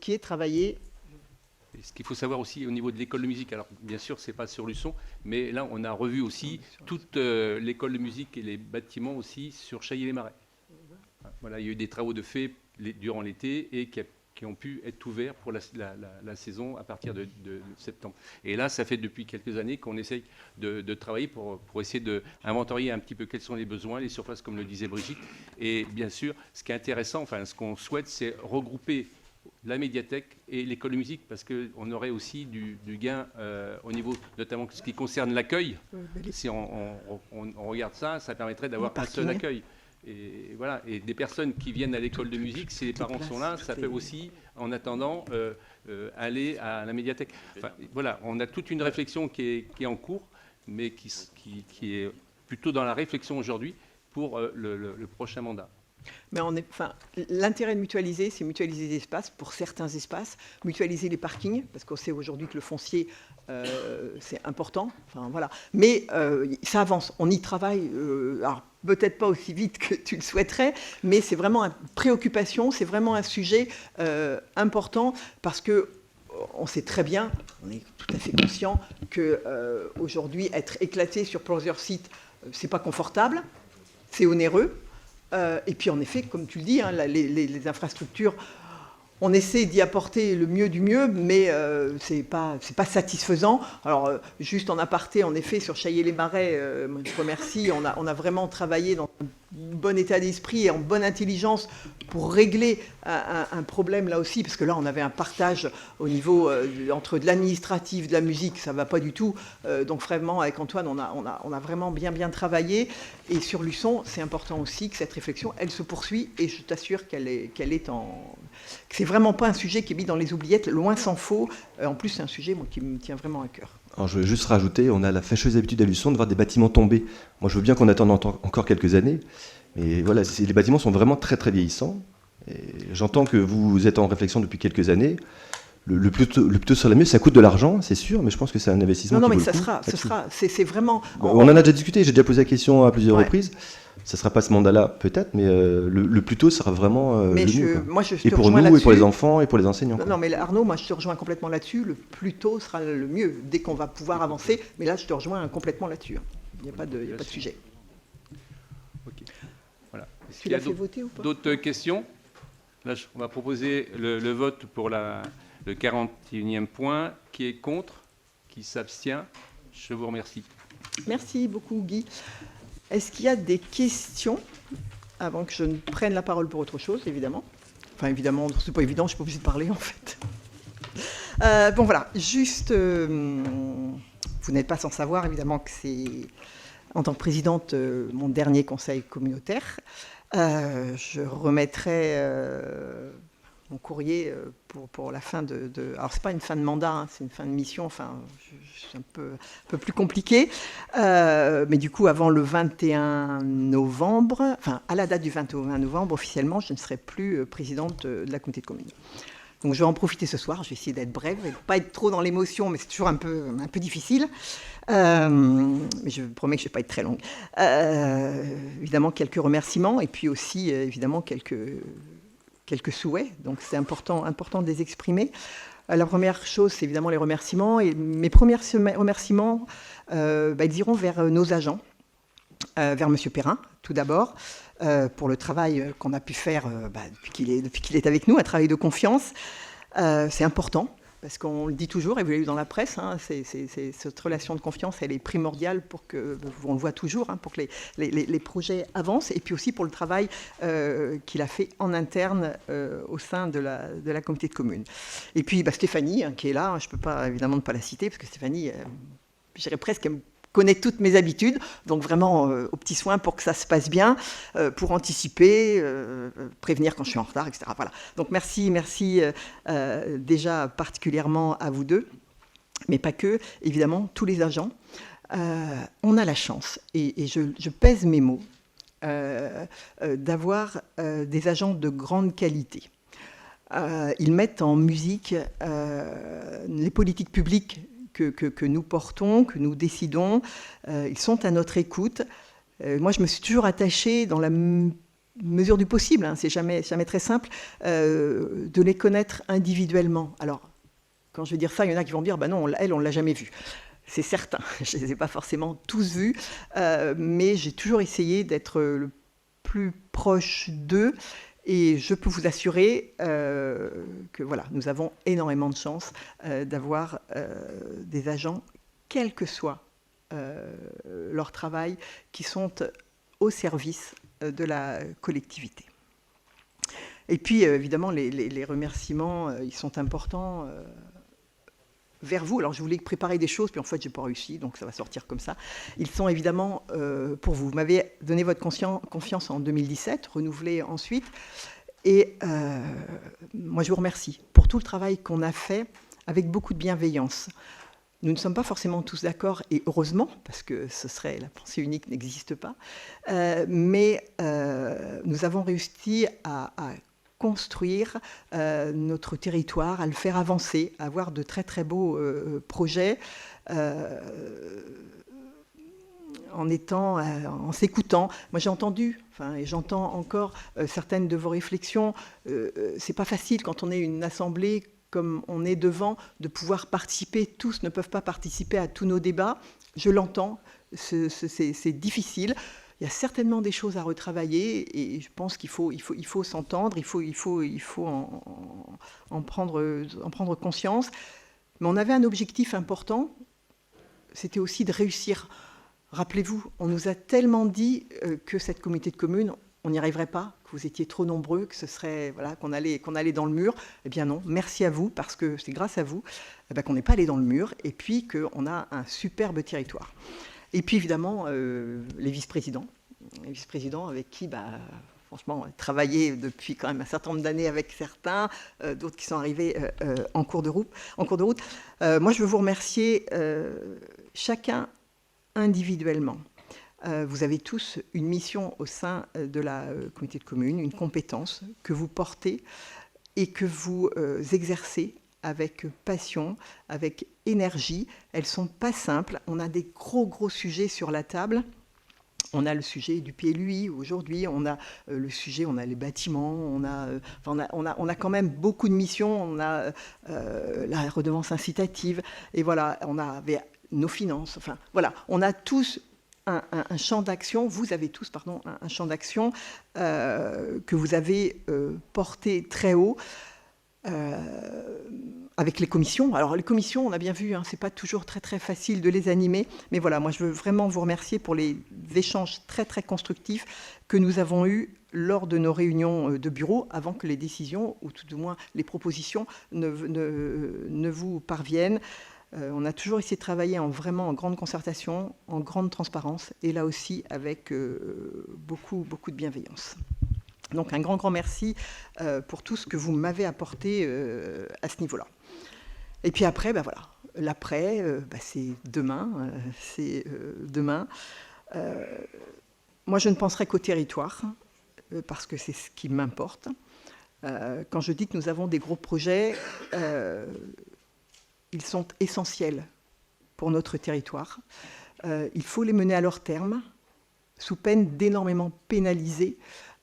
S10: Et ce qu'il faut savoir aussi au niveau de l'école de musique, alors bien sûr, c'est pas sur Luçon, mais là, on a revu aussi toute l'école de musique et les bâtiments aussi sur Chailly-les-Marais. Voilà, il y a eu des travaux de fait durant l'été et qui ont pu être ouverts pour la saison à partir de septembre. Et là, ça fait depuis quelques années qu'on essaye de travailler pour essayer d'inventorier un petit peu quels sont les besoins, les surfaces, comme le disait Brigitte. Et bien sûr, ce qui est intéressant, enfin, ce qu'on souhaite, c'est regrouper la médiathèque et l'école de musique, parce qu'on aurait aussi du gain au niveau, notamment ce qui concerne l'accueil. Si on regarde ça, ça permettrait d'avoir un seul accueil. Et voilà, et des personnes qui viennent à l'école de musique, si les parents sont là, ça peut aussi, en attendant, aller à la médiathèque. Enfin, voilà, on a toute une réflexion qui est en cours, mais qui est plutôt dans la réflexion aujourd'hui pour le prochain mandat.
S1: Mais l'intérêt de mutualiser, c'est mutualiser les espaces pour certains espaces, mutualiser les parkings, parce qu'on sait aujourd'hui que le foncier, c'est important. Enfin, voilà. Mais ça avance, on y travaille. Alors, peut-être pas aussi vite que tu le souhaiterais, mais c'est vraiment une préoccupation, c'est vraiment un sujet important, parce que on sait très bien, on est tout à fait conscient qu'aujourd'hui, être éclaté sur plusieurs sites, c'est pas confortable, c'est onéreux. Et puis en effet, comme tu le dis, hein, les infrastructures, on essaie d'y apporter le mieux du mieux, mais c'est pas satisfaisant. Alors juste en aparté, en effet, sur Chailly-les-Marais, je te remercie, on a vraiment travaillé dans un bon état d'esprit et en bonne intelligence pour régler un problème là aussi, parce que là on avait un partage au niveau entre de l'administratif, de la musique, ça va pas du tout. Donc vraiment avec Antoine, on a vraiment bien travaillé. Et sur Luçon, c'est important aussi que cette réflexion, elle se poursuit, et je t'assure que c'est vraiment pas un sujet qui est mis dans les oubliettes, loin s'en faut. En plus, c'est un sujet qui me tient vraiment à cœur.
S11: Alors, je veux juste rajouter, on a la fâcheuse habitude à Luçon de voir des bâtiments tomber. Moi, je veux bien qu'on attende encore quelques années, mais voilà, les bâtiments sont vraiment très vieillissants. J'entends que vous êtes en réflexion depuis quelques années. Le plus tôt sera le mieux, ça coûte de l'argent, c'est sûr, mais je pense que c'est un investissement.
S1: Non, mais ça sera, c'est vraiment.
S11: Bon, on en a déjà discuté, j'ai déjà posé la question à plusieurs reprises. Ça ne sera pas ce mandat-là, peut-être, mais le plus tôt sera vraiment le mieux.
S1: Moi, je
S11: et pour nous, et pour les enfants, et pour les enseignants.
S1: Non, mais Arnaud, moi, je te rejoins complètement là-dessus. Le plus tôt sera le mieux, dès qu'on va pouvoir avancer. Mais là, je te rejoins complètement là-dessus. Il n'y a pas de sujet.
S10: Ok. Voilà.
S1: Tu l'as fait voter ou pas?
S10: D'autres questions? Là, on va proposer le vote pour le 41e point. Qui est contre? Qui s'abstient? Je vous remercie.
S1: Merci beaucoup, Guy. Est-ce qu'il y a des questions avant que je ne prenne la parole pour autre chose, évidemment? Enfin, évidemment, c'est pas évident, je ne suis pas obligée de parler, en fait. Bon, voilà, juste... vous n'êtes pas sans savoir, évidemment, que c'est, en tant que présidente, mon dernier conseil communautaire. Je remettrai mon courrier pour la fin de... Alors, c'est pas une fin de mandat, hein, c'est une fin de mission, enfin, c'est un peu plus compliqué. Mais du coup, avant le 21 novembre, enfin, à la date du 21 novembre, officiellement, je ne serai plus présidente de la communauté de communes. Donc, je vais en profiter ce soir, je vais essayer d'être brève, et pas être trop dans l'émotion, mais c'est toujours un peu difficile. Mais je promets que je ne vais pas être très longue. Évidemment, quelques remerciements, et puis aussi, évidemment, quelques souhaits, donc c'est important de les exprimer. La première chose, c'est évidemment les remerciements, et mes premiers remerciements, ils iront vers nos agents, vers M. Perrin, tout d'abord, pour le travail qu'on a pu faire depuis qu'il est avec nous, un travail de confiance. C'est important, parce qu'on le dit toujours, et vous l'avez vu dans la presse, hein, cette relation de confiance, elle est primordiale pour que, on le voit toujours, hein, pour que les projets avancent, et puis aussi pour le travail qu'il a fait en interne au sein de la communauté de communes. Et puis Stéphanie, hein, qui est là, je ne peux pas évidemment ne pas la citer, parce que Stéphanie, je dirais presque, elle connaît toutes mes habitudes, donc vraiment aux petits soins pour que ça se passe bien, pour anticiper, prévenir quand je suis en retard, etc. Voilà. Donc merci déjà particulièrement à vous deux, mais pas que, évidemment, tous les agents. On a la chance, et je pèse mes mots, d'avoir des agents de grande qualité. Ils mettent en musique les politiques publiques que nous portons, que nous décidons. Ils sont à notre écoute. Moi, je me suis toujours attachée, dans la mesure du possible, hein, c'est jamais très simple, de les connaître individuellement. Alors, quand je vais dire ça, il y en a qui vont me dire, non, elle, on ne l'a jamais vue. C'est certain, je ne les ai pas forcément tous vus, mais j'ai toujours essayé d'être le plus proche d'eux. Et je peux vous assurer que voilà, nous avons énormément de chance d'avoir des agents, quel que soit leur travail, qui sont au service de la collectivité. Et puis, évidemment, les remerciements, ils sont importants vers vous. Alors, je voulais préparer des choses, puis en fait, je n'ai pas réussi, donc ça va sortir comme ça. Ils sont évidemment pour vous. Vous m'avez donné votre confiance en 2017, renouvelé ensuite. Et moi, je vous remercie pour tout le travail qu'on a fait avec beaucoup de bienveillance. Nous ne sommes pas forcément tous d'accord, et heureusement, parce que la pensée unique n'existe pas, mais nous avons réussi à construire notre territoire, à le faire avancer, à avoir de très très beaux projets, en s'écoutant. Moi, j'ai entendu, et j'entends encore certaines de vos réflexions. C'est pas facile quand on est une assemblée comme on est devant, de pouvoir participer. Tous ne peuvent pas participer à tous nos débats. Je l'entends, c'est difficile. Il y a certainement des choses à retravailler, et je pense qu'il faut s'entendre, il faut en prendre conscience. Mais on avait un objectif important, c'était aussi de réussir. Rappelez-vous, on nous a tellement dit que cette communauté de communes, on n'y arriverait pas, que vous étiez trop nombreux, que ce serait qu'on allait dans le mur. Eh bien non, merci à vous, parce que c'est grâce à vous qu'on n'est pas allé dans le mur, et puis qu'on a un superbe territoire. Et puis évidemment, les vice-présidents avec qui, franchement, travailler depuis quand même un certain nombre d'années avec certains, d'autres qui sont arrivés en cours de route. Moi, je veux vous remercier chacun individuellement. Vous avez tous une mission au sein de la communauté de communes, une compétence que vous portez et que vous exercez avec passion, avec énergie. Elles ne sont pas simples. On a des gros sujets sur la table. On a le sujet du PLUI aujourd'hui, on a le sujet, on a les bâtiments, on a quand même beaucoup de missions, on a la redevance incitative, et voilà, on avait nos finances, enfin voilà, on a tous un champ d'action, vous avez tous, pardon, un champ d'action que vous avez porté très haut. Avec les commissions. Alors les commissions, on a bien vu, c'est pas toujours très facile de les animer, mais voilà, moi je veux vraiment vous remercier pour les échanges très constructifs que nous avons eus lors de nos réunions de bureau, avant que les décisions, ou tout du moins les propositions, ne vous parviennent. On a toujours essayé de travailler en grande concertation, en grande transparence, et là aussi avec beaucoup de bienveillance. Donc un grand merci pour tout ce que vous m'avez apporté à ce niveau-là. Et puis après, voilà, l'après, c'est demain. Moi, je ne penserai qu'au territoire, parce que c'est ce qui m'importe. Quand je dis que nous avons des gros projets, ils sont essentiels pour notre territoire. Il faut les mener à leur terme, sous peine d'énormément pénaliser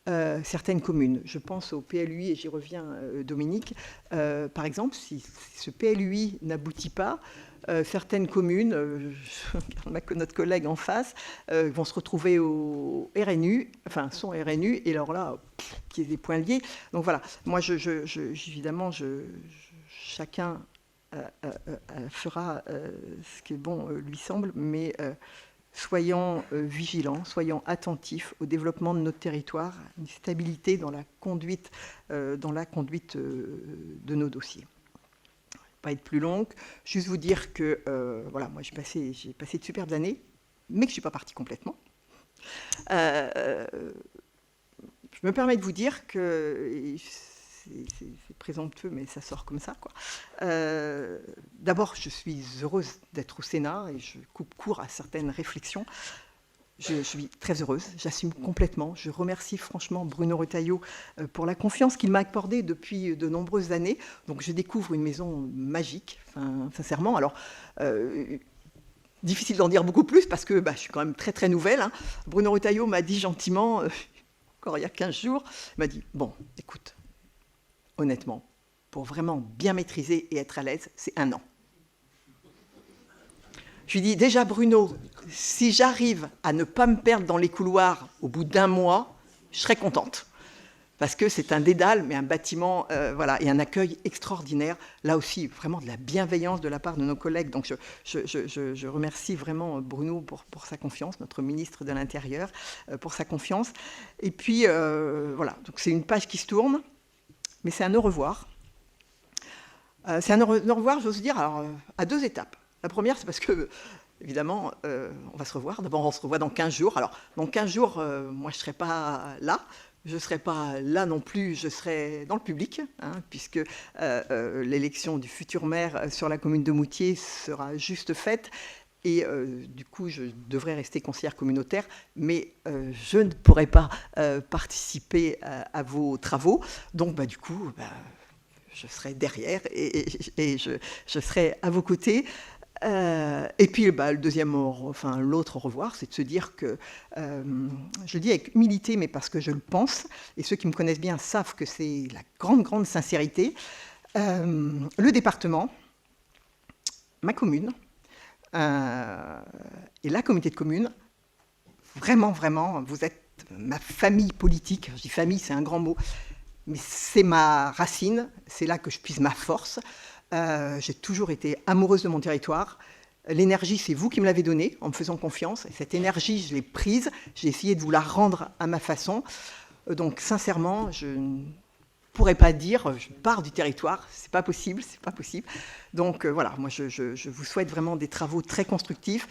S1: certaines communes. Je pense au PLUI, et j'y reviens, Dominique. Par exemple, si ce PLUI n'aboutit pas, certaines communes, notre collègue en face, vont se retrouver au RNU, enfin son RNU, et alors là, qui est des points liés. Donc voilà, moi, évidemment, chacun fera ce qui est bon lui semble, mais soyons vigilants, soyons attentifs au développement de notre territoire, une stabilité dans la conduite de nos dossiers. Pas être plus longue, juste vous dire que voilà, moi j'ai passé de superbes années, mais que je ne suis pas partie complètement. Je me permets de vous dire que c'est présomptueux, mais ça sort comme ça, quoi. D'abord, je suis heureuse d'être au Sénat et je coupe court à certaines réflexions. Je suis très heureuse, j'assume complètement. Je remercie franchement Bruno Retailleau pour la confiance qu'il m'a accordée depuis de nombreuses années. Donc je découvre une maison magique, sincèrement. Alors, difficile d'en dire beaucoup plus parce que je suis quand même très très nouvelle. Hein. Bruno Retailleau m'a dit gentiment, encore il y a 15 jours, il m'a dit « Bon, écoute, honnêtement, pour vraiment bien maîtriser et être à l'aise, c'est 1 an. » Je lui dis, déjà Bruno, si j'arrive à ne pas me perdre dans les couloirs au bout d'1 mois, je serais contente. Parce que c'est un dédale, mais un bâtiment, voilà, et un accueil extraordinaire. Là aussi, vraiment de la bienveillance de la part de nos collègues. Donc je remercie vraiment Bruno pour sa confiance, notre ministre de l'Intérieur, pour sa confiance. Et puis, voilà, donc c'est une page qui se tourne, mais c'est un au revoir. C'est un au revoir, j'ose dire, alors, à 2 étapes. La première, c'est parce que, évidemment, on va se revoir. D'abord, on se revoit dans 15 jours. Alors, dans 15 jours, moi, je ne serai pas là. Je ne serai pas là non plus. Je serai dans le public, hein, puisque l'élection du futur maire sur la commune de Moutier sera juste faite. Et du coup, je devrais rester conseillère communautaire, mais je ne pourrai pas participer à vos travaux. Donc, du coup, je serai derrière et je serai à vos côtés. Et puis le deuxième, enfin l'autre au revoir, c'est de se dire que, je le dis avec humilité, mais parce que je le pense, et ceux qui me connaissent bien savent que c'est la grande sincérité, le département, ma commune, et la communauté de communes, vraiment, vous êtes ma famille politique. Je dis famille, c'est un grand mot, mais c'est ma racine, c'est là que je puise ma force. J'ai toujours été amoureuse de mon territoire. L'énergie, c'est vous qui me l'avez donnée en me faisant confiance. Et cette énergie, je l'ai prise. J'ai essayé de vous la rendre à ma façon. Donc, sincèrement, je ne pourrais pas dire je pars du territoire. C'est pas possible, c'est pas possible. Donc, voilà, moi, je vous souhaite vraiment des travaux très constructifs.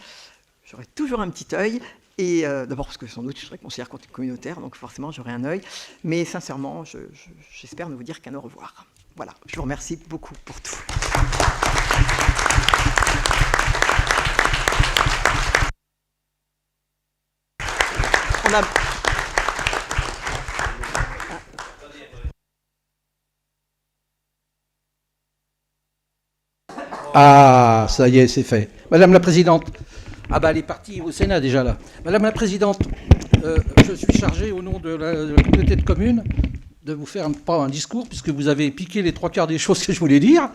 S1: J'aurai toujours un petit œil. Et d'abord parce que sans doute je serai conseillère communautaire, donc forcément j'aurai un œil. Mais sincèrement, j'espère ne vous dire qu'un au revoir. Voilà, je vous remercie beaucoup pour tout.
S12: Ah, ça y est, c'est fait. Madame la Présidente. Ah elle est partie au Sénat déjà là. Madame la Présidente, je suis chargé au nom de la communauté de communes de vous faire pas un discours, puisque vous avez piqué les 3/4 des choses que je voulais dire.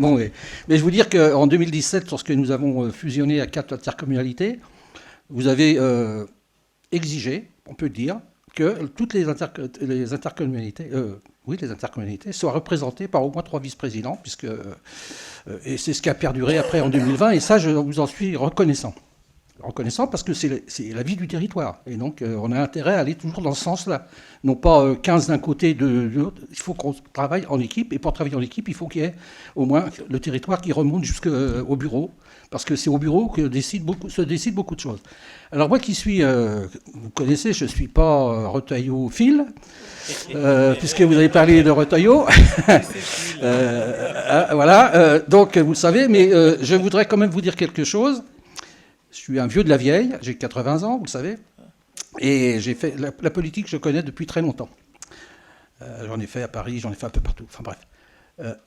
S12: Bon, mais je veux dire qu'en 2017, lorsque nous avons fusionné à 4 intercommunalités, vous avez exigé, on peut dire, que toutes les intercommunalités soient représentées par au moins 3 vice-présidents, et c'est ce qui a perduré après en 2020, et ça, je vous en suis reconnaissant. reconnaissant parce que c'est la vie du territoire. Et donc, on a intérêt à aller toujours dans ce sens-là. Non pas 15 d'un côté, de l'autre. Il faut qu'on travaille en équipe. Et pour travailler en équipe, il faut qu'il y ait au moins le territoire qui remonte jusqu'au bureau. Parce que c'est au bureau que se décident beaucoup de choses. Alors moi qui suis, vous connaissez, je ne suis pas retailleau-phile, puisque vous avez parlé de retailleau. Voilà, donc vous le savez, mais je voudrais quand même vous dire quelque chose. Je suis un vieux de la vieille, j'ai 80 ans, vous le savez, et j'ai fait la politique, je connais depuis très longtemps. J'en ai fait à Paris, j'en ai fait un peu partout, enfin bref.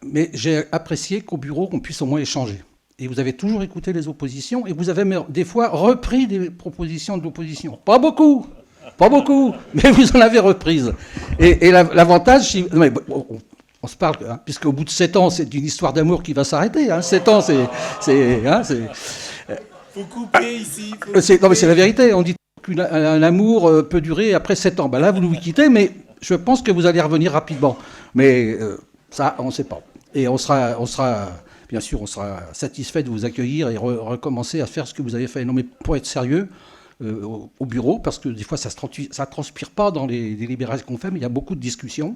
S12: Mais j'ai apprécié qu'au bureau, qu'on puisse au moins échanger. Et vous avez toujours écouté les oppositions, et vous avez des fois repris des propositions de l'opposition. Pas beaucoup, mais vous en avez reprises. Et l'avantage, on se parle, hein, puisqu'au bout de 7 ans, c'est une histoire d'amour qui va s'arrêter. Hein. 7 ans,
S13: faut couper ici.
S12: Non, mais c'est la vérité. On dit qu'un amour peut durer après 7 ans. Ben là, vous nous quittez, mais je pense que vous allez revenir rapidement. Mais ça, on ne sait pas. Et on sera bien sûr, on sera satisfait de vous accueillir et recommencer à faire ce que vous avez fait. Non, mais pour être sérieux, au bureau, parce que des fois, ça ne transpire pas dans les délibérations qu'on fait, mais il y a beaucoup de discussions.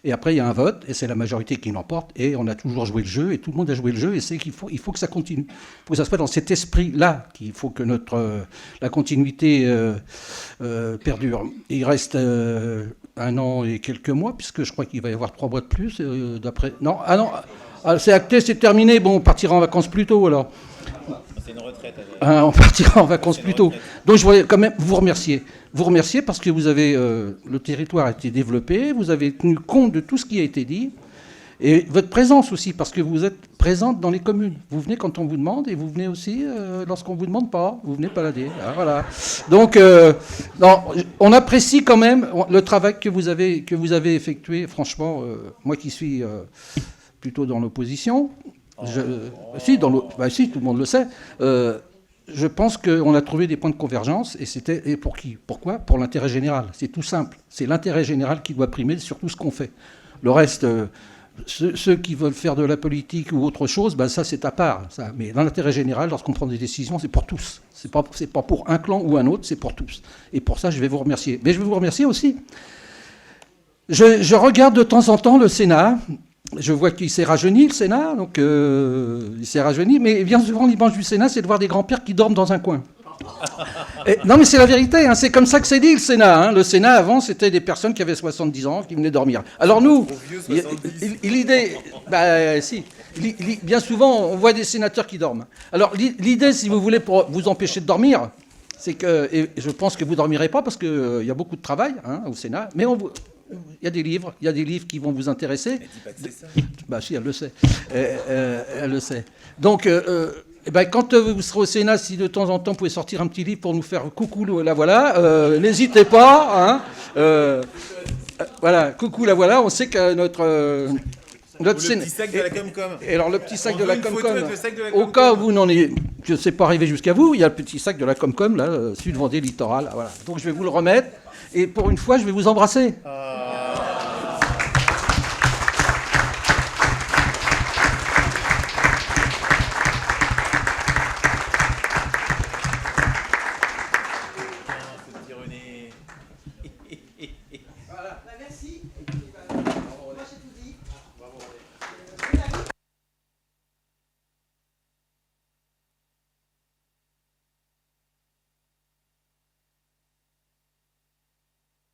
S12: Et après, il y a un vote, et c'est la majorité qui l'emporte, et on a toujours joué le jeu, et tout le monde a joué le jeu, et c'est qu'il faut que ça continue. Il faut que ça soit dans cet esprit-là qu'il faut que la continuité perdure. Il reste 1 an et quelques mois, puisque je crois qu'il va y avoir 3 mois de plus, d'après... Non, c'est acté, c'est terminé, bon, on partira en vacances plus tôt, alors.
S13: C'est une retraite.
S12: On partira en vacances plus tôt. Donc je voudrais quand même vous remercier. Vous remercier parce que vous avez... le territoire a été développé, vous avez tenu compte de tout ce qui a été dit, et votre présence aussi, parce que vous êtes présente dans les communes. Vous venez quand on vous demande, et vous venez aussi lorsqu'on ne vous demande pas. Vous venez balader. Ah, voilà. Donc, on apprécie quand même le travail que vous avez effectué. Franchement, moi qui suis plutôt dans l'opposition... Si, tout le monde le sait. Je pense qu'on a trouvé des points de convergence. Et pour qui ? Pourquoi ? Pour l'intérêt général. C'est tout simple. C'est l'intérêt général qui doit primer sur tout ce qu'on fait. Le reste, ceux qui veulent faire de la politique ou autre chose, ça c'est à part. Ça. Mais dans l'intérêt général, lorsqu'on prend des décisions, c'est pour tous. C'est pas pour un clan ou un autre, c'est pour tous. Et pour ça, je vais vous remercier. Mais je vais vous remercier aussi. Je regarde de temps en temps le Sénat. Je vois qu'il s'est rajeuni, le Sénat, donc il s'est rajeuni, mais bien souvent, l'image du Sénat, c'est de voir des grands-pères qui dorment dans un coin. Non, mais c'est la vérité, hein, c'est comme ça que c'est dit, le Sénat. Hein. Le Sénat, avant, c'était des personnes qui avaient 70 ans, qui venaient dormir. Alors nous, l'idée... bien souvent, on voit des sénateurs qui dorment. Alors l'idée, si vous voulez, pour vous empêcher de dormir, c'est que... Et je pense que vous ne dormirez pas, parce qu'il y a beaucoup de travail au Sénat, mais il y a des livres qui vont vous intéresser.
S13: Elle dit pas que c'est ça.
S12: Si, elle le sait. Elle le sait. Donc, quand vous serez au Sénat, si de temps en temps vous pouvez sortir un petit livre pour nous faire coucou, la voilà, n'hésitez pas. Voilà, coucou, la voilà. On sait que notre
S13: petit sac de la Comcom.
S12: Et alors, le petit sac de la Comcom, au cas où vous n'en êtes, je ne sais pas arriver jusqu'à vous, il y a le petit sac de la Comcom, là, Sud Vendée Littoral. Voilà. Donc, je vais vous le remettre. Et pour une fois, je vais vous embrasser.